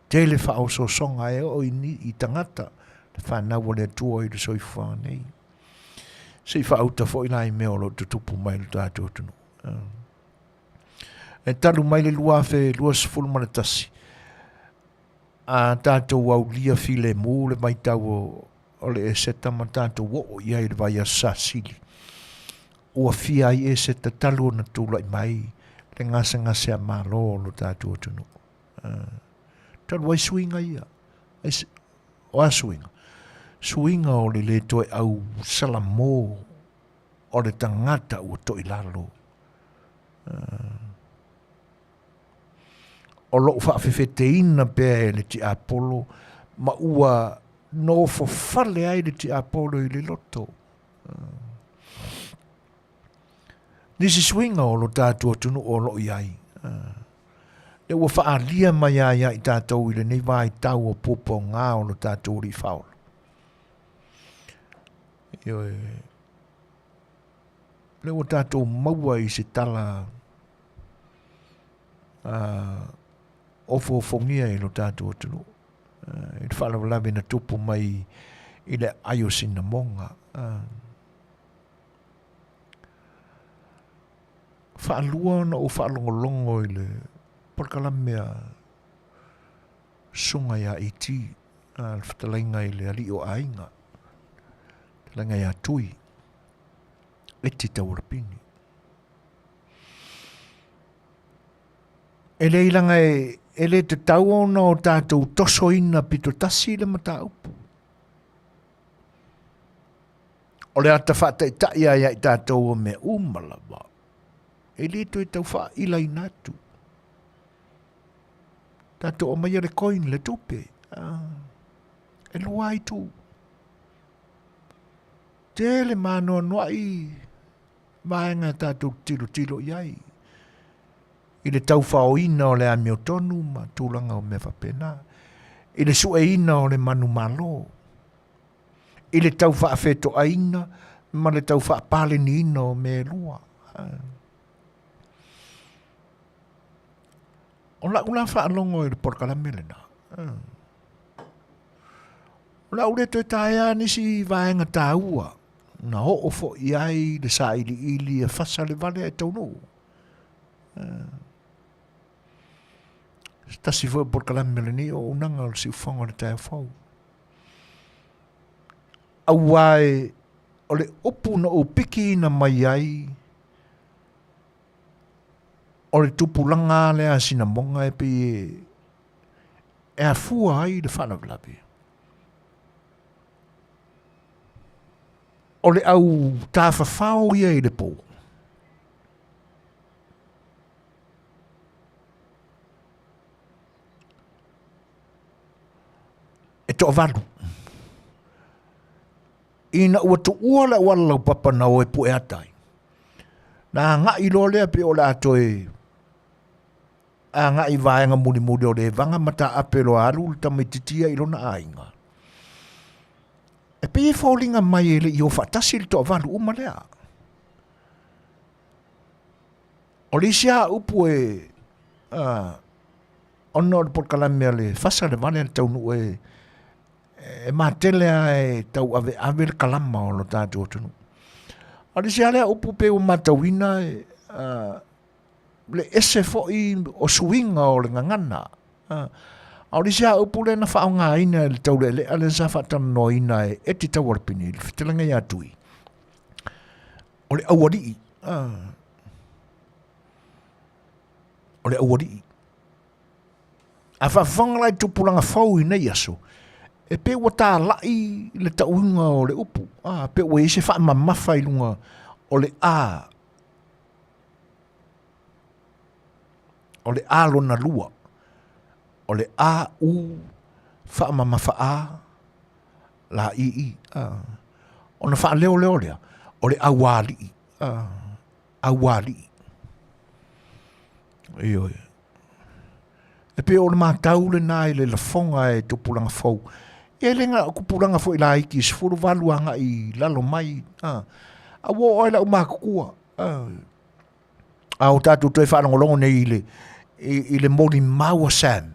Te le whaao songa e o i tangata. Le whanau le tua i le soifua nei. Se i whaauta fo i nai meo lo tutupu mai lo tātua tunu. E talu mai le luafe luas fulmanatasi. A tātou au lia file mū le mai tau o le eseta ma tātou o iai le vai a sasili. Ua fia i eseta talu na tūlai mai le ngase a malo lo tātou tunu. Talu ai suinga ia. O a suinga. Suinga o le toe au salamo o le tangata ua toi lalo. O lo whaafewheteina pēr le ti Apollo, ma ua no fo fale ai le ti Apollo i le loto. Nisi swinga o lo tātua tunu o lo iai. Le ua whaalia mai ai i tātou i le nei vai tau o popo ngā o lo tātou ri whaola. Le ua tātou maua i se tala ofo fongia i lo tātou tunu. I le whalawalawe na tupu mai i le ayo sina monga. Whaalua na o whaalongolongo i le porkalamea sunga ia iti. Le Fetalaiga i le ali o ainga. Langa ia tui. E ti taurapini. E le ilanga e le te tau ona o tātou tosoina pito tasi le Mataupu. O le ata whata i taia ia i tātou o me umalawa. E le to i tau wha ilai natu. Tātou o mai le koin le tupe. E lua i tu. Te le manoa noa i maenga tātou tilo iai. I le tau whaoina o le amio tonu ma tūlanga o me whapena. I le sueina o le manu malo. I le tau whaafeto aina ma le tau whaapaleni ina o me lua. O la ula whaalongo i le porkalamelena. O la ule toi taia nisi vaenga tāua. Na ho ofo iai le sa ili e fasa le vale e taunu. Tasi foi por kalameleni o unanga o si ufonga le tae fau. Auae o le opu na o piki na mai ai o le tupulanga le a sinamonga e pi e a fua ai le whanaglapi. O le au Tafa fao ia i le po. E to avalu. Ina ua tu ua la ua lau papa na o e pu e atai. Na ngā i lo lea pe o la atoe. A ngā i vaenga muli o le vanga mata apelo alu le tamaititia i lo na ainga. E pe e faulinga mai e le i o fatasi le to avalu uma lea. O le sia upu e ono le porkalamea le fasa le vale le taunu e matelea e tau ave le kalama o lo tātou tunu. O le sia lea upu pe o matauina le ese foi o suinga o le ngangana. O le sia upu le na whao ngā ina le tau le ale sa Talanoaina e ti tau arpini le Fetalaiga ia tui. O le awari. O le awari. A whawhanga lai tupulanga whau i nei aso. e pe ua tā lai le taunga o le upu. Pe ua ese wha mamawhai lunga o le o le lona lua. O le u wha mamawha la i. Ona wha leo lea. O le awali. Awali. Ioi. E pe o le mātau le nai le lafonga e tupulanga fau. E lenga o kupulanga fau i la iki sifuru valuanga i lalo mai. A wo oila o makukua. A o tatu toi whanangolongo nei i le mori maua Sam.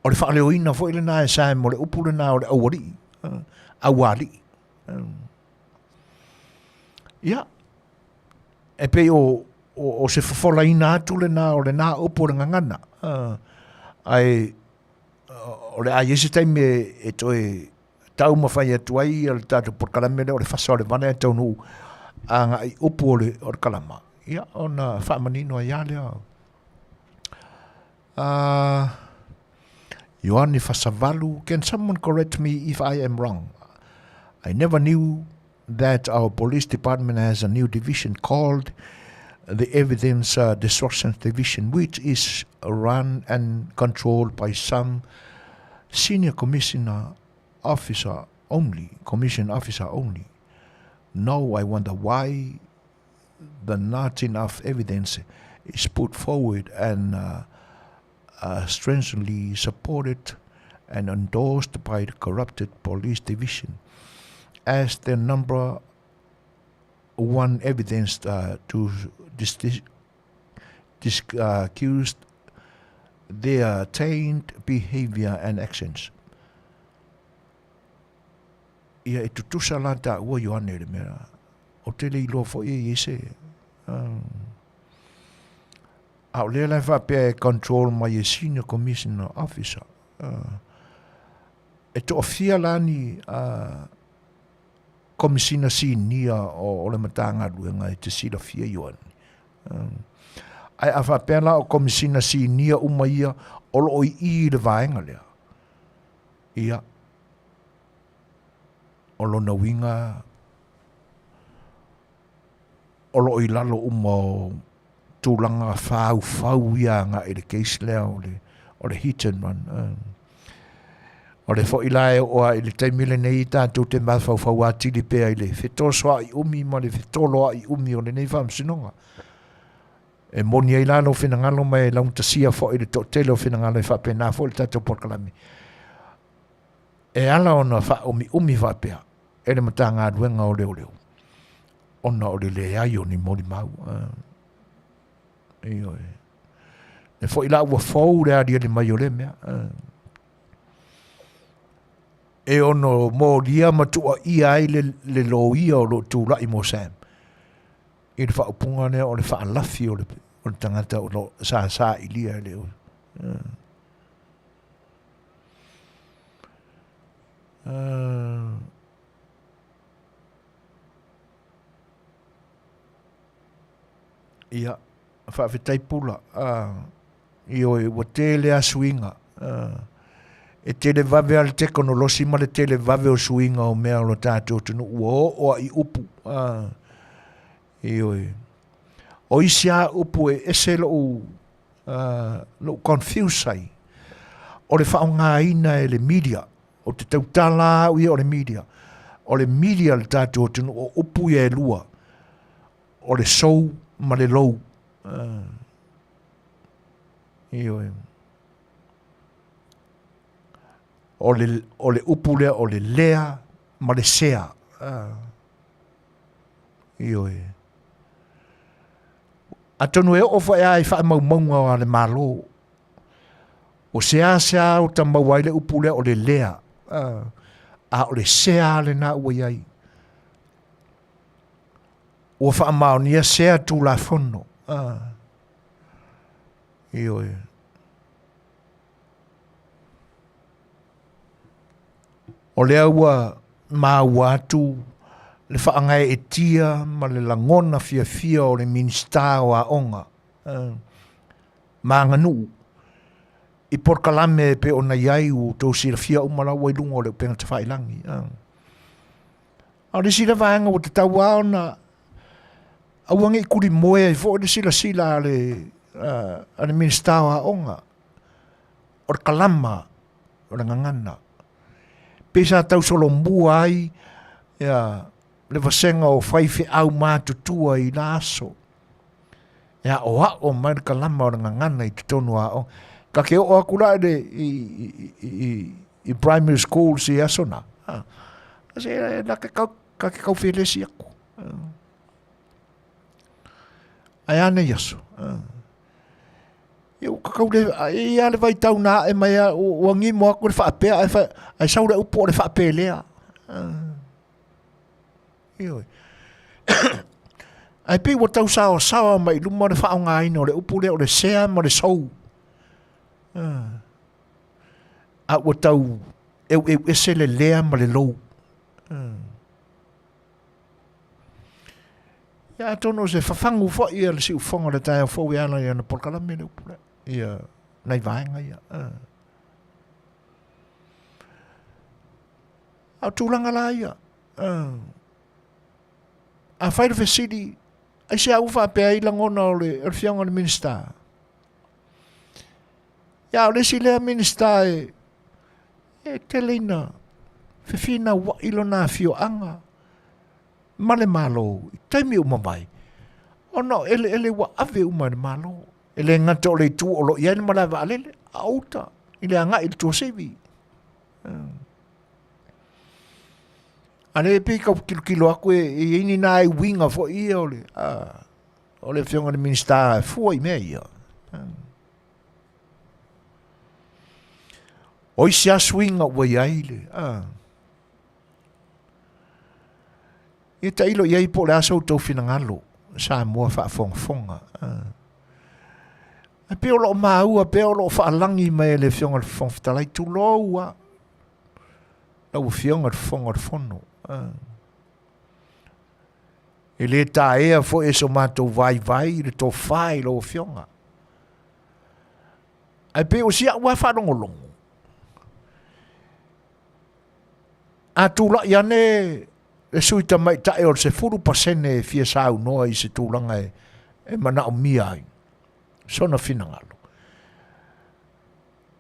O le whaaleo ina fau i le nai Sam o le upu le nai o le awari. Awali. Ia. E pe o se fafola ina atu le nā o le nā upu le ngangana. Ai o le ese taime e toi tau mawhai atu ai o le tātou por kalame le o le whasa o le vana e tau nuu a ngā i upu o le kalama. Ia, o na whamanino a ia lea. Ioani whasavalu, can someone correct me if I am wrong? I never knew that our police department has a new division called the Evidence Destruction Division, which is run and controlled by some senior commission officer only. No, I wonder why not enough evidence is put forward and strangely supported and endorsed by the corrupted police division as the number one evidence to accuse their tainted behavior and actions. Ia e tutusa la ta ua Ioane le mea. O te le ilo fo e ese. Au lea lai whapea control my senior commissioner officer. E to ofia lani komisina sinia o le matanga luenga e te Silafia Ioane. Ai a whapea la o komisina sinia umaia o lo i le vaenga lea. Ia. O lo na winga o lo i lalo umo tūlanga whau ia ngā e le case lea o le hit and run. O le fo ilae oa i le taimile nei tātou te mawhau atili pēa i le whetoswa i umi ma le whetoloa i umi o le nei whamsinonga. E moni ai lalo whenangalo mai launtasia fo i le tōtele o whenangalo i whapena fo i tātou porkalami. E ala ona wha umi whapea. E le matanga aduenga o leo. Ona o le ai o ni mori mau. E fo ila ua fau le adia le mai o le mea. E ono mo lia matua ia ai le lo ia o lo tūla i mo Sam. I le whaupunga nea o le whaalafi o le tangata o lo sa i lia leo. Ia, whawhetai pula. Io e wa tele a suinga. E tele vave al teknolosi ma le tele vave o suinga o mea lo tātou tunu o i upu. Io e. O isi a upu e ese lo confuse ai. O le whaonga ina e le media. O te tautala ui o le media. O le media le tātou tunu o upu e lua. O le sou ma le lou. Io e. O le upu lea, o le lea, ma le sea. Io e. A tonu e ofa e ai wha maunga o le malo. O sea o ta mawai le upu lea, o le lea. A o le sea le na ua iai. O wha maonia sea tu la fono. Io e. O lea ua maua atu le whaangai e tia ma le langona fia o le minista o a onga. Ma Aganu'u. I por kalame pe ona iai u tō silafia umala wai lunga o le penga te whailangi. A le sila vaanga o te tau aona auangi I kuri moe I fo le sila ale ministawa onga. O le kalama o le ngangana. Pesa tau solo mua ai le vasenga o whaife au mātutua I la aso. O hao mai le kalama o le ngangana I te tonu o. Ka ke o akula I primary school si asona. Kasi na ke kau whilesi ako. Ai ane yaso. Iu kakau le, ia le vai tau na e mai o angi mo ako le whaapea, ai saura upo le whaapea lea. Ioi. Ai pi wa tau sawa mai luma le whaonga ino, le upo lea o le sea mo le sau. A wa tau ese le lea ma le lou. Ia tono se whawhangu fo ia le si ufonga le tae o fo iana ia na porkala mene upule. Ia nei vaenga ia. Au tūlanga la ia. A whaira whesiri, ai se au whapea I langona o le whianga le minister. Ia o le si lea minister e teleina, whiwhina wa ilo nā whio anga. Male malo, taimi umamai. Ono ele wa ave umare malo. Ele ngata o le tu o lo iani malawa alele, auta. Ile anga il tua sevi. Ane pe kau kilo aku e ini na e winga fo ia ole. Ole whionga ni minister fua I mea ia. Oi sia swinga wa iaile. I ta ilo iai po le asau tau finangalo. Samoa whaafonga. A pe o lo maua, pe o lo whaalangi mai le whionga le whong Fetalaiga tu loa. Lau whionga le whonga le whono. E le ta ea fo e so mātou vai, le tō whai lo whionga. A pe o sia ua whanongolongo. A tūla iane e sui ta mai tae o se 4% fia sau noa I se tūlanga e mana o mia ai. Sona finangalo.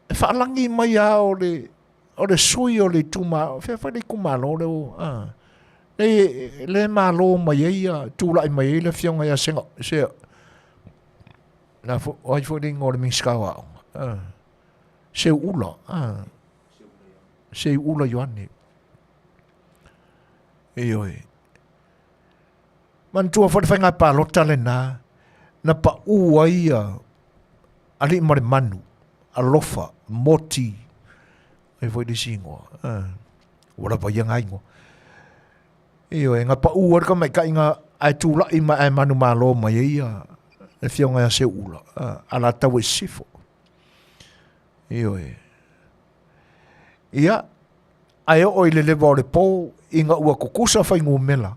E whaalangi mai a o le sui o le tūma, whai kumalo le o. Le malo mai eia, tūla I mai eia le whionga ia senga. Na oi fo ringo le mingskawa. Se ula. Se ula Ioane. Eoi. Man tua fo whainga pālota le na pa ua ia ali mare manu, alofa, moti, e foi de singoa. Ora pa ia ngai ngo. Eoi, nga pa ua ka mai ka inga ai tūla I mai manu malo mai ia, e whionga ia se ula, ala tau e sifo. Eoi. Ia, ai o le lewa o le pō, inga ua kukusa whai ngu mela.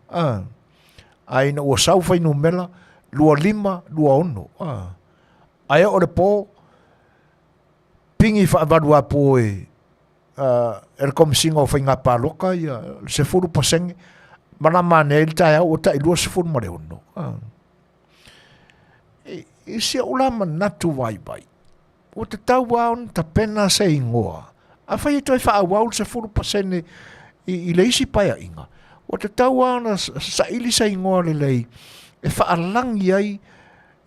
Ai na ua sau whai ngu mela, lua 5, lua 1. Ai o le pō, pingi whaavadua pō e komisinga o whai ngā pāloka, se 4%, mana mane il tae au o tai lua se 4 mare 1. I sia ulama natu vai vai. O te tau waon ta pena se ingoa. A whai toi whaawau se 4% I le isi paia inga. O te tau ana sa ili sa ingoa le lei, e whaalangi ai,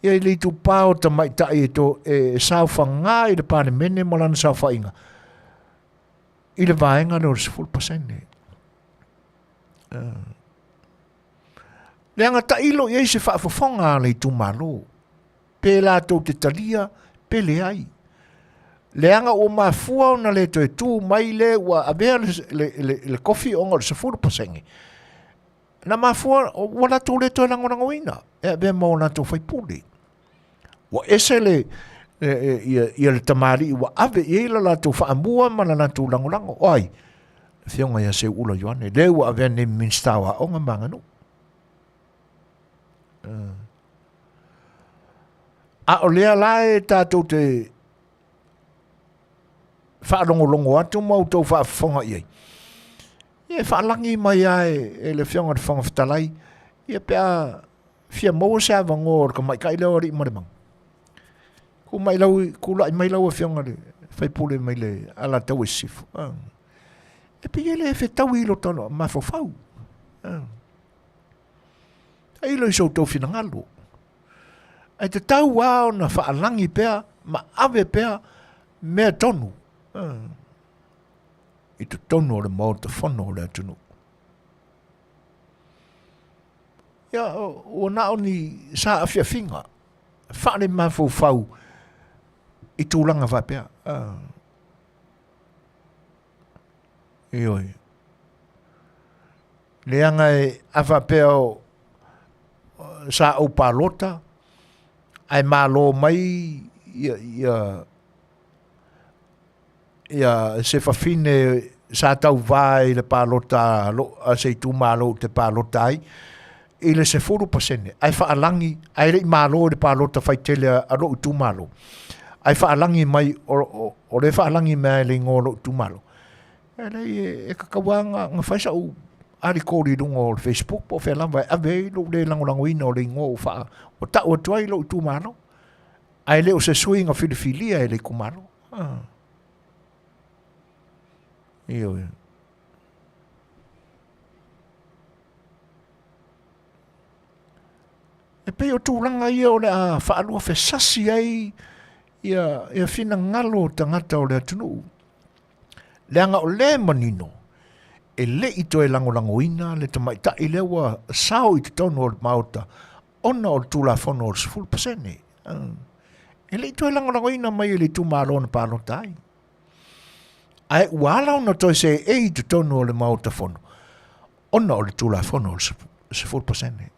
e le tu pāo ta mai tai e to e sauwha ngā I le pāne mene malana sauwha inga. I le vaenga le o le 4%. Le anga ta ilo i se whaafafonga le tu malo. Pe la tau te talia, pe le ai. Le anga o mafua na le to tu mai le wa avea le kofi onga le 4%. Na mafua wala tu le to langoina. E be mo na to fai puli. Wa ese le ia le tamari wa ave ia la to fa ambua mana na tu langolango. Oi. Fionga ia se ula Ioane. Le wa avea ne minstawa onga manganu. A o lea la e tātou te whaalongo atu mau tau whaafonga iei. Ia whaalangi mai ai e le whionga te whanga Fetalai. Ia pia fia mau se ava ngor ka mai kai leo ri maremang. Ku mai lau, ku lai mai lau a whionga le whaipule mai le ala tau e sifu. E pia le whetau ilo tono ma fau. Ai lo iso tau whina ngalo. Ai te tau wao na whaalangi pia, ma ave pia, mea tonu. I te tonu o le mau te whono o le atunu. Ia, o nao ni sa Afiafinga, whaare ma fau i tūlanga wha pia. Ioi. Leanga e awha pia o sa au pālota, ai mālo mai ia se whawhine sa tau vai le pālota a se tū mālo te pālota ai, i le se 4%. Ai whaalangi, ai rei mālo le pālota whaitele a ro tū mālo. Ai whaalangi mai, o le whaalangi mai le ngō ro tū mālo. E rei e kakawanga ngā whaisa u ari kōri rungo o Facebook, po whelamba e ave lo le langolangoina o le ngō wha, o tau atuai lo tū mālo. Ai leo se suinga Filifilia e le kumaro. Iyo. E pei o tūranga ia o le a whaalua whesasi ai ia whina ngalo tangata o le atunu. Leanga o le manino. E le ito e langolangoina le tamaita i lewa sao i te tono o le maota. Ona o le tūla whono o le 0%. E le ito e langolangoina mai le tū mālo na pālo tai. Ai wala ona toi se e i te tono o le maota whono. Ona o le tūla whono o le 0%.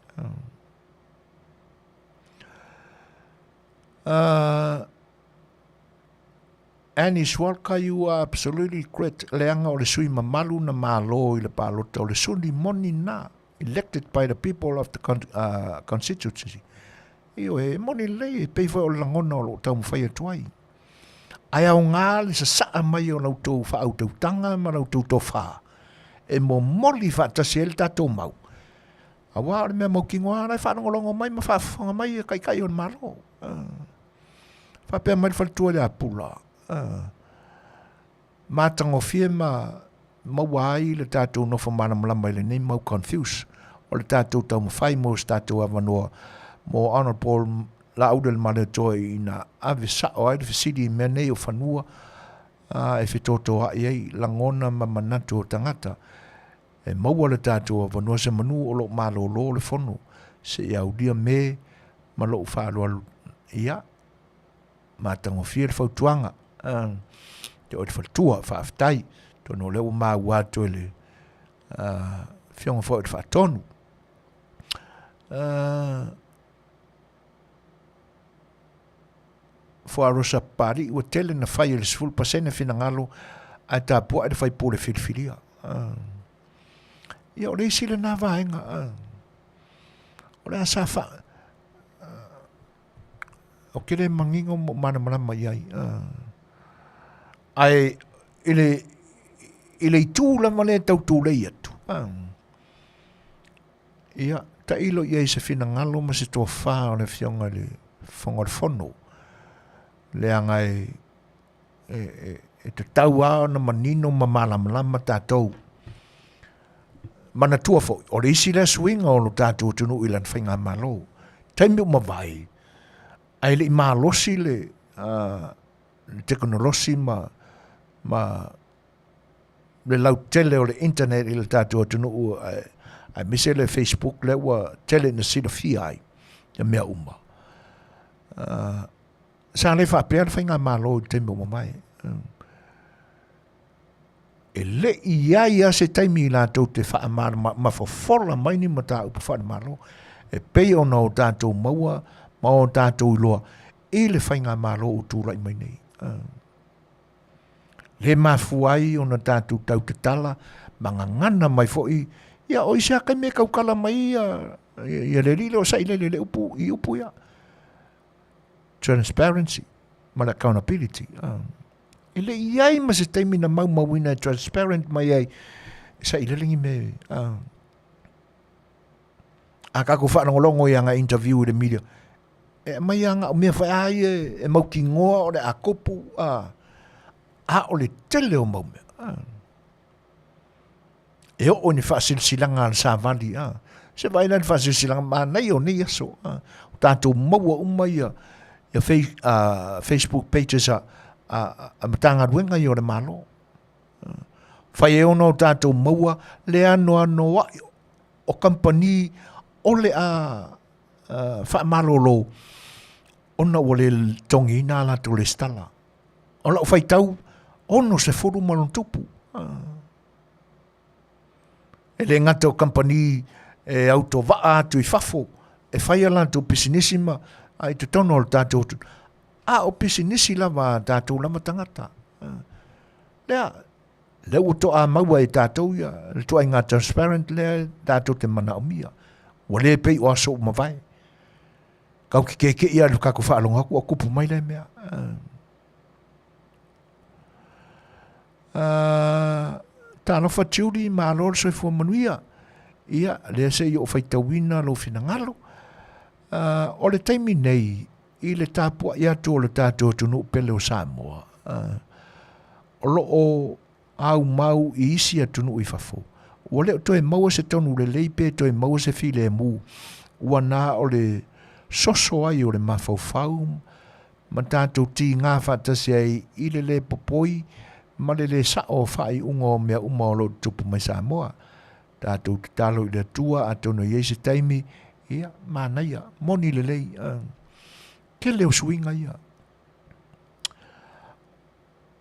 Annie Swalka, you are absolutely correct. Leanga o le sui mamalu na malo i le pālota o le suni moni na, elected by the people of the constituency. Io e moni lei e pei foi o langona o lo tau mwhai atuai. Ai au ngā le sa saa mai o lau tau wha au tau tanga ma lau tau tau wha. E mo moli wha tasi el tātou mau. A wā le mea mau kingoa rai whanongolongo mai ma whawhanga mai e kai o le maro. Whapea mai whaltua le apula. Mātango fie ma mawai le tātou nofa mana malama i le nei mau confuse. O le tātou tau mwhai mo se tātou avanoa mo Honorable la audel male toi ina ave sao ai de sidi mene o fanua e fitoto ai ai langona mamanato tangata e maua le tato vanua se manu o lo malo lo le fono se ia udia me malo fa lo ia matango fiel fautuanga te o te tua fa aftai to no le ma wa to le fiong fo fa tonu fo arosa pari o tele na fai le 0% fina ngalo a ta po de fai po le Filifilia ia o le sile na vaenga o le sa fa o kere mangingo mana mai ai ai ile tu la mane tau tu le atu ia ta ilo ia se fina ngalo ma se to fa o le fionga le fonga fono leanga e te taua na manino ma malama tātou. Mana tua fo, o le isi le swinga o lo tātou tunu ilan whainga malo. Taimi uma vai, ai le malosi le teknolosi le lau tele o le internet i le tātou tunu ai mise le Facebook le wa tele na Silafia ai, ya mea uma. Sa le fa pia fa nga malo te mo mai e le ia se taimi la to te fa ma fo fola mai ni mata u fa malo e pe ona o tatou maua ma o tatou loa e le fa nga malo u tu rai mai nei le mafuai ona tatou tau te tala mangangana mai fo ia o isa ka me kaukala mai ia le lilo sa ile le upu I upu ia transparency, ma accountability. Ele iai ma se taimi na mauina transparent mai ai. Sa ilalingi me. A kako whanongolongo i anga interview i the media. Mai anga o mea whai ai e mau ki ngoa o le a kopu. A o le tele o mau mea. E o ni whasilsilanga al sa vali. Se vai na whasilsilanga ma nei o ni aso. Tātou maua umai ia Facebook pages a matanga ruenga i o le malo. Whai e ono tātou maua le ano wa o company o le whaamalolo ona o le tongi nā lato le stala. O lau whai tau ono se furu manutupu. E le ngata o company e auto waa atu i fafo e whai alato pisinisima ai te tono o tātou o pisinisi lava tātou lama tangata. Le uto a maua e tātou ia, le tua inga transparent le tātou te mana o mia. Wa le pei o aso mawai. Kau ki keke ia le kako whaalonga ku o kupu mai le mea. Tāno whatiuri ma lor soi fua manuia. Ia, le se i o whaitawina lo finangalo. O le taimi nei, i le tāpua i atu o le tātou tunu pele o Samoa. O lo o au mau i isi atunu i fafo. Ua leo toi maua se tonu le leipe, toi maua se file e mu. Ua nā o le soso ai o le mawhauwhau. Ma tātou ti ngā whatasi ai i le popoi. Ma le sao whai ungo mea umalo tupu mai Samoa. Tātou te talo i le tua a tono i eise taimi. Ia, Manuia, moni le lei. Ke leo suinga ia.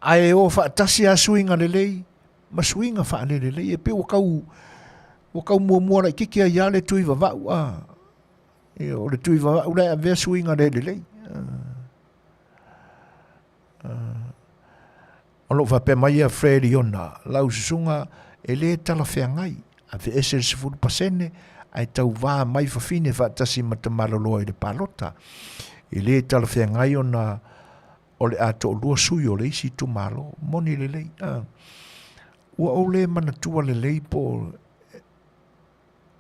Ai o whaatasi a suinga le lei. Ma suinga wha le lei. E pe o kau mua rai kiki a ia le tui vavau. O le tui vavau rai a vea suinga le lei. Ono whape mai a Fredi ona. Lau susunga e le Talafia ngai. A ve Eseese 10%. Ai tau wā mai whawhine whaatasi matamaloloa i le palota. E le Talafia ngai ona o le ato o lua sui o le isi tu malo. Moni le lei. Ua o le manatua le lei po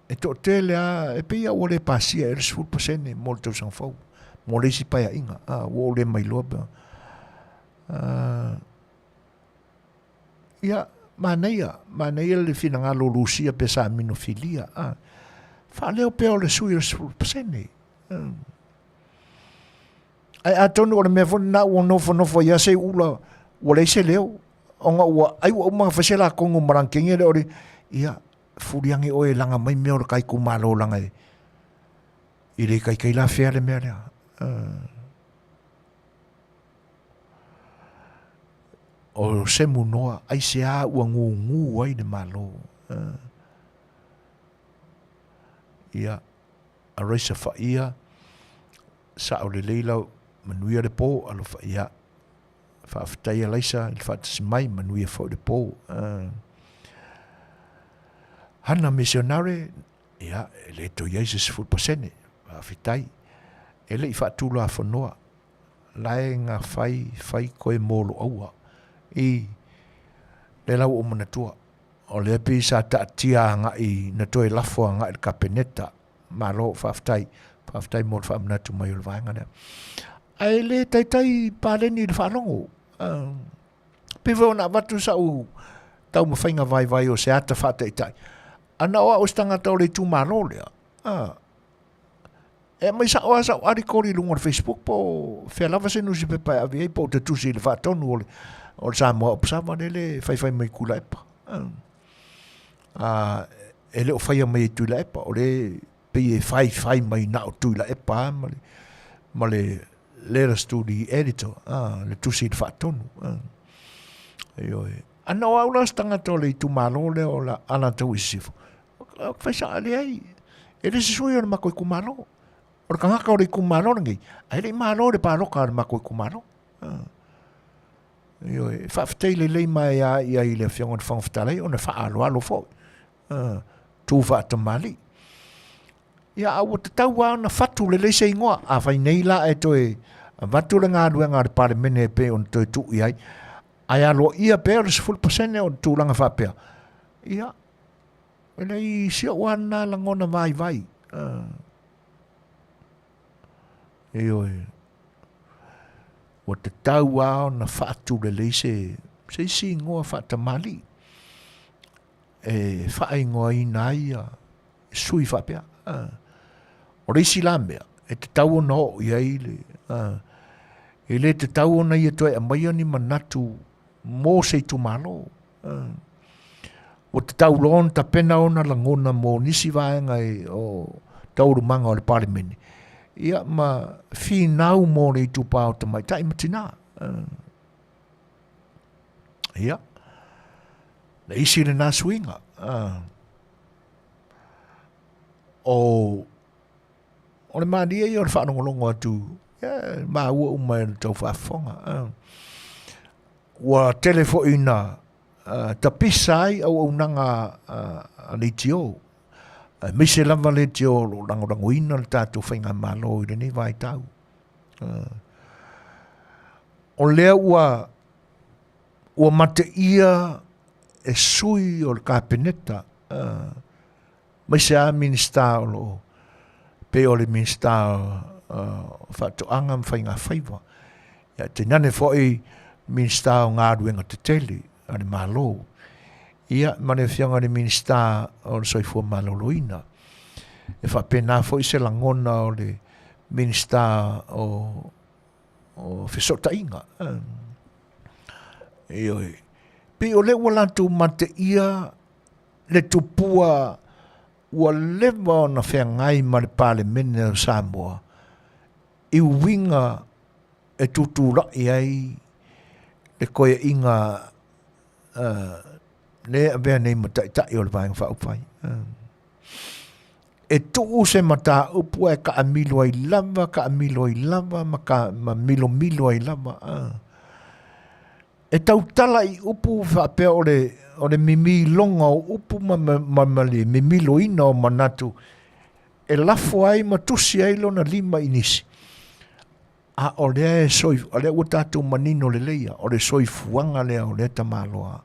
e to te le e pia o le pasia e le 10% mo le tau sangfau. Mo le isi paia inga. Ua o le mai loa. Ia, Manuia le fina ngā lo lusia pe sa minofilia. Fa leo pe o le sui le 10%. Ai atonu o le mea fona na ua nofo ia se ula ua le se leo. Onga ua ai ua umanga fasela kongo marangkengi le ori ia furiangi oe langa mai mea o le kai kumalo langa e. I le kai la fea le mea lea. O se munoa ai se a ua ngu ai le malo. Ia a reisa fa ia sa o le leilau Manuia le po alo fa ia fa aftai laisa il fa mai Manuia fo le po hana missionary ia le to Jesus 10% fa aftai ele fa tula fo noa laenga fai koe molo aua i le lau o manatua o le pi sa ta tia nga i na toi lafo nga il kapeneta malo fa aftai mo fa manatu mai o vanga na ai le tai paleni le whanongo. Pewa na watu sa u tau mawhainga vai o se ata whata tai. Ana oa o stanga tau le tu maro lea. E mai sa oa sa arikori lunga o Facebook po whelava se nusi pepai avi po te tusi le whatonu o le Samoa opsama le whai mai kula epa. E le o whaia mai tu la epa o le pei e whai mai na o tu la epa ma le letters to the editor, le tusi le whaatonu. Ana o aula stanga to le tu malo le o la ana tau isifu. Whaisa ale ai, e le sisui o le mako i kumalo. O le kangaka o le kumalo ngi, ai le malo le paroka o le mako i kumalo. Whaafitei le lei mai a ia i le whionga de whangwhitalei, o ne whaalo fo. Tu whaatamali. Ia au te tau ana whatu le leise ingoa, a whai nei la e toi, watu le ngā ruenga le pare mene pe on toi tu i ai, Ai alo ia pēr 10% o tūlanga whapea. Ia. Elei sia wana langona vai. Eoi. O te tau ao na whaatu le leise, se si ngoa whaatamali. Whaai ngoa ina ia, sui whapea. O reisi la mea, te tau o no ia ile. Le te tau o na ia toi a maia ni manatu mō Setu malo. O te tau loon ta pena o na langona mō nisi vaenga o taurumanga o le parimene. Ia ma whinau mō le tu pāo ta mai, tai matina. Ia. Na isi le nā suinga. O le mādia i o le whanongolongo atu, mā ua umai le tau whaafonga. Ua telefo ina, ta pisai au unanga le tio. Me se lava le tio lo rangorangoina le tātou whainga malo i rene vai tau. O lea ua mate ia e sui o le kāpeneta. Me se a minista o lo pe o le minista whatoanga mwhainga whaiva. Ia te nane fwoi minista o ngā ruenga te tele, ane malo. Ia, mane whianga le minista o le soifua maloloina. E whapena fo i se langona o le minista o Fetalaiga. Ioi. Pe o le walantu mate ia le tupua ua lewa o na whiangai ma le pale mene o Samoa. I winga e tutura i ai le koe inga le avea nei mataitai o le vaenga whaupai. E tuu se mata upu e ka amilo ai lava, ma milo ai lava. E tau tala i upu whapea o le mimi longa o upu ma le mimilo ina o manatu. E lafo ai matusi ai lona 5 inisi. A o lea e soifu, o lea ua tātou manino le leia, o le soifuanga lea o lea tamaloa.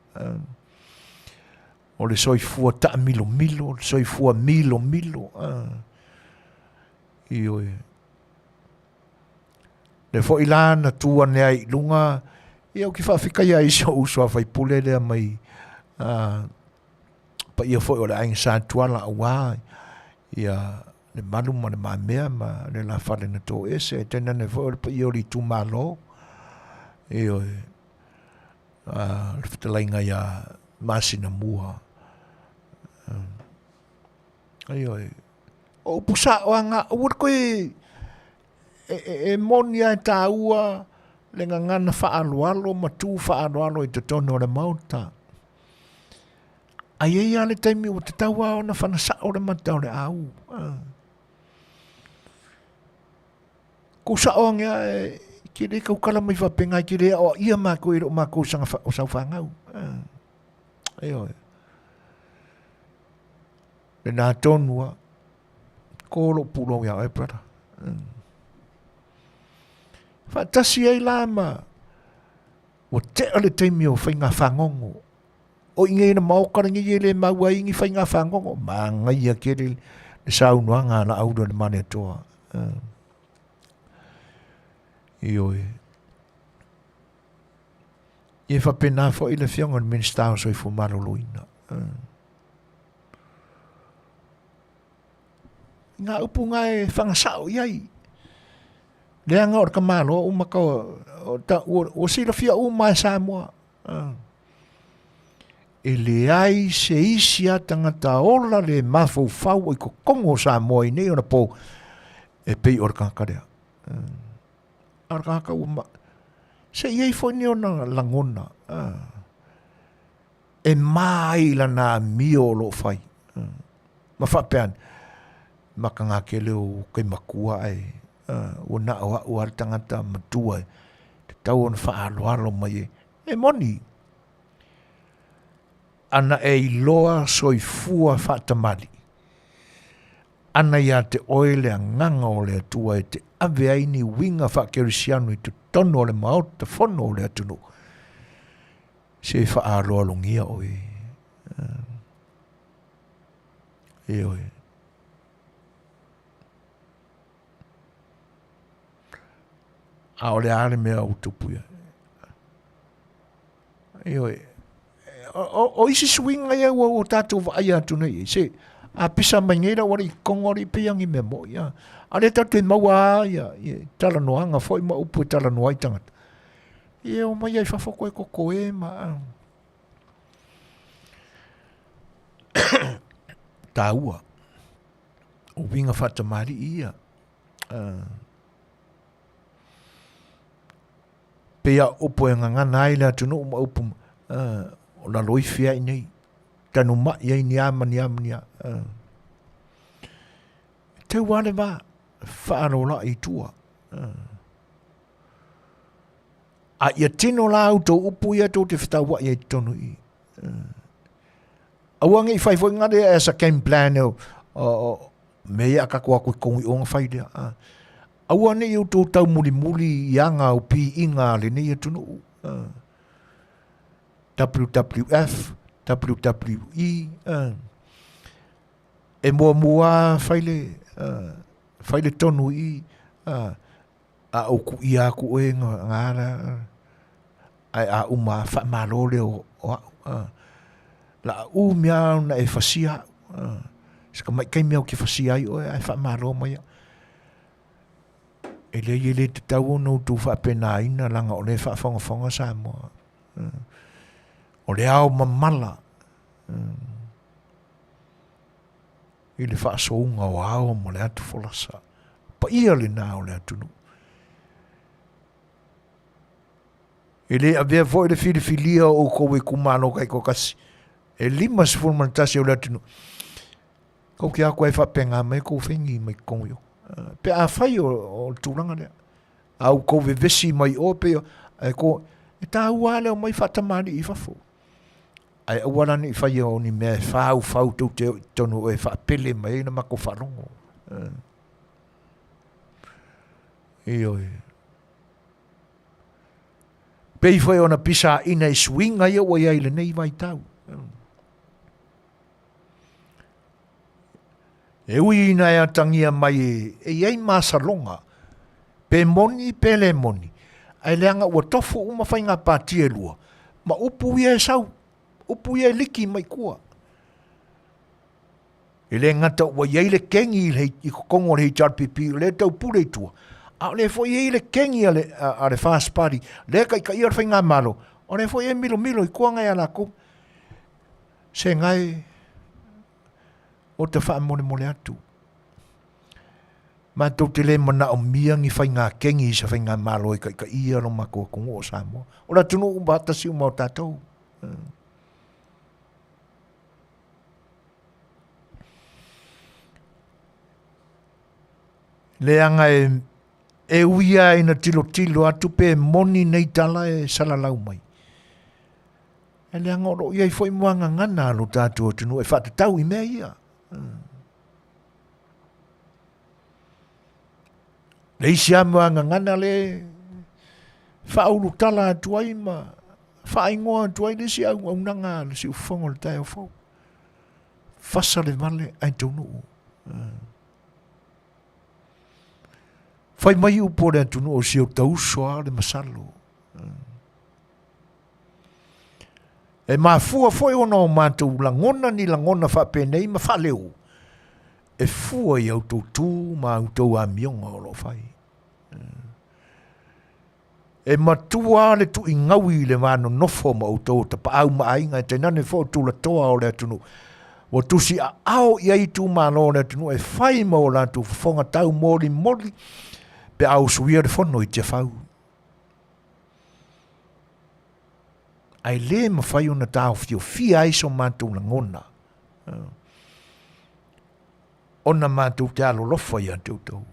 O le soifua ta milo, le soifua milo. Ioi. Le fo ila na tua nea i lunga, ia o ki whawhika ia i so usua whaipule lea mai, pa ia fo o le ainga sa tuala awa, ia le malu ma le mamea ma le la whare na tō ese, e tena ne fo pa ia o li tu malo, ioi. Le Fetalaiga ia masina mua. Aioi. O pusa o anga, o koe e monia e tā ua le ngangana whaaloalo, ma tū whaaloalo i te tono le mauta. Ai ei ale taimi o te taua o na whanasa o le matau le au. Ko sa o ngea ki re kau kala mai whapengai ki re o ia mako i ro mako sanga o sau whangau. Aioi. Le nā tonua, kōro pūrong iau e prata. Whatasi ai lama, o te ale teimi o whainga whangongo. O inge na maukarangi i le maua ingi whainga whangongo, ma ngai a kere le saunuanga na aura le mane toa. Ioi. I whapena fo i le whionga ni minsta o soifu maroloina. Ngā upu ngā e whangasao iai. Lea ngā orka malo, o Silafia mai Samoa. E le ai se isi a tangata ola le mafau fau i ko kongo Samoa i nei ona po e pei orka karea. Orka kau se iei fo ni ona langona. E mai la nā mio lo fai. Ma whapean. Maka ngā ke leo kei makua ai. O na o ar tangata matua. Te tau on whaaloalo mai e. E moni. Ana e iloa soifua whaatamari. Ana ia te oele a nganga o le atua e te ave aini winga whakerisianu i te tono o le maota whono o le atunu. Se whaaroa longia oi. E oi. A ole are mea utupuia. E oi. O isi swinga ia o tātou vai atu nei. Se a pisa mangeira wari kongori peangi me mo ia. Ale tātou maua ia. Talanoanga foi ma upu talanoai tangata. E o mai ai whawhako e koko e ma. Tā ua. O winga whatamari ia. Pea upo e ngangana ai la tunu uma upu. O la loi fia i nei. Tanu ma ia i ni ama. Te wane ma. Whaanola i tua. A ia tino la auto upu ia tō te whitawa ia i tonu i. Awangi i whaifoi ngare as a game plan o mea kakua koe kongi o ngā whaidea. Awane i tō tau muli i anga o pi inga le nei tunu. WWF, WWE, e mua whaile tonu i, a oku i aku e ngāra, ai a uma whamarore o la u mea na e whasia, sika mai kai mea o ki whasia i o e whamaro mai. E le te tau no tu whapena ina langa o le whawhonga Samoa. O le ao mamala. I le whaasounga o ao mo le atu wholasa. Pa ia le nā o le atunu. E le avea fo le whiriwhilia o kowe kumano kai kokasi. E lima se fulmantasi o le atunu. Kau ki ako e whapenga mai kou whengi mai kongyo. Pe a whai o tūranga lea. Au kowe vesi mai o pe e ko e tā ua leo mai whatamari i whafo. Ai awarani i whai o ni mea whau tau te tonu e whapele mai na mako wharongo. I oi. Pei whai ona pisa ina i swinga ia o iai le nei mai tau. E ui ina e atangia mai e iai masalonga. Pe moni, pe le moni. Ai leanga ua tofu uma whai ngā pātia lua. Ma upu ia e sau. Upu ia e liki mai kua. E le ngata ua iai le kengi i kongo le HRPP le tau pure i tua. A le fo iai le kengi a le fast party. Le kai ia whai ngā malo. O le fo iai milo i kua ngai ala ko. Se ngai o te wha mole atu. Ma tau te le mana o miangi whai ngā kengi sa whai ngā malo i ka ia no mako kongo o Samoa. O la tunu umbatasi umau tātou. Le anga e uia ina tilo atu pe moni nei tala e salalau mai. E le anga oro ia i fwoi muanga ngana alo tātou tunu e whatatau i mea ia. Le isi amuanga ngana le whaulu tala atu ai ma whaingoa atu ai le si au nanga le si ufongo le tai o fau. Fasa le male ai tonu. Fai mai upore atu no o si o tausoa le masalo. E mafua foi ona o mātou langona ni langona whapenei ma whaleu. E fua i autotū ma autou a mionga o lo fai. E matua le tu ingaui le mano nofo ma autou ta pa au ma ainga e te nane fo tu la toa o le atunu. O tu si a ao i ai tu mano o le atunu e fai ma o la tu fonga tau mori pe au suia le fono i te whau. Ai le ma whai ona tāo fia aiso mātou na ngona. Ona mātou te alo lofa i atu tau.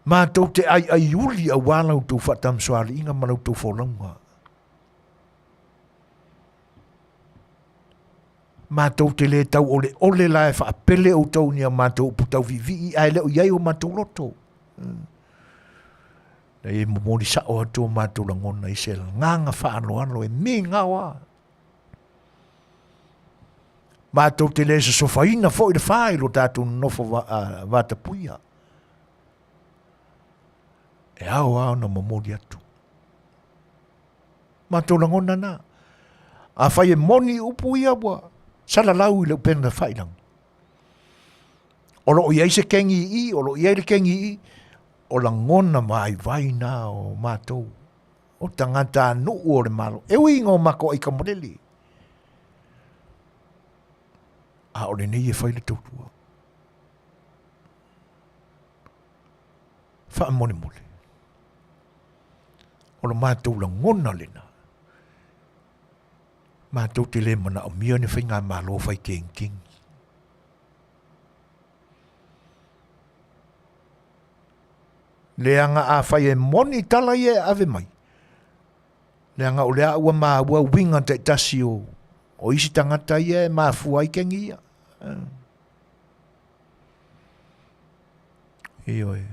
Mātou te ai uli a wālau tau whatam soari inga malau tau wholaunga. Mātou te le tau ole lai wha pele o tau ni a mātou upu tau vivi ai leo iai o mātou loto. Le e momori sa o ato mātou la ngona i se nganga whaanoano e me ngawa. Mātou te le se sofaina fo i le whae lo tātou nofo vata puia. E au na momori atu. Mātou la ngona na. A whai e moni upu ia wa. Sala lau i le upena whailang. Olo i eise kengi i, olo i eire kengi i, o la ngona mai vai na o mātou. O tangata nu o le malo. E ui ngō mako i kamoreli. A o le nei e whai le tautua. Wha mone mole. O la mātou la ngona lena. Mātou te le mana o mia ne whainga malo whai king. Leanga a whai e moni tala i e ave mai. Leanga o lea ua maa ua winga te tasi o isi tangata i e maa fuai kengi ia. Iyo e.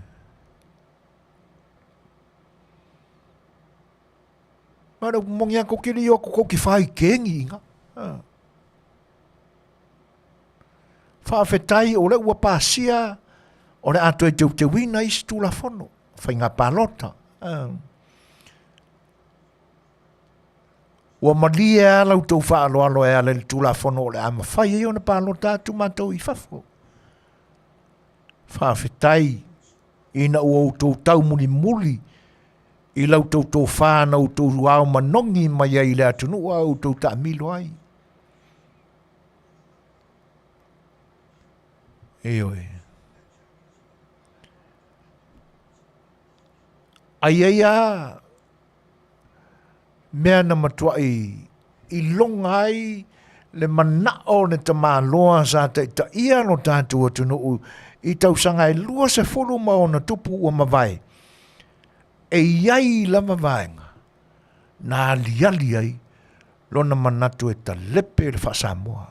Mara mongi a kokiri o koki whai kengi inga. Whaafetai o le ua pāsia o le ato e te wina isi tū la whono. Whai ngā pālota. Ua malia lau tau whaaloalo e ale tū la whono o le ama whai e o na pālota atu mātou i whafo. Whaafetai ina ua tau tau muli i lau tau tau whānau tau ruao manongi mai ai le atu nua au tau ta milo ai. Eoi. Ai a mea na matua i longa ai le manao ne ta māloa sa ta ia no tātua tunu i tau sanga e lua se fulu mao na tupu ua mawai. E iai lama vaenga. Nā liali ai lona manatu e ta lepe le wha Samoa.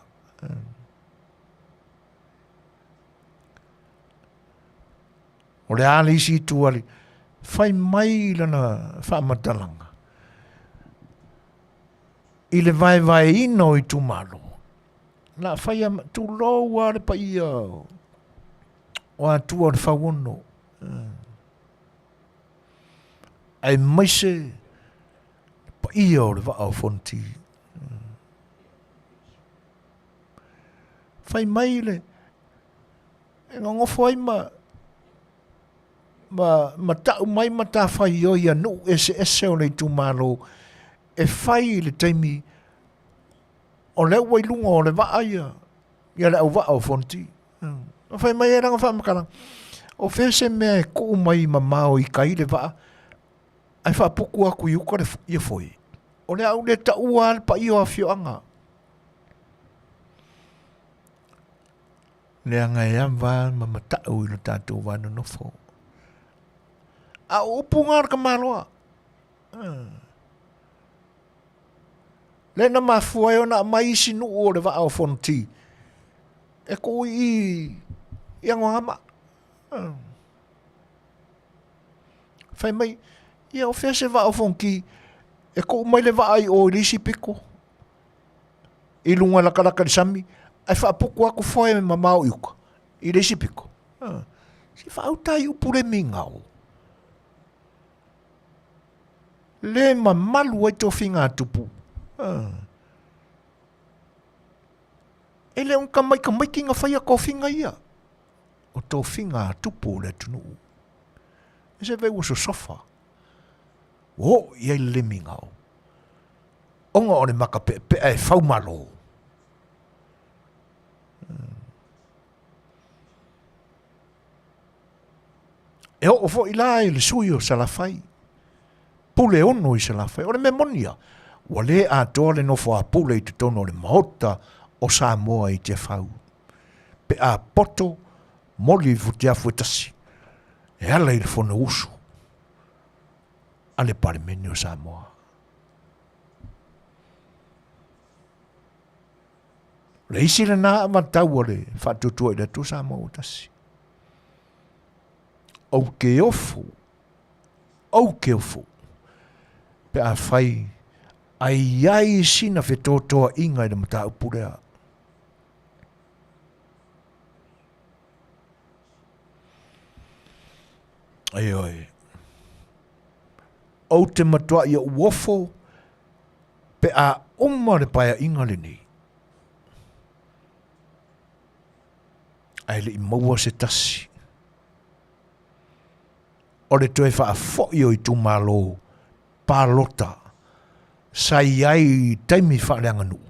O le ale isi tuari, whai mai lana wha matalanga. I le vai ino i tu malo. Na whai tu loa le pa ia. O a tua le whawono. Ai maise pa ia o le wa au fonti. Whai mai le. E ngofo ai ma tau mai ma ta whai o ia nu Eseese o nei tu malo. E whai le taimi o le wai lunga o le wa aia. Ia le au wa au fonti. Whai mai e ranga wha makarang. O whese mea e kou mai ma mao i kai le wa ai wha puku aku i uka ia foi. O le au le ta ua al pa i o Afioanga. Le anga e amwa ma matau i lo tātou wana no fo. A upunga ar ka maloa. Le na mafua e ona mai isi nu o le wa au fonti. E ko i angwanga ma. Whai mai ia o whese wa o fonki e ko mai le wa ai o risi piko. I lunga lakaraka di sami ai wha puku aku whae me mamau iuka. I risi piko. Si wha au tai upure mingau. Le mamalu ai tō whinga tupu. E le unka mai ka maiki ngā whaia ko whinga ia. O tō whinga tupu le tunu. E se vei uso sofa. O, iai le mingau. Onga o ne maka pe e whaumalo. E o fo ila e le sui o Silafia. Pule ono i Silafia. O le me monia. Wa le a tōle no fo a pule i te tono le mahota o Samoa i te whau. Pe a poto moli vutia fuetasi. E ala i le fona usu. Ale parimeni o Samoa. Le isi le nā matau le whatutua i le tu Samoa utasi. Au ke ofu au ke ufu. Pe a whai, ai ai sina whetotoa inga i na Mataupu rea. Ai oi. Au te matua ia uofo, pe a le paia inga le ni. Ai le i maua se tasi. O le toe wha a fo'io i tu malo, pālota, sai ai taimi wha le Aganu'u.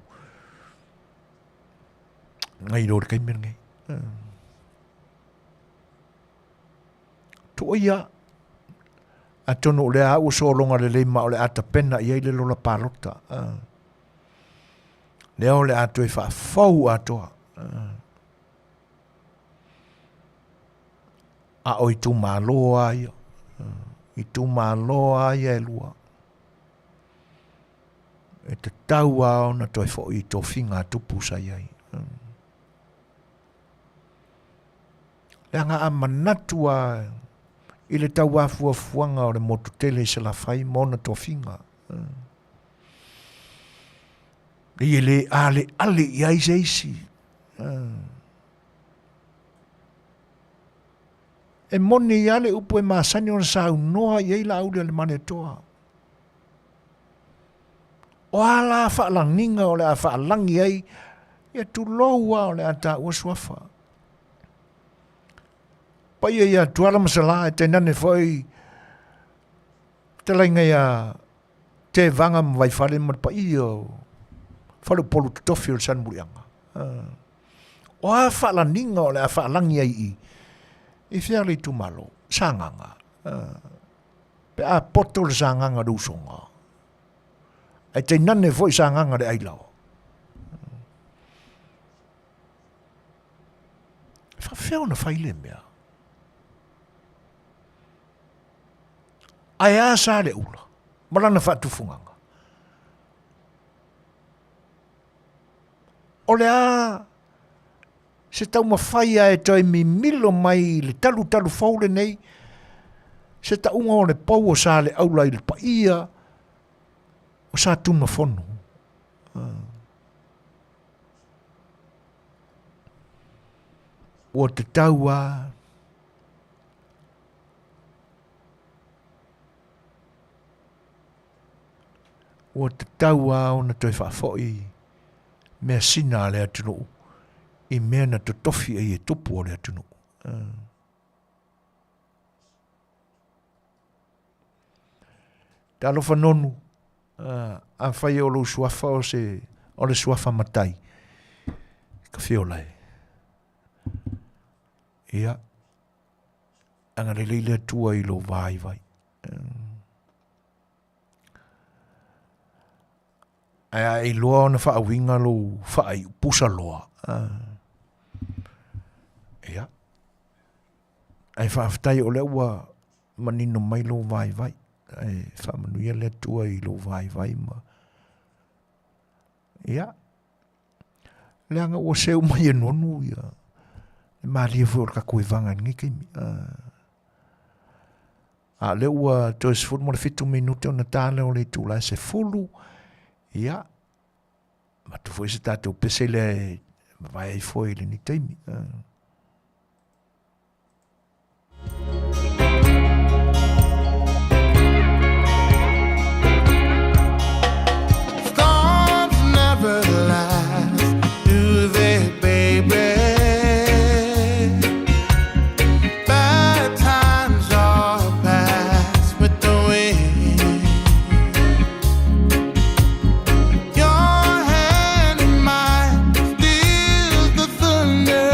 Ngai rō le kaimera ngai. Tu oia, a tono o le a usolonga le leima o le ata pena i ai le lola pālota. Leo le a toe wha a fau atoa. A o i tu māloa ia. I tu māloa ia e lua. E te tau ao na toi fo i tō whinga tupu sai ai. Le anga a manatua i le tau a fuafuanga o le motu tele Silafia mona tō whinga. I le ale i Eseese. E moni i ale upo e maasani o na sa unoa i eila aule le mane toa. O ala a whaalanginga o le a whaalangi ai, ia tu loua o le a ta ua suafa. Pai ia tuala masala e te nane foi, te lainga ia te vanga mwai whale ma pai o whale polu tutofi o le san murianga. O a whaalanginga o le a whaalangi ai i. I whia le tu malo, sanganga. Pe a poto le sanganga rusonga. Ai te nane foi sanganga le ailao. Whawheo na whaile mea. Ai a sa le ula. Malana whatufunganga. O le a se tau mawhaia e toi mi milo mai le talu faule nei, se ta unga o le pau o sa le aula i le paia, o sa tuma whonu. O te taua, o na toi whawhoi, mea sina le atunu. I mea na to tofi e tupu o le atunu. Te alofa nonu, a whai o lo suafa o le suafa matai. Ka whio lai. Ia, anga le leile atua i lo vai. Ai i loa ona wha awinga lo wha ai pusa loa. Ia. Ai whaaftai o le ua manino mai lo vai. Ai whamanuia le tua i lo vai ma. Ia. Le anga ua seu mai e nonu ia. Le maalia fo ka koe vanga ngi kimi. A le ua to es fulu mo le 5 minute o na tale o le tula se fulu. Ia. Ma tu foi se tatou pese le vai ai foi le ni teimi. Storms never last, do they, baby? Bad times are past with the wind. Your hand in mine steals the thunder.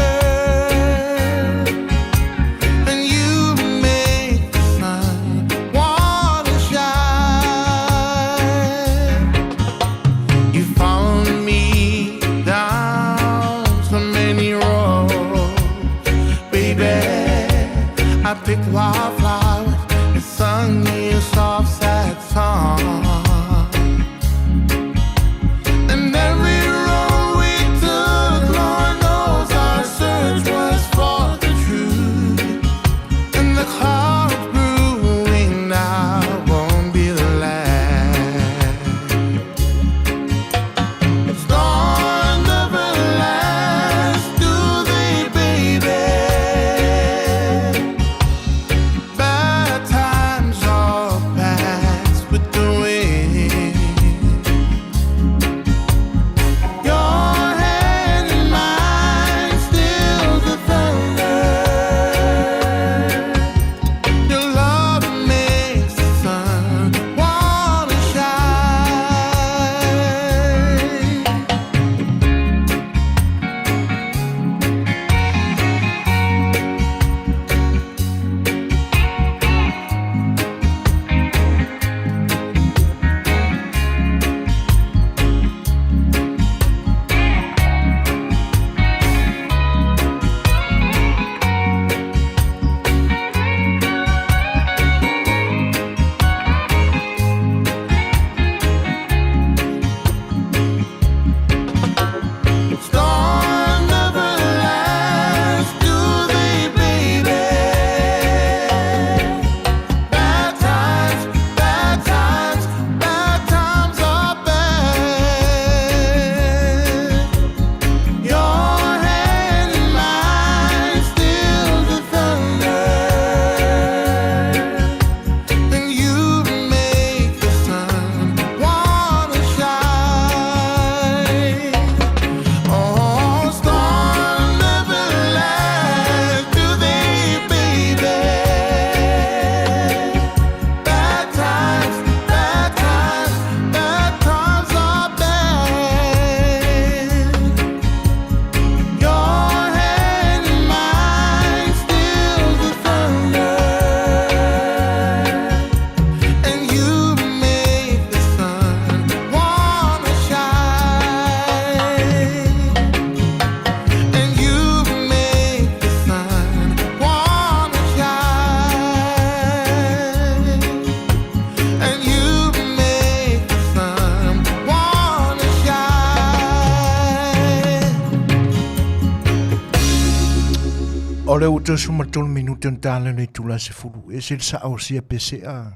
O le uta sumatol minuta ntala nei tula se fulu. E se sa au sia PCA.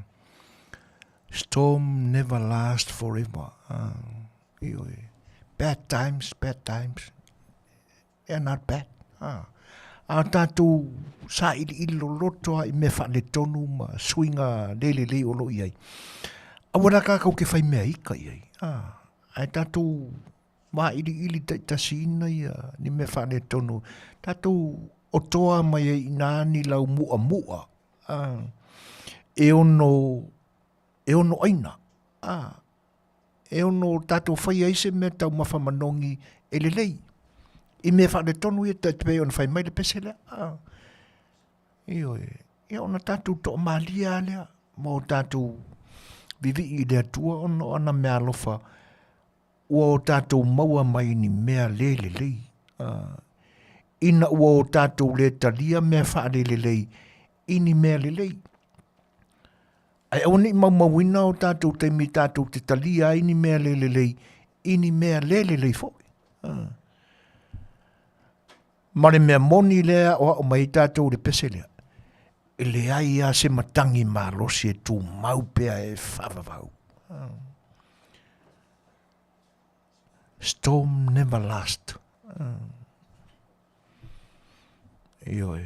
Storm never lasts forever. Bad times. They're not bad. A tātou sa ili lotoa I me whale tonu ma swinga lele o lo iai. A wana kākau ke whai mea ika iai. Ai tātou ma ili taitasi ina ia ni me whale tonu. Tātou o toa mai e inani lau mua. E ono aina. E ono tātou whai aise me tau mawhamanongi e lelei. I me whale tonu e te pei ona whai mai le pesele. E ona tātou to malia lea. Mo tātou vivi I lea tua ono ana mea lofa. Ua o tātou maua mai ni mea lelei. Ina ua o tātou le talia mea whaare lelei. Ini mea lelei. Ai au ni mauina o tātou te mi tātou te talia ini mea lelei. Ini mea lelei fo. Mare mea moni lea o mai tātou le pese lea. E le ai a se matangi malosi e tū maupea e whavavau. Storm never last. Ioe.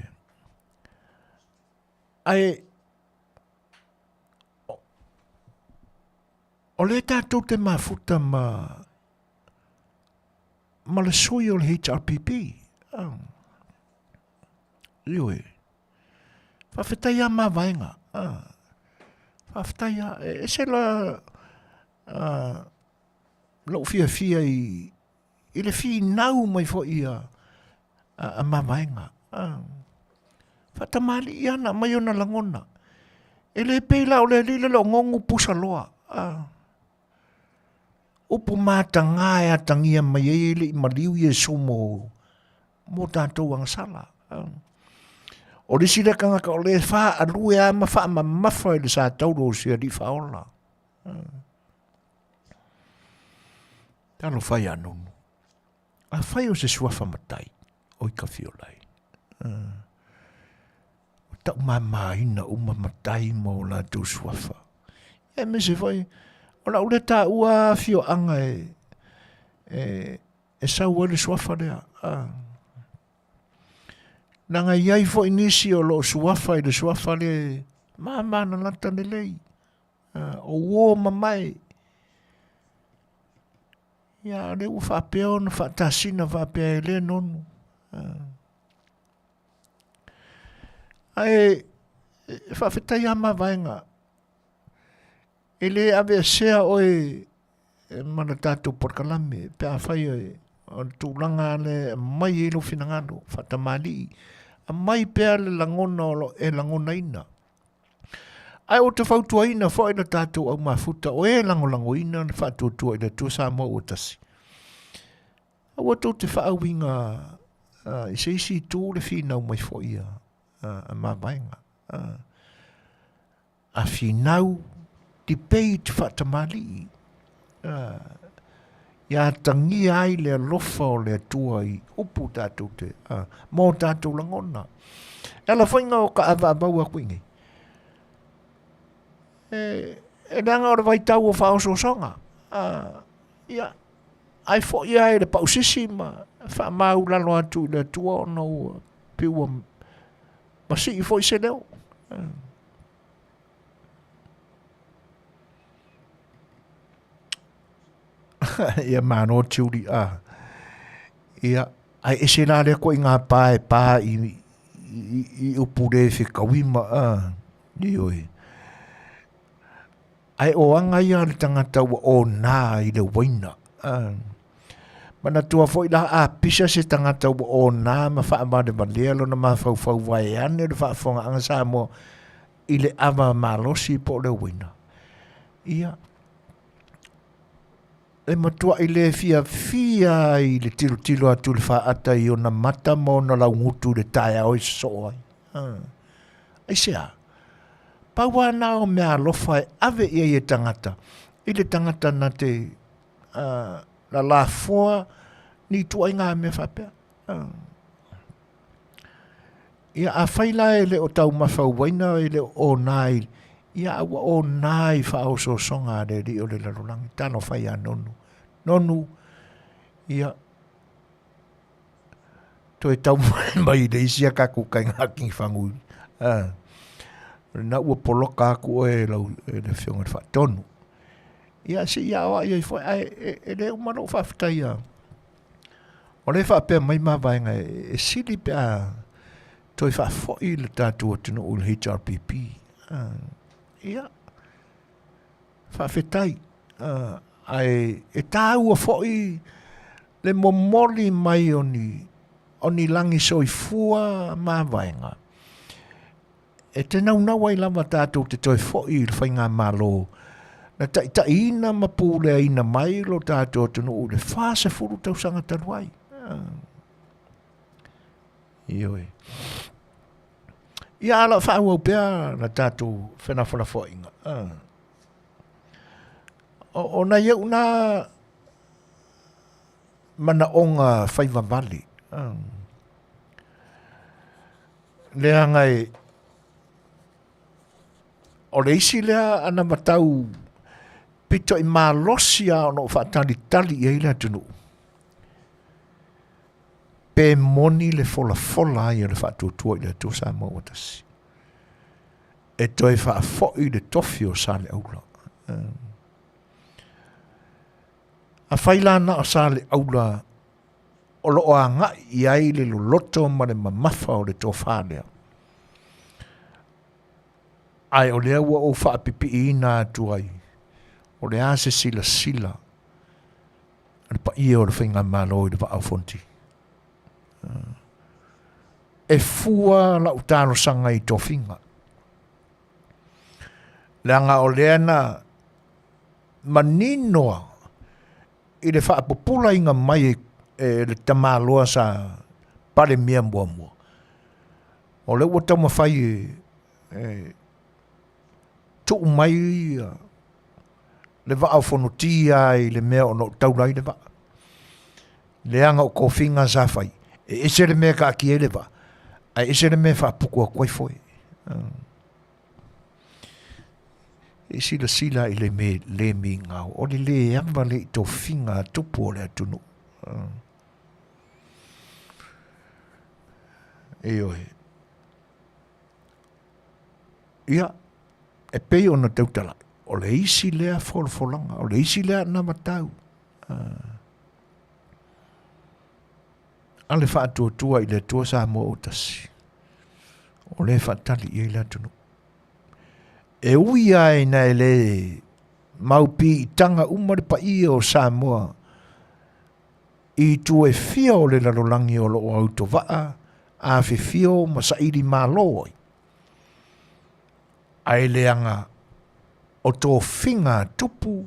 Ai, o le tātou te mafuta ma le soi o le HRPP. Ioe. Whawhetaia ma vaenga. Whawhetaia, e se la lau fia I le fi nau mai fo ia a ma vaenga. Whatamali I ana mai ona langona. E le peila o le lile lo ngongu pusa loa. Upu mātanga e atangia mai e le I maliu I e sumo mo tātou ang sala. O risi le kanga ka o le wha alue a ma wha ma mawha I le sa tauro si a di whaola. Talo whai anonu. A whai o se suafa matai o I ka whiolai. Tau mamaina o mamatai mo la tu suafa. E me se whai, o la ule tā ua whio anga e sau le suafa lea. Nanga iai fo inisi o lo suafa I le suafa le mamana lata le lei. O uo mamai. Ia le u whapeo na whatasina whapea le nonu. Ai whawhetai ama vaenga. E le ave sea oe mana tātou porkalame. Pea whai o tūlanga le mai ilo finangano. Whatamali. A mai pea le langona o e langona ina. Ai o te whautua ina whae na tātou au mafuta o e lango ina na whatuatua ina tu Samoa o tasi. Au atou te whaawinga Eseese tū le whinau mai whaia a mawainga. A whinau ti pei te whatamali. Ia tangi ai le lofa o le tua I upu tātou te mō tātou langona. Ala whainga o ka awa abaua kuingi. E nanga o le vai tau o whaoso songa. Ia, ai fo ia e le pausisi ma wha mau lalo atu le tua o no piua masi I fo I se leo. Ia mano tiuri Ia, ai ese la le ko I ngā pā I upure whikawima Ioi. Ai o anga ia le tangata o nā I le waina. Mana tua fo I la a pisa se tangata o nā ma wha amade malea lo na ma fau vai ane le wha fonga anga Samoa I le ama malosi po le waina. Ia. E matua I le fia I le tilo atu le wha ata I o na mata mo na lau ngutu le tae au I so ai. Ai sea. Paua nā o mea alofa e ave ia I tangata. I le tangata na te la lafua ni tua I ngā mea whapea. Ia a whaila e le o tau mawhau waina e le o nai. Ia awa o nai whao so songa re ri o le larolangi. Tano whai a nonu. Nonu. Ia. To e tau mai le isia kaku kai ngaki whangu. Na ua poloka aku o e lau e le whionga le whaatonu. Ia si ia oa ia i whai e le umano whawhitai a. O le whaapea mai mawaenga e sili pe a toi whaafoi le tātua tino o le HRPP. Ia. Whaafetai. Ai e tāua foi le momoli mai oni langi soifua mawaenga. E te nau ai lama tātou te toi foi le whainga malo. Na ta ina mapule a ina mai lo tātou tino o le whaase furu tau sanga taruai. Ioi. Ia ala whaau au pia na tātou whenawhana whainga. O na iau na mana onga whaiva vali. Lea ngai o le isi lea ana matau pito i malosia o no whaatali tali i eila tunu. Pe moni le fola i le whaatuatua i le tu Samoa watasi. E toi whaafoi le tofi o sa le aula. A whaila na o sa le aula o lo a ngai i ai le loto ma le mamafa o le tofalea. Ai o lea ua o whaapipi i nā tuai. O le ase sila. Ane pa ia o le whainga malo i le wha au fonti. E fua la utano sanga i tofinga. Langa o leana maninoa i le whaapopula inga mai e le tamaloa sa pare mea mua. O le ua tama whai tu mai le va au fonotia i le mea o no taulai le va. Leanga o kofinga sa whai. E ese le mea ka aki ele va. A ese le mea whaapukua kwai foi. E sila i le me le mi ngau. O le amba le i tō whinga tupu o le atunu. E oi. Ia. E pei ona tautala. O le isi lea folfolanga. O le isi lea namatau. Ale whaatua i le tua Samoa o tasi. O le whaatali i le atunu. E ui ai na le maupi i tanga umare pa ia o Samoa. I tu e fia o le larolangi o lo o auto vaa. A fe fio ma sa ili maloi. Ai leanga o tō whinga tupu.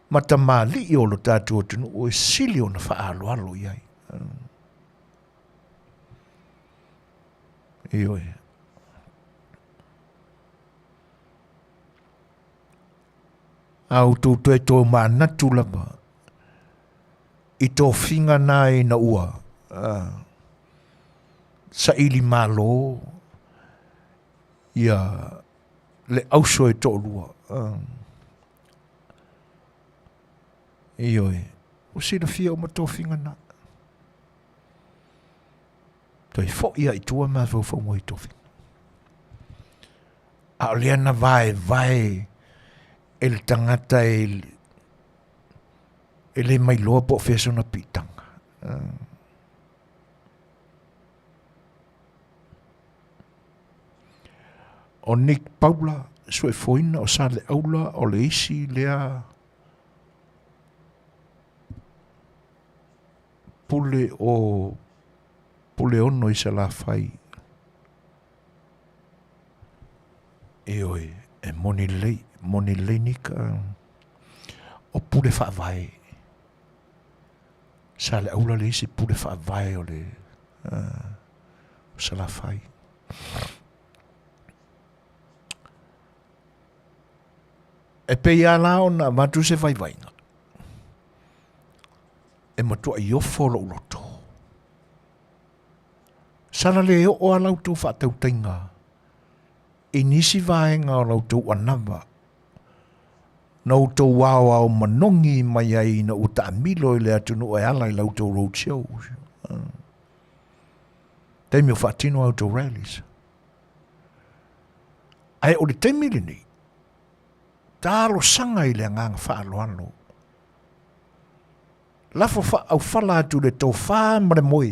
Mata mali i o lo tātua tunu o e sili o na whaaloalo iai. Ioi. Au tū e tō mānatu lama. I tō whinga nai na ua. Sa ili malo. Ia le auso e tō lua. Ioi. O Silafia o matōwhinga na. Toi fo ia i tua ma fau mo i tōwhinga. A o leana vai e le tangata e le mai loa po feso na pitanga. O Nick Paula sue foina o sa le aula o le isi lea pule ono i se la fai. E oi, e moni lei nika o pule wha vai. Sa le aula le isi pule wha vai o le se la fai. E pe ia lao na matu se vai vainga. E matua i ofo lo loto. Sana le o a lautou whaatautenga. I nisi vaenga o lautou anawa. Nau tau wao au manongi mai ai na uta amilo i le atunu e ala i lautou roadshow. Teimi o whaatino auto rallies. Ai o le teimili ni. Tālo sanga i le nganga whaaloano. Lafo au whala atu le tau whaamare moi.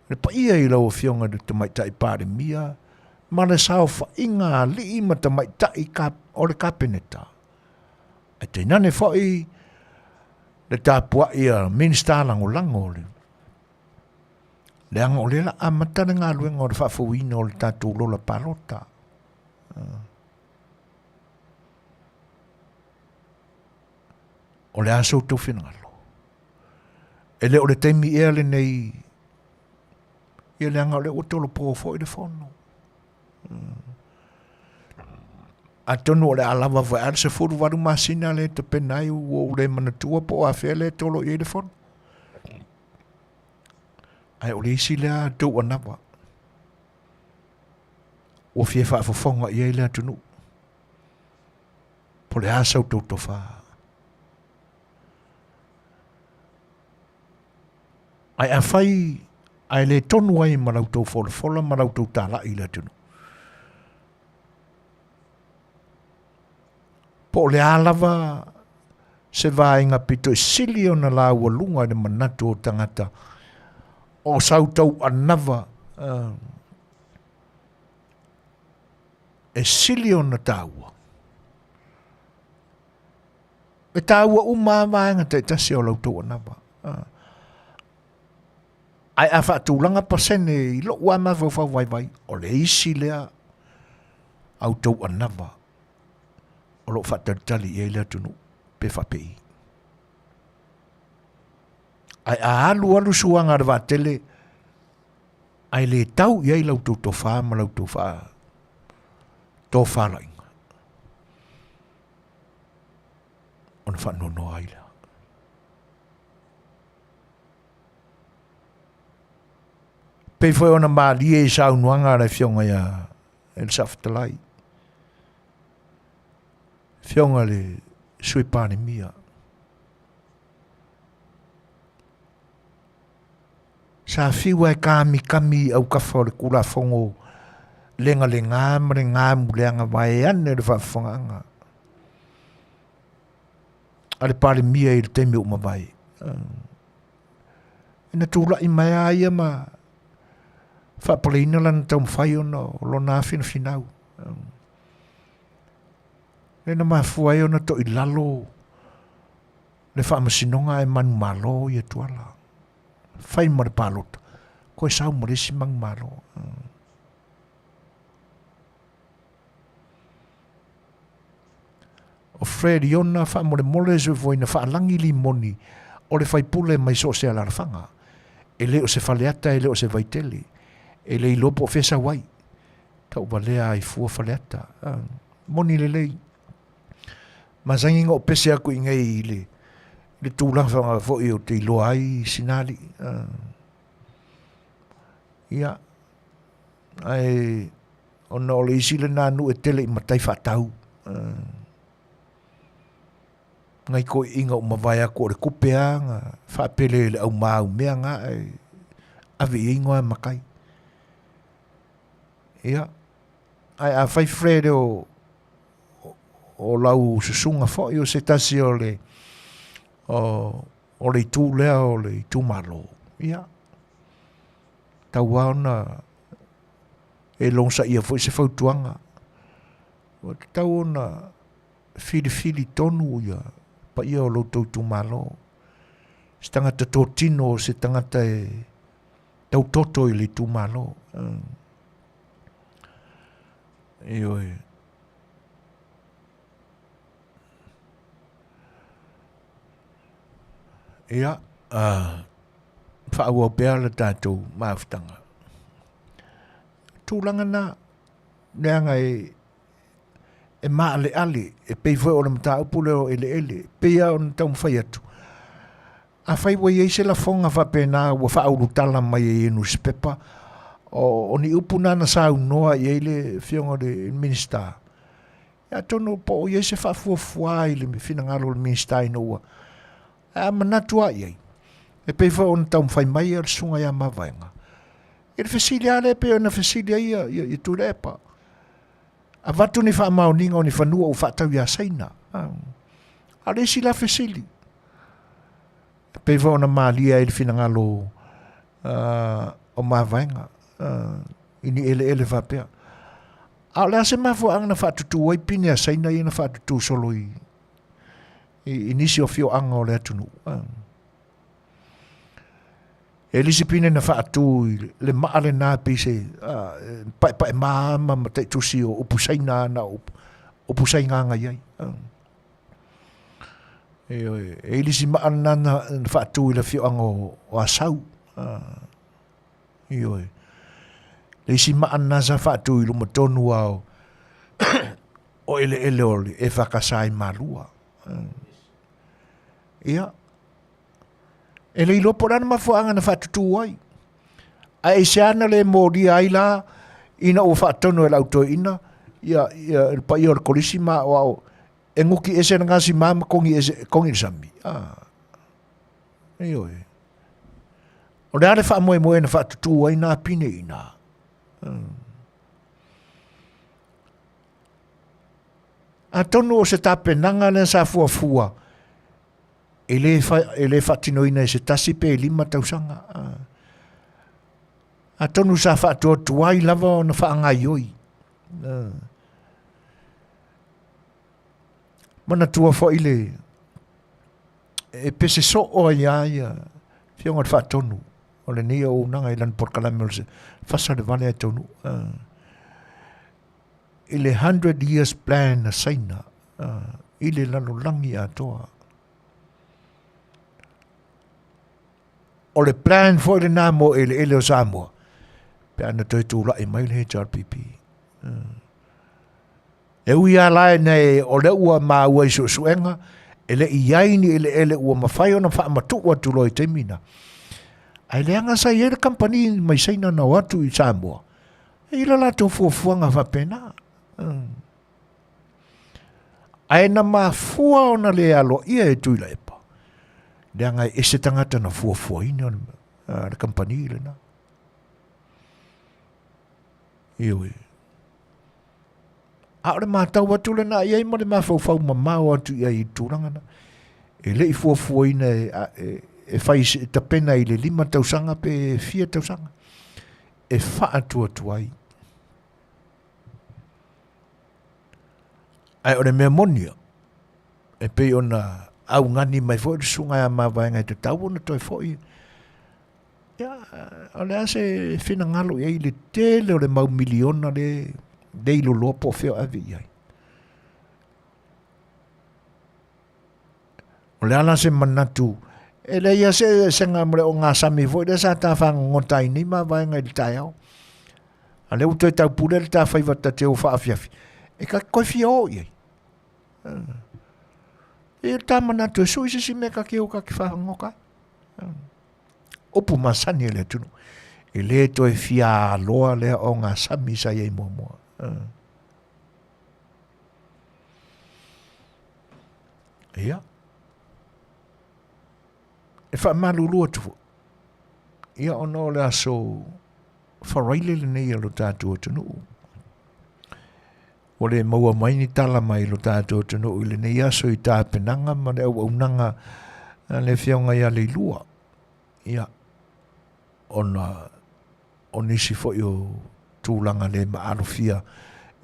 Le pa ia i lau fionga de te maitai pāre mia. Ma le sao whainga li ma te maitai o le kapeneta. Ai te nane whai le tāpua ia minister lango le. Le anga o le la amatane ngā luenga o le whawhawina o le tātou lola parota. O le aso tau whinangalo. E le o le teimi ea le nei ia le anga o le otolo po fo i le fono. A tonu o le alawa vai ar se furu waru masina le te penai o le manatua po a fele tolo i le fono. Ai o le isi lea tau anawa. O fie whaafofonga i ei lea tunu. Po le asau tau tofa. Ai a whai, ai le tonu ai marau tau fola marau tau tala i lea tunu. Po le alawa se vaenga pito e sili o na la ua lunga le manatu o tangata. O sautau anawa e sili o na tāua. E tāua umāwaenga te tasi o lautau anawa. Ai a whaatulanga pasene i lo ua mawhau vai o le isi lea au tau anawa. O lo whaataritali i lea tunu pe whapei. Ai a alu suanga ra tele ai le tau i ai lautou tofa ma lautou wha tofa lainga. Ona whanono ai la. Pei foi ona maali e sa unuanga ra fionga ia el Fetalaiga. Fionga le sui pane mia. Sa fiwa e kami au kafa o le kula fongo lenga mre ngā muleanga vai ane le whawhanganga. Ale pare mia i le teme uma vai. Ina tūla i mai aia ma whapaleina lana tau mwhai ona o lo nā finau. Lena mafua e ona to i lalo le whaamasinonga e manu malo i tuala. Whai mare palota. Koe sau maresi mang malo. O Fred Iona whaamore mole se voina whaalangi li moni o le whaipule mai so se alarafanga. E leo se whaleata e leo se vaitele. E le ilopo fesa wai. Tau walea ai fua whaleata. Moni le lei. Mazangi ngā o pese aku i ngai i le tūlang whanga fo i o te iloa ai sinali. Ia. Ai, ona o le isi le nānu e tele i matai whatau. Ngai ko inga o mawai ako o le kupea, ngā whapele le au mau mea ngā e awe i ingoa makai. Ia. Ai, a whai frere o lau susunga fo i o se tasi o le tū lea o le tū malo. Ia. Tau aona e longsa ia fo i se fautuanga. O te tau ona fili tonu ia pa ia o lo tū malo. Se tangata tō tino se tangata e tau toto i le tū malo. Ioi. Ia, whaau au pēr le tātou maafutanga. Tūlanga nā, neanga e maale ale, e pei whai o na Mataupu leo ele, pei au na tau mwhai atu. a fai wa ye se la fonga fa pena wa fa au tala mai e newspaper o ni upuna na sa noa ye le fionga de minister ya tono po ye se fa fu ile me fina ngalo le minister no a manatua ye e pe fa on tam fai mai er sunga ya mavainga e fesilia le pe na fesilia ia tu lepa a vatu ni fa mauninga o ni fa nua o fa tau ya saina a le sila fesili pe va ona malia e fina ngalo o mavainga ini ele va pe a le se ma fu ang na fa tu wai pini a saina ina fa tu solo inisi o fio anga o le atunu e lisi pine na fa tu le maale na pise pa ma te tu si o pusaina na o pusainga nga yai e lisi maale na fa tu le fio anga o asau lisi maale na sa fa tu lu motonu o ele oli e fakasai malua ia e le ilo porana mafuanga na whatutu ai. A e seana le mōri aila ina o whatono e lauto ina ia pa i or kolisi ma o e nguki ese na ngasi mama kongi sami. Iyo e. O le are wha moe na whatutu ai na pine ina. A tonu o se tapenanga le sa fuafua. Ele whatinoina e se tasi pe 5 tausanga. A tonu sa whatua tuai lava o na whaangai oi. Mana tua fo ile e pese so o ia fionga whatonu. O le nia o nanga ilan porkalame o se whasa de vale a tonu. Ile 100 years plan na saina. Ile lalo langi a toa. O le plan for le namo ele o Samoa. Pe ana toi tūla i mai le HRPP. E ui a lai nei o le ua maa ua i suenga, ele i yaini ele ua mawhai o na wha matu ua tulo i temina. Ai le anga sai ele company mai saina na watu i Samoa. E ila la tō fuafuanga whapena. Ai na maa fua o na le alo ia e tuila epa. Leanga e se tangata na fuafua ina le company le na. Ioi. A le mātau watu le na iai mo le mawhau mamau atu ia i tūranga na. E le i fuafua ina e whai se tapena i le 5 tausanga pe 4 tausanga. E wha atu ai. Ai o le mea monia. E pei ona au ngani mai fo de sunga ya ma vai ngai te tau na toi fo ya ole ase fina ngalo e le tele o le mau miliona le dei lo lopo feo avi ai ole ala se manatu ele ya se senga mre o nga sami fo de sa ta fa ngotai ni ma vai ngai tai au ale u toi tau pule ta fa va ta te o fa afiafi e ka ko fio ye e tamana tu so isi si meka ke o ka ki whahangoka. Opu masani le tunu. E le to e fia loa le o ngā sami sa iei mua. Ia. E wha malulua tufu. Ia ono le aso wharaile le nei alo tātua tunu. O le maua mai ni tala mai lo tātou tunu i le nei aso i tā penanga ma le au nanga le whiaunga ia le lua. Ia, o nisi fo i o tūlanga le maarofia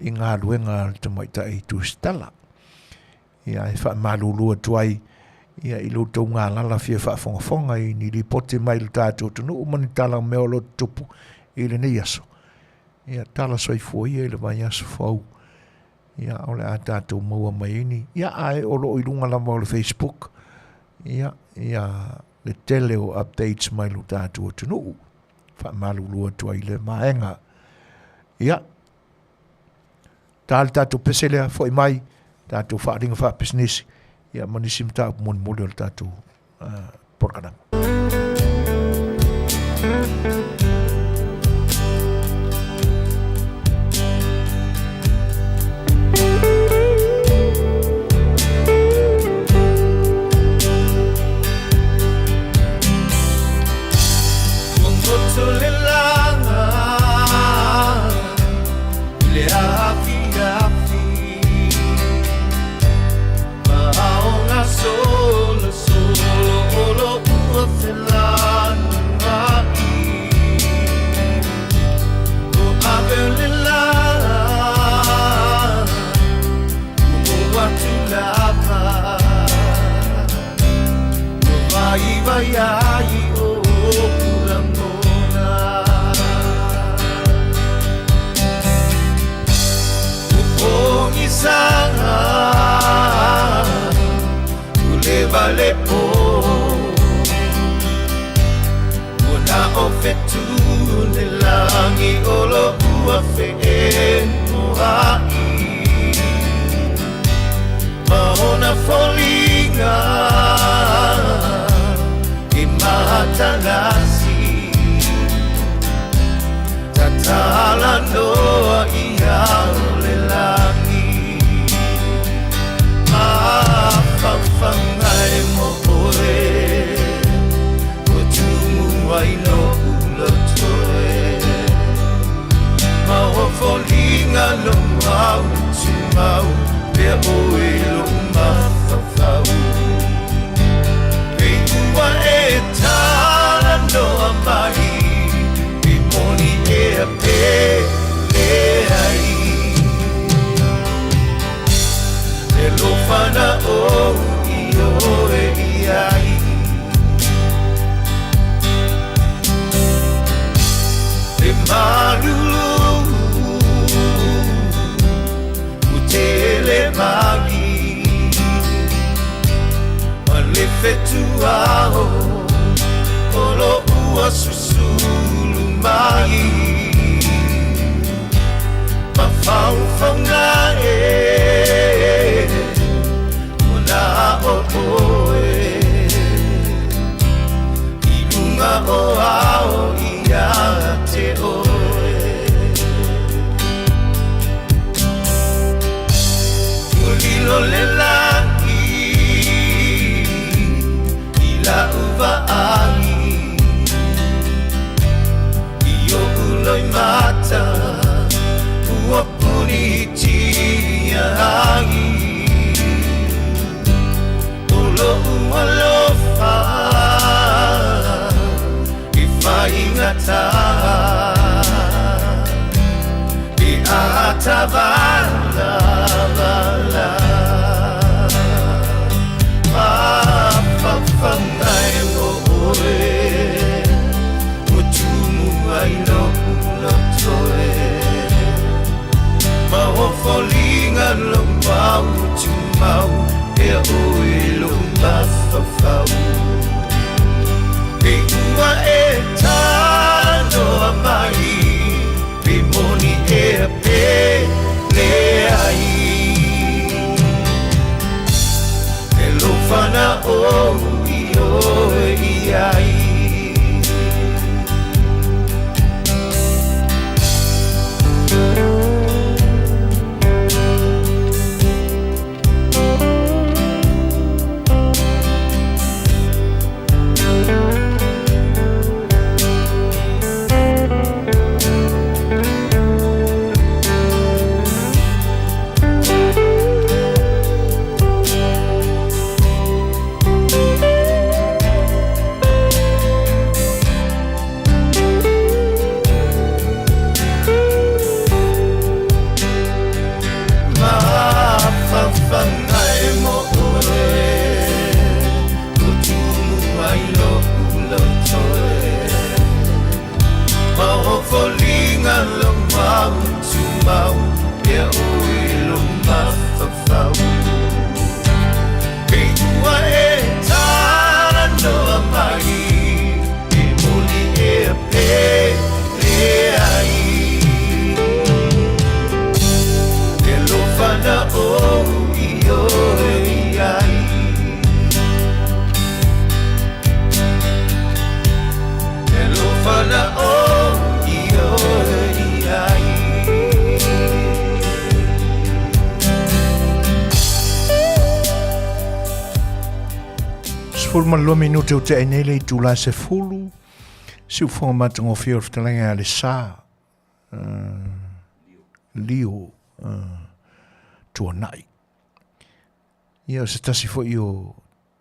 i ngā luenga te maita i tu stala. Ia, e wha malulua tuai, ia i lo tau ngā lala fia wha whongafonga i ni li pote mai lo tātou tunu o mani tala meo lo tupu i le nei aso. Ia, tala soi fuai i le mai aso fau. Ia, ole a tātou maua mai ini. Ia, ae olo i lunga lama o le Facebook. Ia, le tele o updates mai lo tātou tunu. Wha malulua tua i le maenga. Ia, tāle tātou peselea fo i mai. Tātou wha ringa wha pesnesi. Ia, manisi mta moni mole o tātou Por canal. Le Afiafi, maonga solo olo ua Fetalaiga, o abelela, o watulapa, o vai o kulamona. Isanga ulevale po una ofetu nelangi olo ua fe'enoai maona folinga i matanasi tatalanoa ia lelangi Fangai mo oe o tumu ai no ulotoe ma o folinga lo mau tumau pe oe lo mafafau e ua e tala no amai e moni e a pe le ai lo fana o io e iai e malulu utele magi ma le fetuao olo ua susulu mai ma faufanga na o oe I lunga o ao ia te oe Ulilo le langi I la uva ai I o uloi mata Ua puni tia ai Alofa I whaingata I atavala vala Mawhawhangai mo oe Mutumu ai no ulotoe Mahofolinga lo mau tumau E oe lo mafafau E ua e tano amai E moni e a pe le ai E lo fana o I oe I ai Fulmalua minuto o te enele I tula se fulu. Si u fonga matango fio Fetalaiga le sa. Lio. Tua nai. Ia se tasi fo o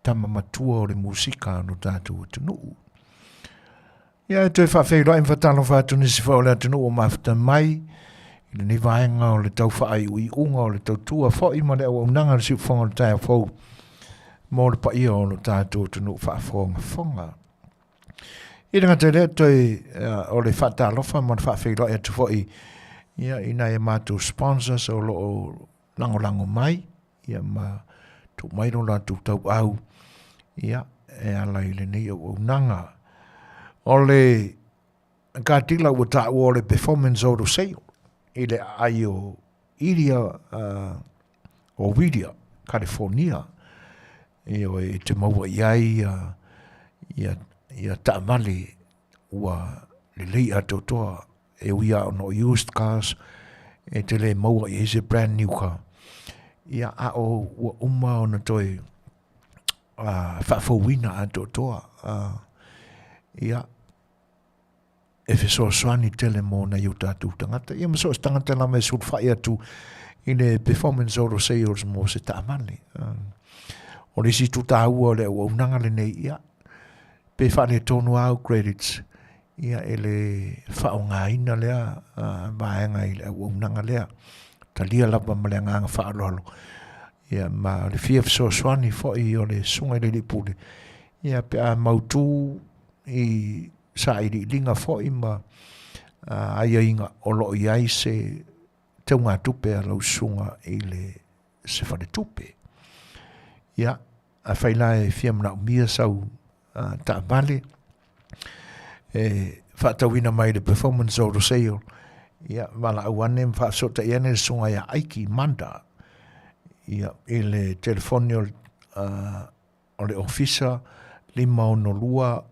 tama matua o le musika no tātou atunuu. Ia te whawhewhai mwhatalo whātuni si whao le atunuu o mawhata mai. I le ni vaenga o le tau whaai ui unga o le tau tua whai ma le au unanga si u fonga le tai whau. Mō le pa ia o no tātou tunu whaafonga whonga. I runga te lea toi o le whaatalofa ma le whaawhewhai atu whai. Ia ina e mātou sponsors o lo lango mai. Ia ma tu mairo la tu tau au. Ia e ala i le nei o unanga. O le kātila ua tā ua o le performance o sale. I le ai o Iria o Widia, California. Io e te maua iai ia taamale ua le lei atotoa e uia ono used cars e te le maua i ese brand new car. Ia a o ua uma ona toi whaafowina atotoa. Ia e Suasua tele mo na iu tātou tangata. Ia maso es tangata la me sulwhai atu i le performance oro sales mo se taamale. O le si tuta ua le ua unanga le nei ia. Pe whane tonu au credits. Ia e le whaonga ina lea. Vaenga i le ua unanga lea. Talia lapa ma le nganga whaalolo. Ia ma le fia Suasua fo i o le sunga le lipule. Ia pe a mautu i sa i linga fo i ma aia inga o lo i ai se te unga tupe a lau sunga i le se whane tupe. Ia, a whailai fia mna umia sau ta vale. Whaatawina mai le performance o sale. Ia, wala awane mwhaasota iane le sunga ia aiki manda. Ia, i le telefonio o le ofisa 512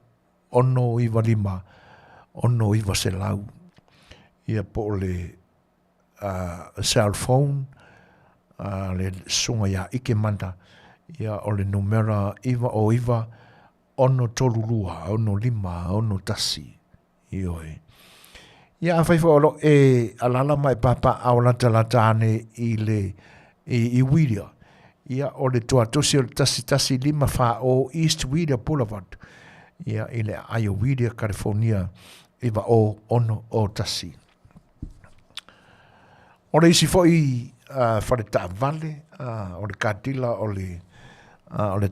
115 115. Ia po le cell phone le sunga ia ike manda. Ia o le numera iwa o iwa ono tolulua, ono lima, ono tasi. Ioi. Ia a whaifo olo e alala mai papa au lata ane i le i Wiria. Ia o le toa tosi o le tasi lima wha o East Wiria Boulevard. Ia i le Ayo Wiria, California, iwa o ono o tasi. O le isi fo i whare ta vale, o le katila o le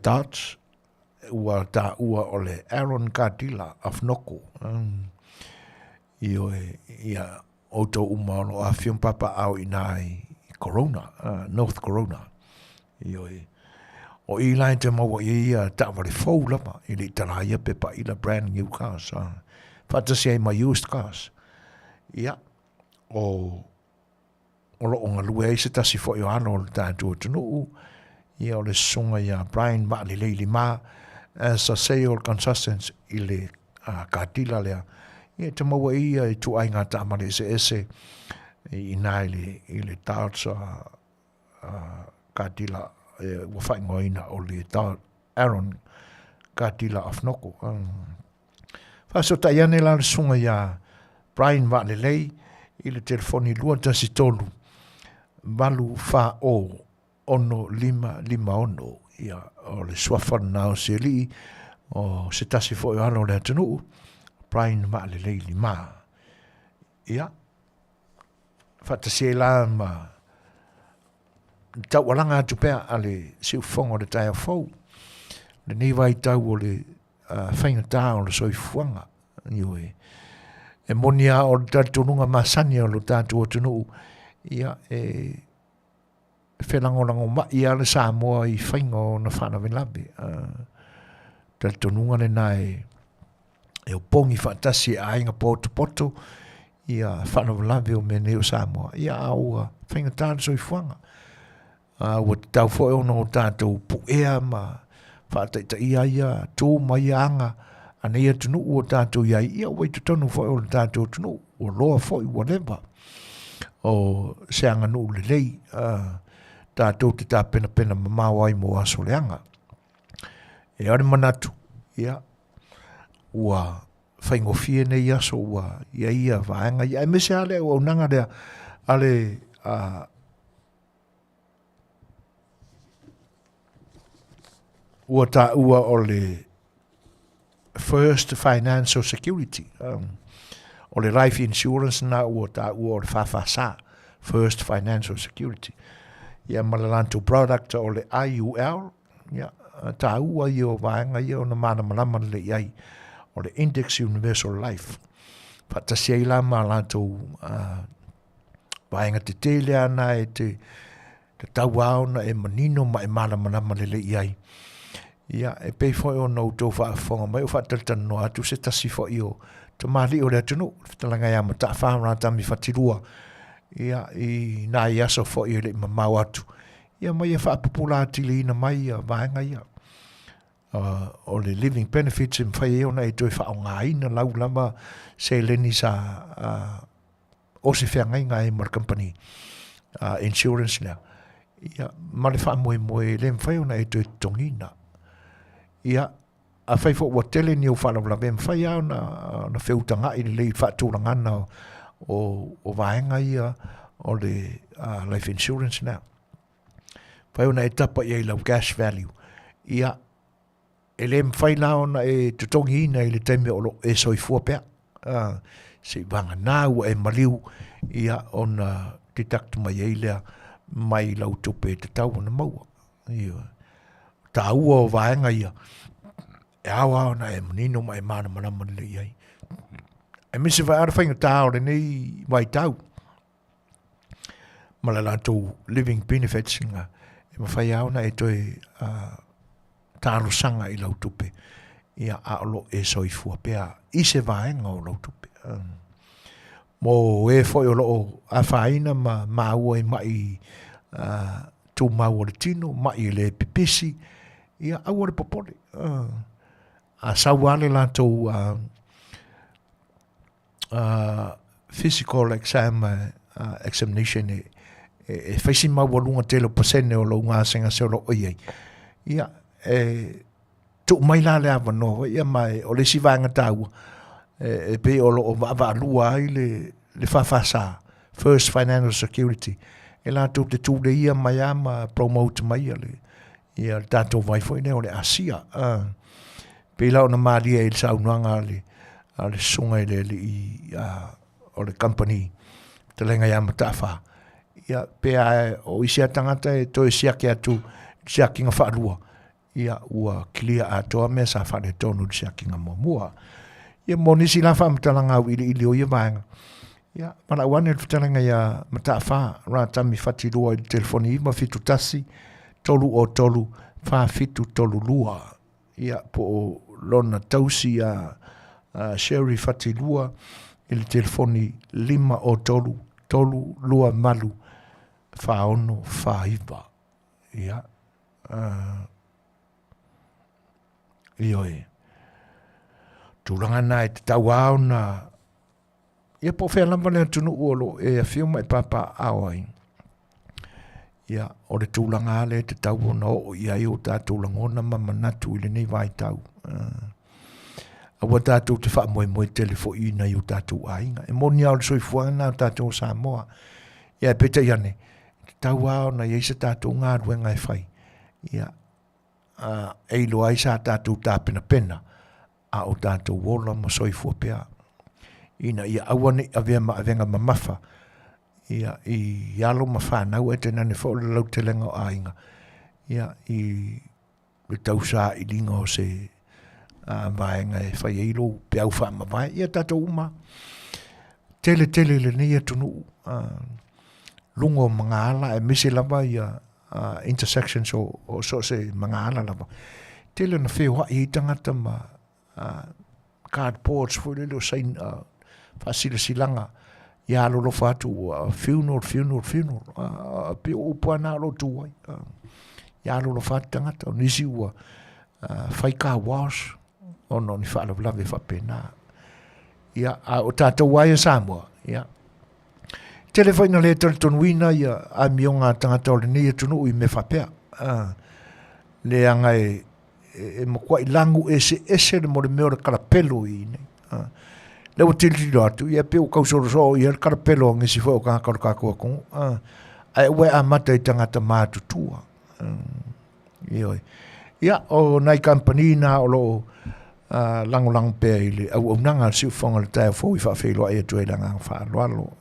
Dutch, ua ta ua o le Aaron katila afnoko. Ia auto umano a fium papa au inai Corona, North Corona. O i lain te maua ia ta vale fau lama, i le talaia pepa i la brand new cars. Fatasi ai ma used cars. Ia, o lo o ngalue e se tasi fo i ano le tātua tunuu. Ia o le sunga ia Brian Maali Leili Ma as a sale consultants i le katila lea. Ia te maua ia i tu ai ngā tāmare Eseese i nā i le tāutsa katila ua whaingoina o le Aaron katila afnoko. Faso ta iane la le sunga ia Brian Maali Leili i le telefoni lua tasi tolu. Valu fa o ono lima ono ia o le suafana nao se li o se tasi fo ano le atunuu Brian Maali Leili ma ia fatasi la ma tau walanga atu pea ale si ufongo le tai fou le nei vai tau o le whainga tā o le soifuanga ioi e monia o le tatununga masani o le tatu o tunuu ia whelangolango mai a le Samoa i whaingo na whana wenlabe. Tatununga le nai e o pongi whaatasi a inga poto ia whana wenlabe o mene o Samoa. Ia aua whainga tāna so i whanga. Ua te tau fo e ono o tātou puea ma whaataita ia tō mai anga ana ia tunu o tātou iai. Ia wai tutonu fo e o tātou tunu o loa fo i whatever. O se Aganu'u le lei tātou te tā pena mamau ai mo aso leanga. E ore manatu, ia, ua whaingofie nei aso ua ia vaenga, ia mese ale ua unanga rea, ale, ua ta ua ole first financial security, ole life insurance na ua ta ua ole whawhasa, first financial security. Ia malalantu product ole IUL, ia, ta ua i o vaenga i o na mana malama le iai, ole index universal life. Pata sia ila malalantu vaenga te tele ana e te tau au na e manino ma e mana malama le iai. Ia, e pei foi o nou tau whaafonga mai o whaataltana no atu se tasi foi o te mali o rea tunu, Fetalaiga ia ma Tafa rātami whatirua. Ia, i nā i aso foi o le mamau atu. Ia, mai e whaapupula atili ina mai a vaenga ia. O le living benefits in whai e ona e toi whaonga ina lau lama se leni sa o se whiangai ngai mar company insurance now. Ia, ma le wha moe le mwhai ona e toi tongina. Ia, a whai fo ua tele ni o whalawala me mwhai au na whiutanga i le whaatūrangana o vaenga ia o le life insurance now. Whai ona e tapa i lau cash value. Ia, e le mwhai lao na e tutongi ina i le taime o lo e soifua pea. Se vanga nā ua e maliu ia o na deduct mai e lea mai lau tupe te tau na maua. Ia, ta ua o vaenga ia. E awa na e manino mai mana manama le iai. E misi vai ara whainga tāo le nei mai tau. Malalantou living benefits nga. E mawhai au na e toi tāro sanga i lau tupe. Ia aolo e soifua pea. I se vaenga o lau tupe. Mo e foi o loo a whaina ma maua e mai tū maua le tino, mai le pipisi. Ia aua le popole. A sauale lantou physical examination e whaisi maua lunga telo pasene o lo ngā senga se o lo oiei. Ia tu mai la le ava no, ia mai o le sivanga tāua e pe o lo o va lua ai le whawhasa, first financial security. E la tu te tū le ia mai ama promote mai ale. Ia tātou vai foi ne o le asia. Pe lau na maria e le saunuanga ale sunga i le o le company Fetalaiga ia ma Tafa. Ia pe o isia tangata e toi siake atu siakinga whaalua. Ia ua clear atoa mea sa whale tonu siakinga mua. Ia monisi la whaamutalanga au ili o ia vaenga. Ia mana wane Fetalaiga ia ma Tafa rātami whatirua i telefoni ima fitu tasi tolu o tolu whaafitu tolu lua. Ia po lona tausi Sherry Fatilua i le telefoni 5 o tolu lua malu whaono whaiva. Ia. Ioe. Tūranga nai te tau au na ia po whea lamba lea tunu uolo e a whiuma i papa awai. Ia, o le tūlanga ale te tau o na o ia i o tā tūlangona ma manatu i le nei vai tau. Awa tātou te wha moe telefo i na i o tātou ainga. E moni au le soifuanga na o tātou Samoa. Ia, e peta iane. Te tau au na iaisa tātou ngā ruenga e whai. Ia, e ilo aisa tātou tā pena. A o tātou wola ma soifua pea. Ina ia awane avea ma avenga ma mafa. Ia i alo ma whanau e tena ne whao le lau te lenga o ainga. Ia i le tausa i linga o se vaenga e whai eilo pe au wha ma vai. Ia tato uma. Tele le nia tunu. Lungo mga ala e misi lava ia intersections o so se mga ala lava. Tele na wheo i tangata ma cardboards fo le lo sain fasila silanga. Ia lo fatu funeral pe o pana lo tuai ia lo fatu tangata nisi ua fai ka wash ono ni fa la ve fa pena ia o tata wai Samoa ia telefona le Talanoaina ia a mionga tangata o ni tunu i me fa pe le anga makua I langu Eseese le mo le mea o le karapelo I nei. Le o tili lo atu, ia pe o kausoro ia le karapelo ngesi fo o kakakua kongu. Ai ue a mata I tangata mātutua. Ia o nai company na o lo lango pe I le au nanga si fonga le tai fo I whawhelo ai atu e langa whaaloalo.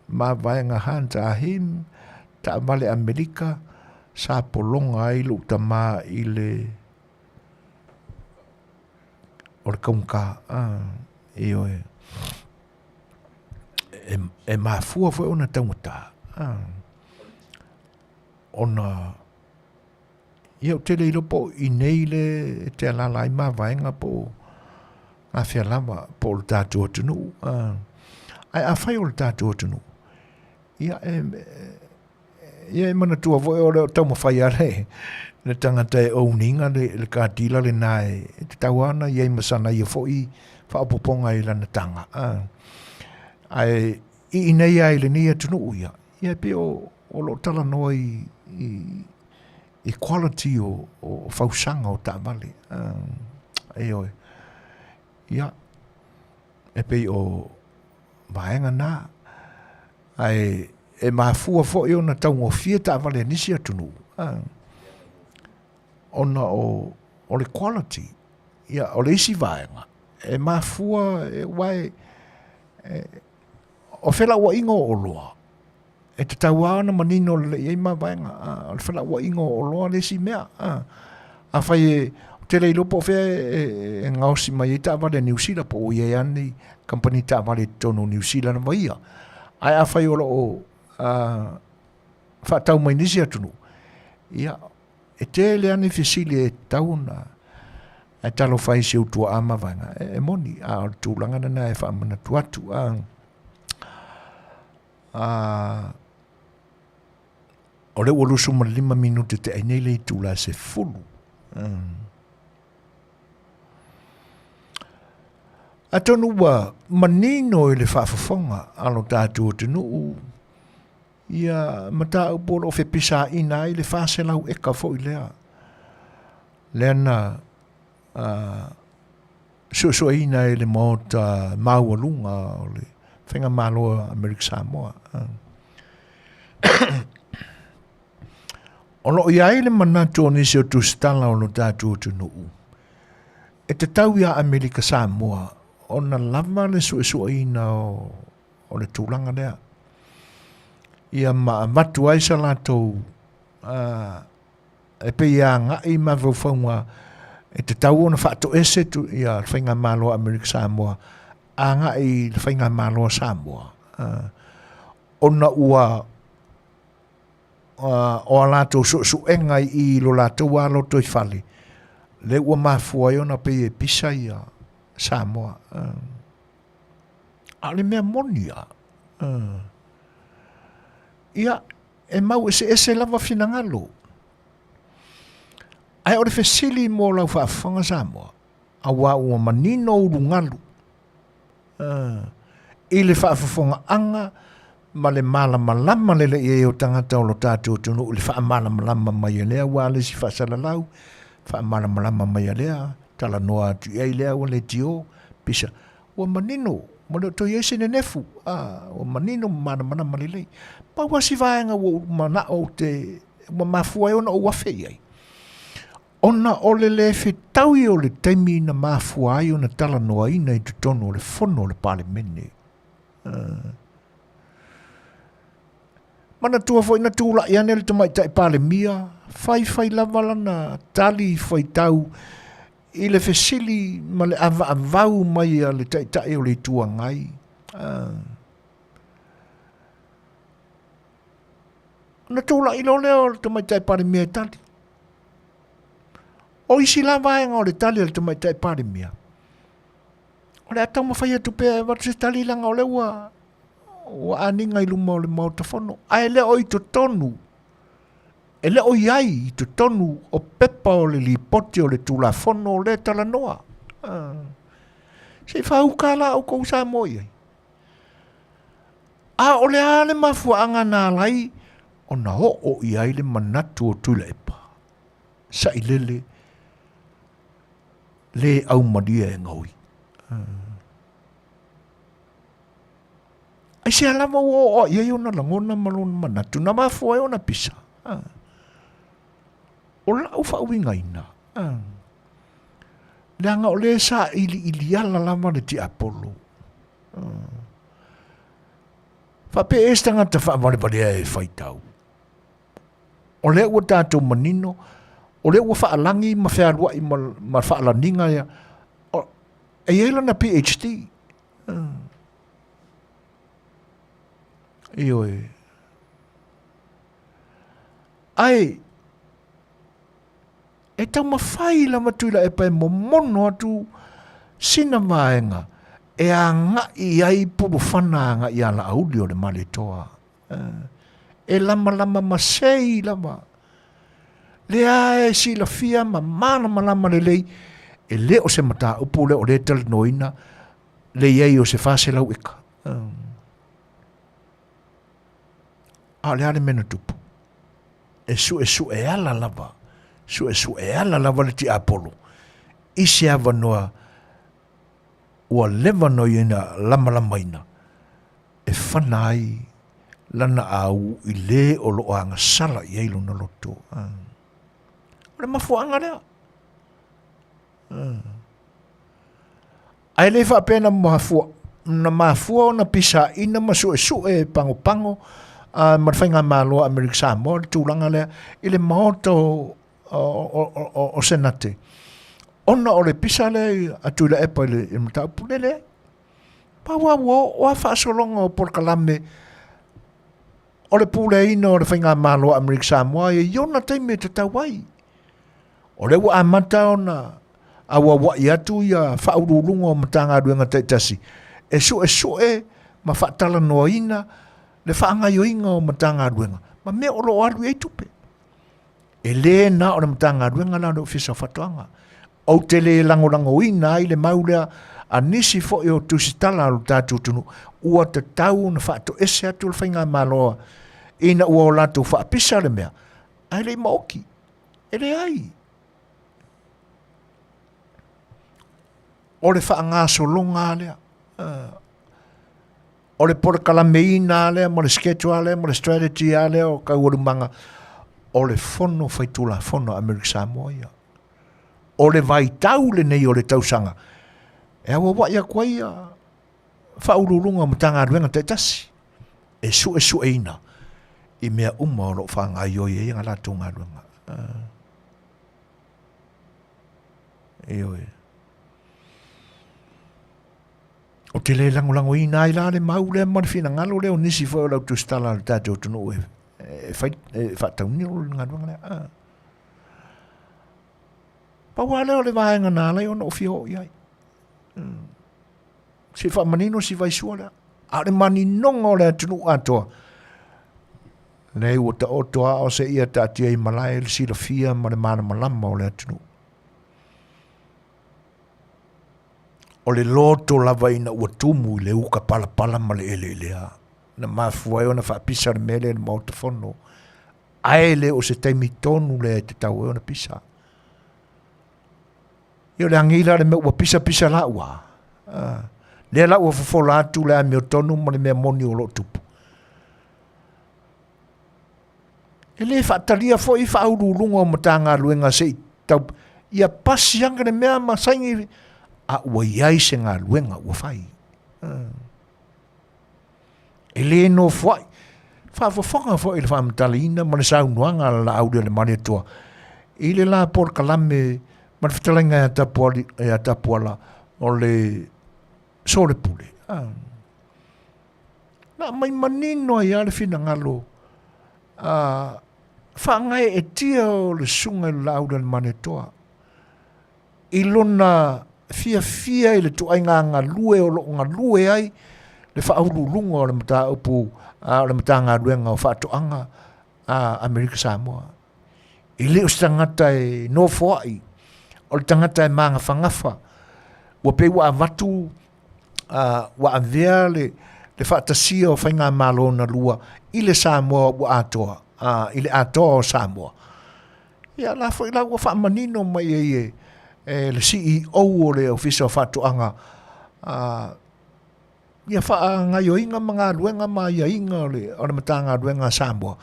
Ma vaenga hanta ahim ta vale Amerika sa polonga ai lu tama I le o le kaunka e mafua foi ona taumata ona ia o tele ilo po I nei le te alala I ma vaenga po Afiafi po le tātua tunu ai a fai o le tātua tunu ia e mana tua voi o le tau mawhai are le tangata e ouninga le kātila le nae te tauana ia I masana ia foi whaapoponga I lana tanga ai I nei ai le nia tunu ia pe o lo talanoa I equality o fausanga o tāwale ia e pe o vaenga na ai e mafua fo I ona tau ngofia tāwale nisi atunu ona o le quality ia o le isi vaenga e mafua e wai o fela ua ingo o loa e te tauana manino le iei ma vaenga o le fela ua ingo o loa le si mea a fai e te leilo po fe e ngausi mai ta vale New Zealand po o iei ani company ta vale tono New Zealand ma ia ai a fai o whaatau mai nisi atunu ia e te le ane fisili e tauna e talo fai se utua ama vanga e moni a o tūlanga na e whaamana tuatu o le walusu ma 5 minute te ai nei le tūla se fulu a tonu wa manino I le whaafafonga alo tātua tenu ia Mataupu o fe pisa ina I le whaaselau eka fo I lea leana Suasua ina I le mota maualunga o le whenga maloa Amerika Samoa ono ia le manato ni se tu stala o tātua tenu e te tau ia Amerika Samoa ona lava le Suasua ina o le tūlanga lea ia matu ai sa lātou e pe ia ngai ma vauwhaunga e te tau ona whaato Setu ia whainga maloa Amerika Samoa a ngai whainga maloa Samoa ona ua o a lātou suenga I lo lātou a lo toi whali le ua mafua ona pe e pisa ia Samoa a le mea monia ia e mau Eseese lava finangalo ai o le fesili mo lau whaafanga Samoa a wā ua manino urungalu I le whaafafonga anga ma le malama le e o tangata o lo tātou tunu le whaamalama mai lea wā le si whaasalalau whaamalama mai lea talanoa atu ei lea o le tio pisa ua manino ma le to Eseese ne nefu ua manino mana malilei pa ua si vaenga ua mana o te ua mafua ona o wafei ai ona o le fetaui o le taimi na mafua ai ona Talanoaina I te tono o le fono o le palemene mana tua foi na tula ia nele te mai tai palemia fai lava lana tali foi tau I le fesili ma le avau mai a le tai o le tua ngai na tula I lo leo te mai tai palemia tali o isi lava o le tali le te mai tai palemia o le atau mawhai atu pe watu tali langa o le ua aninga I luma o le mautafono ai le o I to tonu e le o iai I to tonu o pepa o le lipoti o le tulafono o le talanoa Se whaukala o kou Samoa iai. A o le ale mafuanga nā lai, o na o iai le manatu o tula epa. Sa i lele, le au madia e ngaui. Ai se alama o iai o na langona malona manatu, na mafua e o na pisa. O la u whau ingaina. Leanga o le sa ili ala lama le ti Apollo. Whape e stanga ta wha pare e whaitau. O le ua tātou manino, o le ua whaalangi ma whaarua i ma whaalaninga ia. E eila na PhD. Ioi. Ai, e tau mawhai la matuila e pai mo mono atu sina maenga e a ngā i ai puru whana ngā i ala auli o le male toa. E lama masei lama. Le a e silafia ma mana malama le lei e le o se Mataupu le o le Talanoaina le iei o se whase lau eka. A le ale mena tupu. E su e ala lava. Su e ala lava le ti Apollo. Isi ava noa ua lewa no ina lama ina. E whanai lana au i le o lo anga sala i eilu na loto. Le mafuanga lea. Ai le wha pena mafua o na pisa ina masu e pango. Marwhainga māloa Amerika Samoa, le tūlanga lea, i le maota o senate. Ona o le pisa lea, atu le epa i Mataupu lea. Paua o a whaasolonga o porkalame, o le pūle ina o le whainga māloa Amerika Samoa, e iona teime te tauai. O le ua amata o na awa wai atu ia whaurulunga o matanga ruenga teitasi. E ma Talanoaina, le whaangaioinga o matanga ruenga. Ma mea o lo aru e tupe. E le na o le matanga ruenga la o fisa whatuanga. O te le langolango ina i le maulea a nisi fo o tusitala o tātou tunu. Ua te tau na whaato ese atu le whainga maloa. Ina ua o lato whaapisa le mea. Ai le maoki. E le ai. O le whaangasolonga lea. O le porkalameina lea, mo le Scriptural lea, mo le strategy lea, o kauarumanga. O le fono whaitula fono Amerika Samoa ia. O le vaitau le nei o le tausanga. E awa wai a kwa ia whaururunga matanga ruenga te tasi. E su eina. I mea uma o lo whanga ioi e inga la tunga ruenga. Ioi. O te le langolango ina i la le mau le marifina ngalo le o nisi fo lau tu stala le tātou tunu e whaitauni o le ngaruanga le. Paua leo le vaenga nā lei o na ofio iai. Si whamanino si vaisua le. A le mani nonga o le tunu atoa. Nei o ta otoa o se ia ta atia i malai le Silafia ma le mana malama o le tunu. O le loto lava ina ua tumu i le uka pala ma le elea. Na mafua e o na whaapisa le mele le mautafono. Ae le o se taimi tonu le te tau e o na pisa. Io le angila le me ua pisa la ua. Le la ua fofola atu le a meo tonu ma le mea moni o lo tupu. E le whaatalia fo i whaurulunga o matanga luenga se i tau. Ia pasi anga le mea ma saingi a ua iai se ngā luenga ua whai. E le no fwai. Whaafafonga fo i le whaamtalina ma le saunuanga la auria le mani atua. I le la por kalame ma le Fetalaiga e atapuala o le sore pule. Na mai manino ai ale fina ngalo. Whaangai e tia o le sunga i la auria le mani atua. I lona fia i le tuainga ngā lue o lo ngā lue ai le whaurulunga o le Mataupu o le matanga ruenga o whaatoanga a Amerika Samoa. I leo se tangata e no foai o le tangata e maanga whangafa ua pe ua avatu ua avea le whaatasia o whainga malo na lua i le Samoa ua atoa, i le atoa o Samoa. Ia la fo ila ua whaamanino mai le CEO o le ofisa o whaatuanga ia wha ngai o inga mga luenga ma ia inga o le matanga luenga Samoa.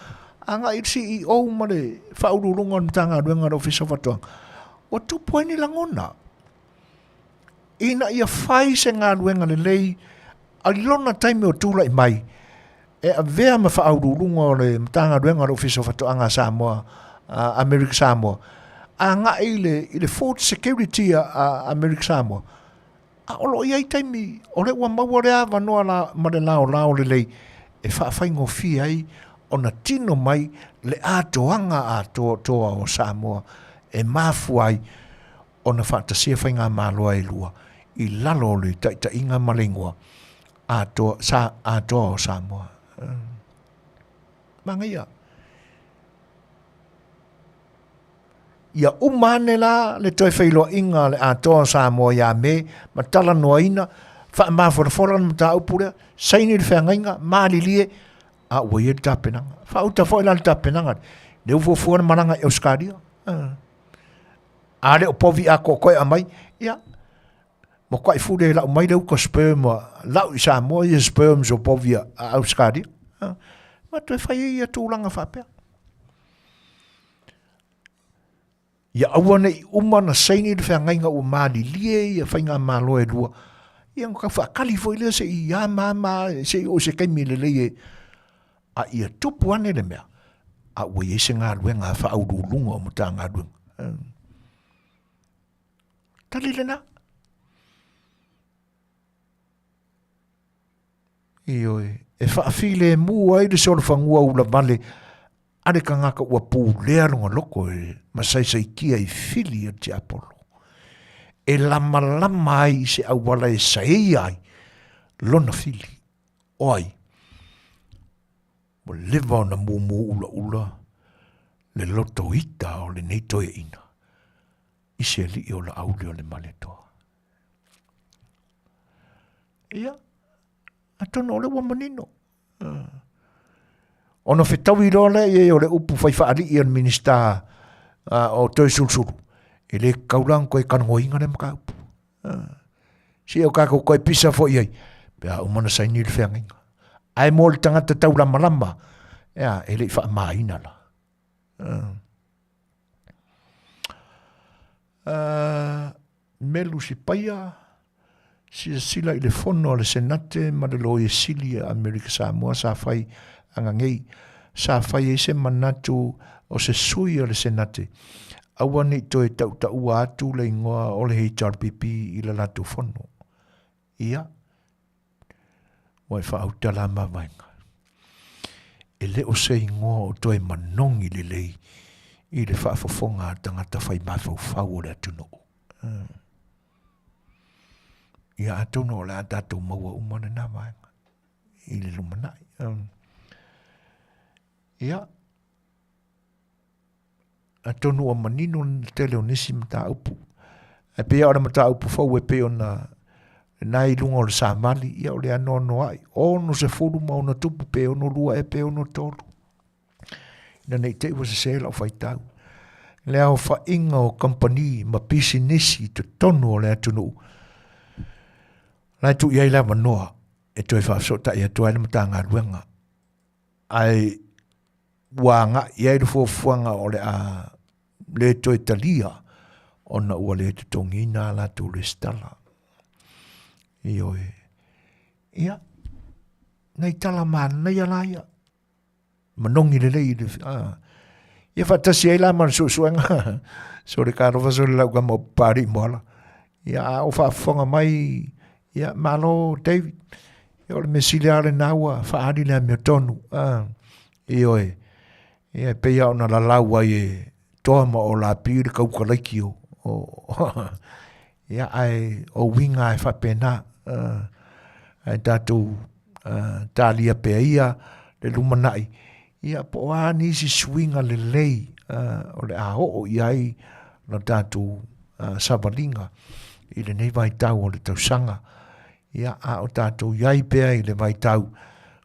Anga i CEO ma le whaururunga o le matanga luenga le ofisa o whaatuanga. O tupu ni langona. Ina ia whai se ngā luenga le lei a lona taime o tūla i mai. E a vea ma whaururunga o le matanga luenga le ofisa o whaatuanga Samoa, America Samoa. A ngā i le Food Security a America Samoa. A olo iai taimi, o le ua maua rea wanoa ma le lao le lei, e whaafai ngofi ai, o na tino mai le atoanga a toa o Samoa, e mafu ai, o na whaatasia whai ngā māloa e lua, i lalo le ta inga malengua, a toa o Samoa. Mangaia. Ia umane la le toi whailoa inga le atoa Samoa ia me, ma Talanoaina, wha mawhorafora na Mataupu rea, saini le whangainga, maalilie, a ua ia le tapenanga. Wha uta fo ila le tapenanga, le ufuafua na maranga e Euskaria. A le o povi a koe a mai, ia, mo kai fude la mai le uka sperm, lau i Samoa ia sperms o povi a Euskaria. Ma toi whai ia tūlanga whapea. Ia aua nei umana saini le whangainga o maali lie ia whainga māloe lua. Ia ngā whaakali fo ilea se i a mama, se i o se kaimi le leie. A ia tupu ane le mea. A ua i se ngā luenga whaurulunga o muta ngā luenga. Tali le na. Ioi, e whaafile mua i le sora whangua ula vale. Ale ka ngaka ua pū lea runga loko e masaisai kia i fili o te Apollo. E lama ai se awala e saei ai, lona fili, oi. Mo lewa o na mumu ula, le loto ita o le neito e ina. I se li o la aule o le maletoa. Ia, atono o le wamanino. Ono fetawi role e o le upu whaiwhaari i an minista o toi sulsulu. E le kaurang koe kanongoinga le makaupu. Si o kako koe pisa fo iai. Pea umana saini le whenginga. Ai mo le tangata tau lama. Ea, e le wha maina la. Melu si paia. Si sila i le fono le senate ma le lo i sili Amerika Samoa sa fai angangei sa fai ese manatu o se sui o le senate. Awa ni toi tau atu le ingoa o le HRPP i la latu fono. Ia. Wai wha tala mawainga. E le o se ingoa o toi manongi le lei i le wha fofonga tangata whai mawhau o le atuno. Ia atuno o le atatou maua umana na wainga. I le lumanai. Ia. Atono o manino na tele o nisi Mataupu. E pea o na Mataupu fau e pea o na nai lunga o le Samali. Ia o le anono ai. O no se furu ma o na tupu pea o no lua e pea o no tolu. Ina nei te was a sela o whaitau. Le au wha inga o company ma pisi nisi te tonu o le atono. Lai tu iai la manoa. E toi whaafsota ia toi le matanga ruenga. Ai wanga iai le fuafuanga o le a le toi talia o na ua le te tongina la tu le stala. Ioi. Ia. Nei tala mana ia la ia. Manongi le lei. Ia whatasi ai la man suenga. So le karo vaso le lau gama o pari moala. Ia o whaafuanga mai. Ia malo David. Ia o le mesile ale naua. Whaari le mea tonu. Ioi. Ia peia ona la laua e toama o la piri kaukalaiki o. Ia ai o winga e whapena. Ai tātou tālia pea ia le lumanai. Ia po a nisi swinga le lei o le aho o iai na tātou savalinga. i le nei vai tau o le tausanga. Ia a o tātou iai pēa i le vai tau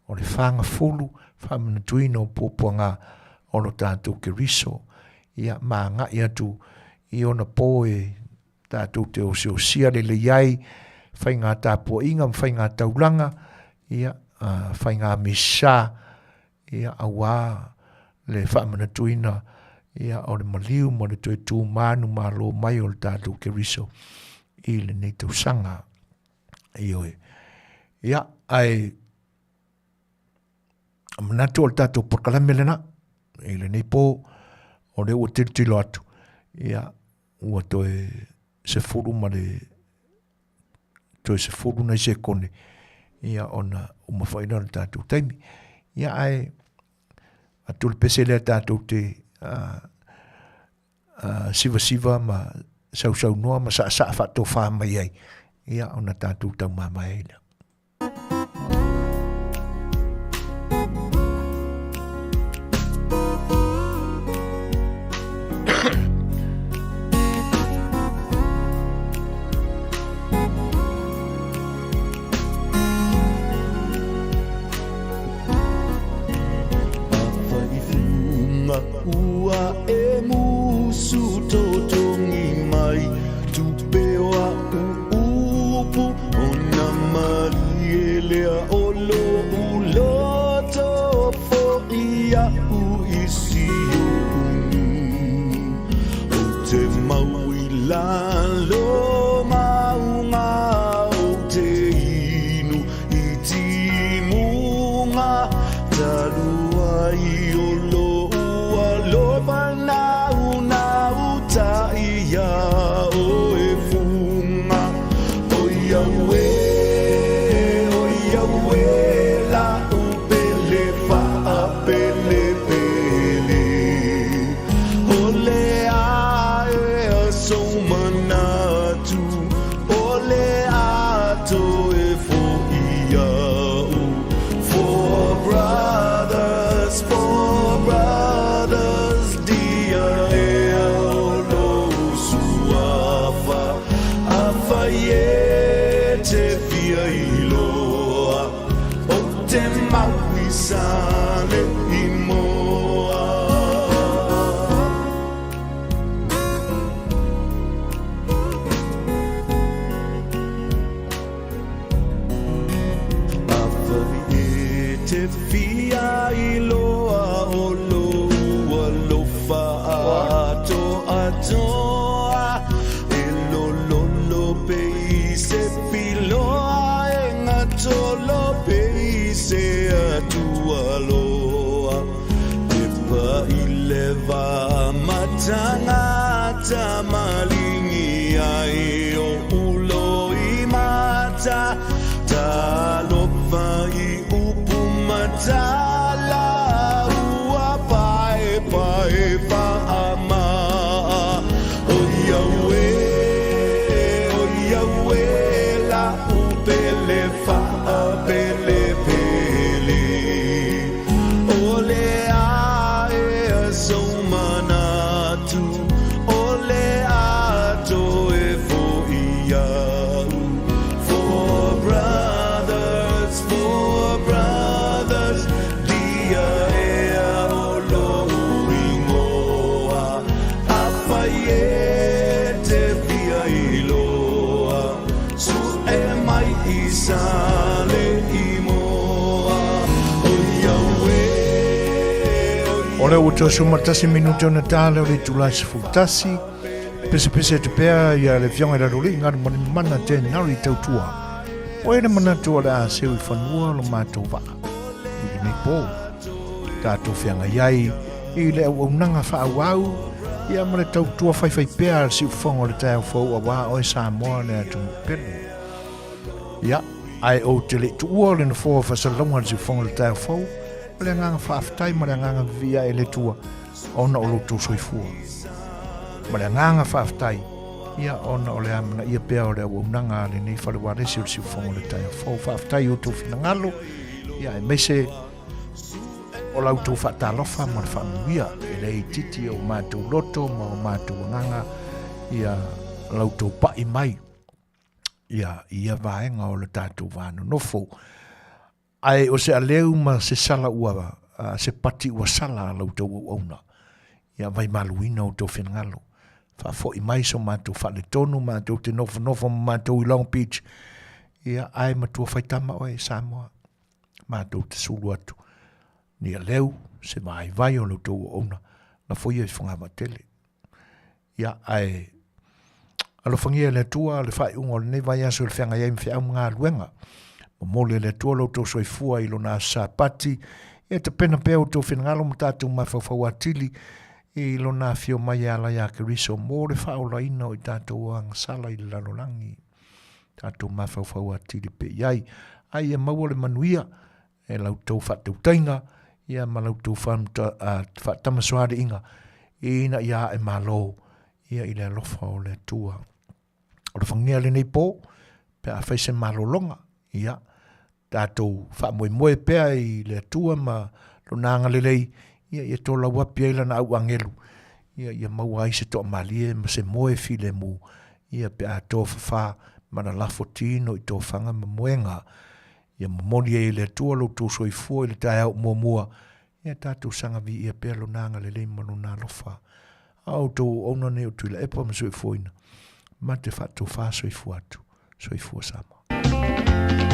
o le whanga fulu, whamana tuina o pōpuanga o lo tātou ke riso. Ia mā ngā i atu i ona pōe tātou te o sia le iai, whai ngā tāpua inga, whai ngā taulanga, ia whai ngā misa, ia awa le whamana tuina, ia o le maliu mo le toi tū mānu mālo mai o le tātou ke riso i le nei tausanga. Ioe. Ia ai manatu o le tātou porkalame lena, i le nei pō o le ua tiritilo atu. Ia ua toe se furu ma le toi se furu nei se kone. Ia ona umawhaina le tātou taimi. Ia ai atu le pese lea tātou te siva ma sau noa ma sa whato wha mai ai. Ia ona tātou tau mamai ai lea. Ua e musu totongi mai tupewa upu ona mari lea olo uloto fo ia u isi o te maui lalo maunga o te inu i timunga talua i olo Tangata malingi ai o ulo I mata talofa I upu matala ua pae pa ama o Yahweh la upele fa pele pele ole ae somana Ole uto sumatasi minuto na tale o le tulai se futasi. Pese te pea ia le fionga la roli ngā mana te nari tautua. O ere mana tua le a sewi whanua lo mātou wa. I nei pō. Tātou whianga iai I le au nanga whaawau. Ia ma le tautua whaiwhai pea si ufonga le tau whau a wā o Samoa le atu pere. Ia, ai o te le tuua le na fōa whasalonga si ufonga le tau whau. Le nganga whaaftai ma le nganga via e le tua ona o loto soifua. Ma le nganga whaaftai ia ona o le amana ia pea o le aunanga le nei whalewaresi o le siufongo le tai o whaaftai o tō whingangalo ia e mese o lautou whaatalofa ma le whaamuia e le titi o mātou loto ma o mātou nganga ia lautou pai mai ia vaenga o le tātou vānu nofo. Ai o se aleu ma se sala ua, se pati ua sala lau tau auna. Ia vai maluina o tau whenangalo. Fo I mai so mātou whale tonu, mātou te nofo mātou I Long Beach. Ia ai matua whaitama o Samoa. Mātou te sulu atu. Ni aleu se vai o lau tau auna. Na foi e whangama tele. Ia ai alo whangia le tua, le whai ungo le nei vai aso le whanga iai mwhia ngā luenga. Mole le tua lau tau soifua I lona sa pati. Ia te pena pēo tau whenangalo mo tātou mawhawhau atili. I lona fio mai ala ia ke riso mo le whaola ina o I tātou ang sala I lalolangi. Tātou mawhawhau atili pe iai. Ai e maua le manuia. E lau tau whatau tainga. Ia ma lau tau whatamasoare inga. Ina ia e malo. Ia I le alofa o le tua. O le whangia le nei pō. Pe a whaise malolonga. Ia. Tātou whamoe pēa I le tua ma lonanga le lei. Ia tō la wapi eila na au angelu. Ia maua ai se tō malie ma se moe file mu. Ia pe a tō whawha mana lafo tino I tō whanga ma moenga. Ia mamoni e le tua lo tō soifua I le tae au mua. Ia tātou sangavi ia pēa lonanga le lei ma lona lofa. Au tō ona ne o tuila epa ma soifuina. Ma te whato wha soifua atu. Soifua sama.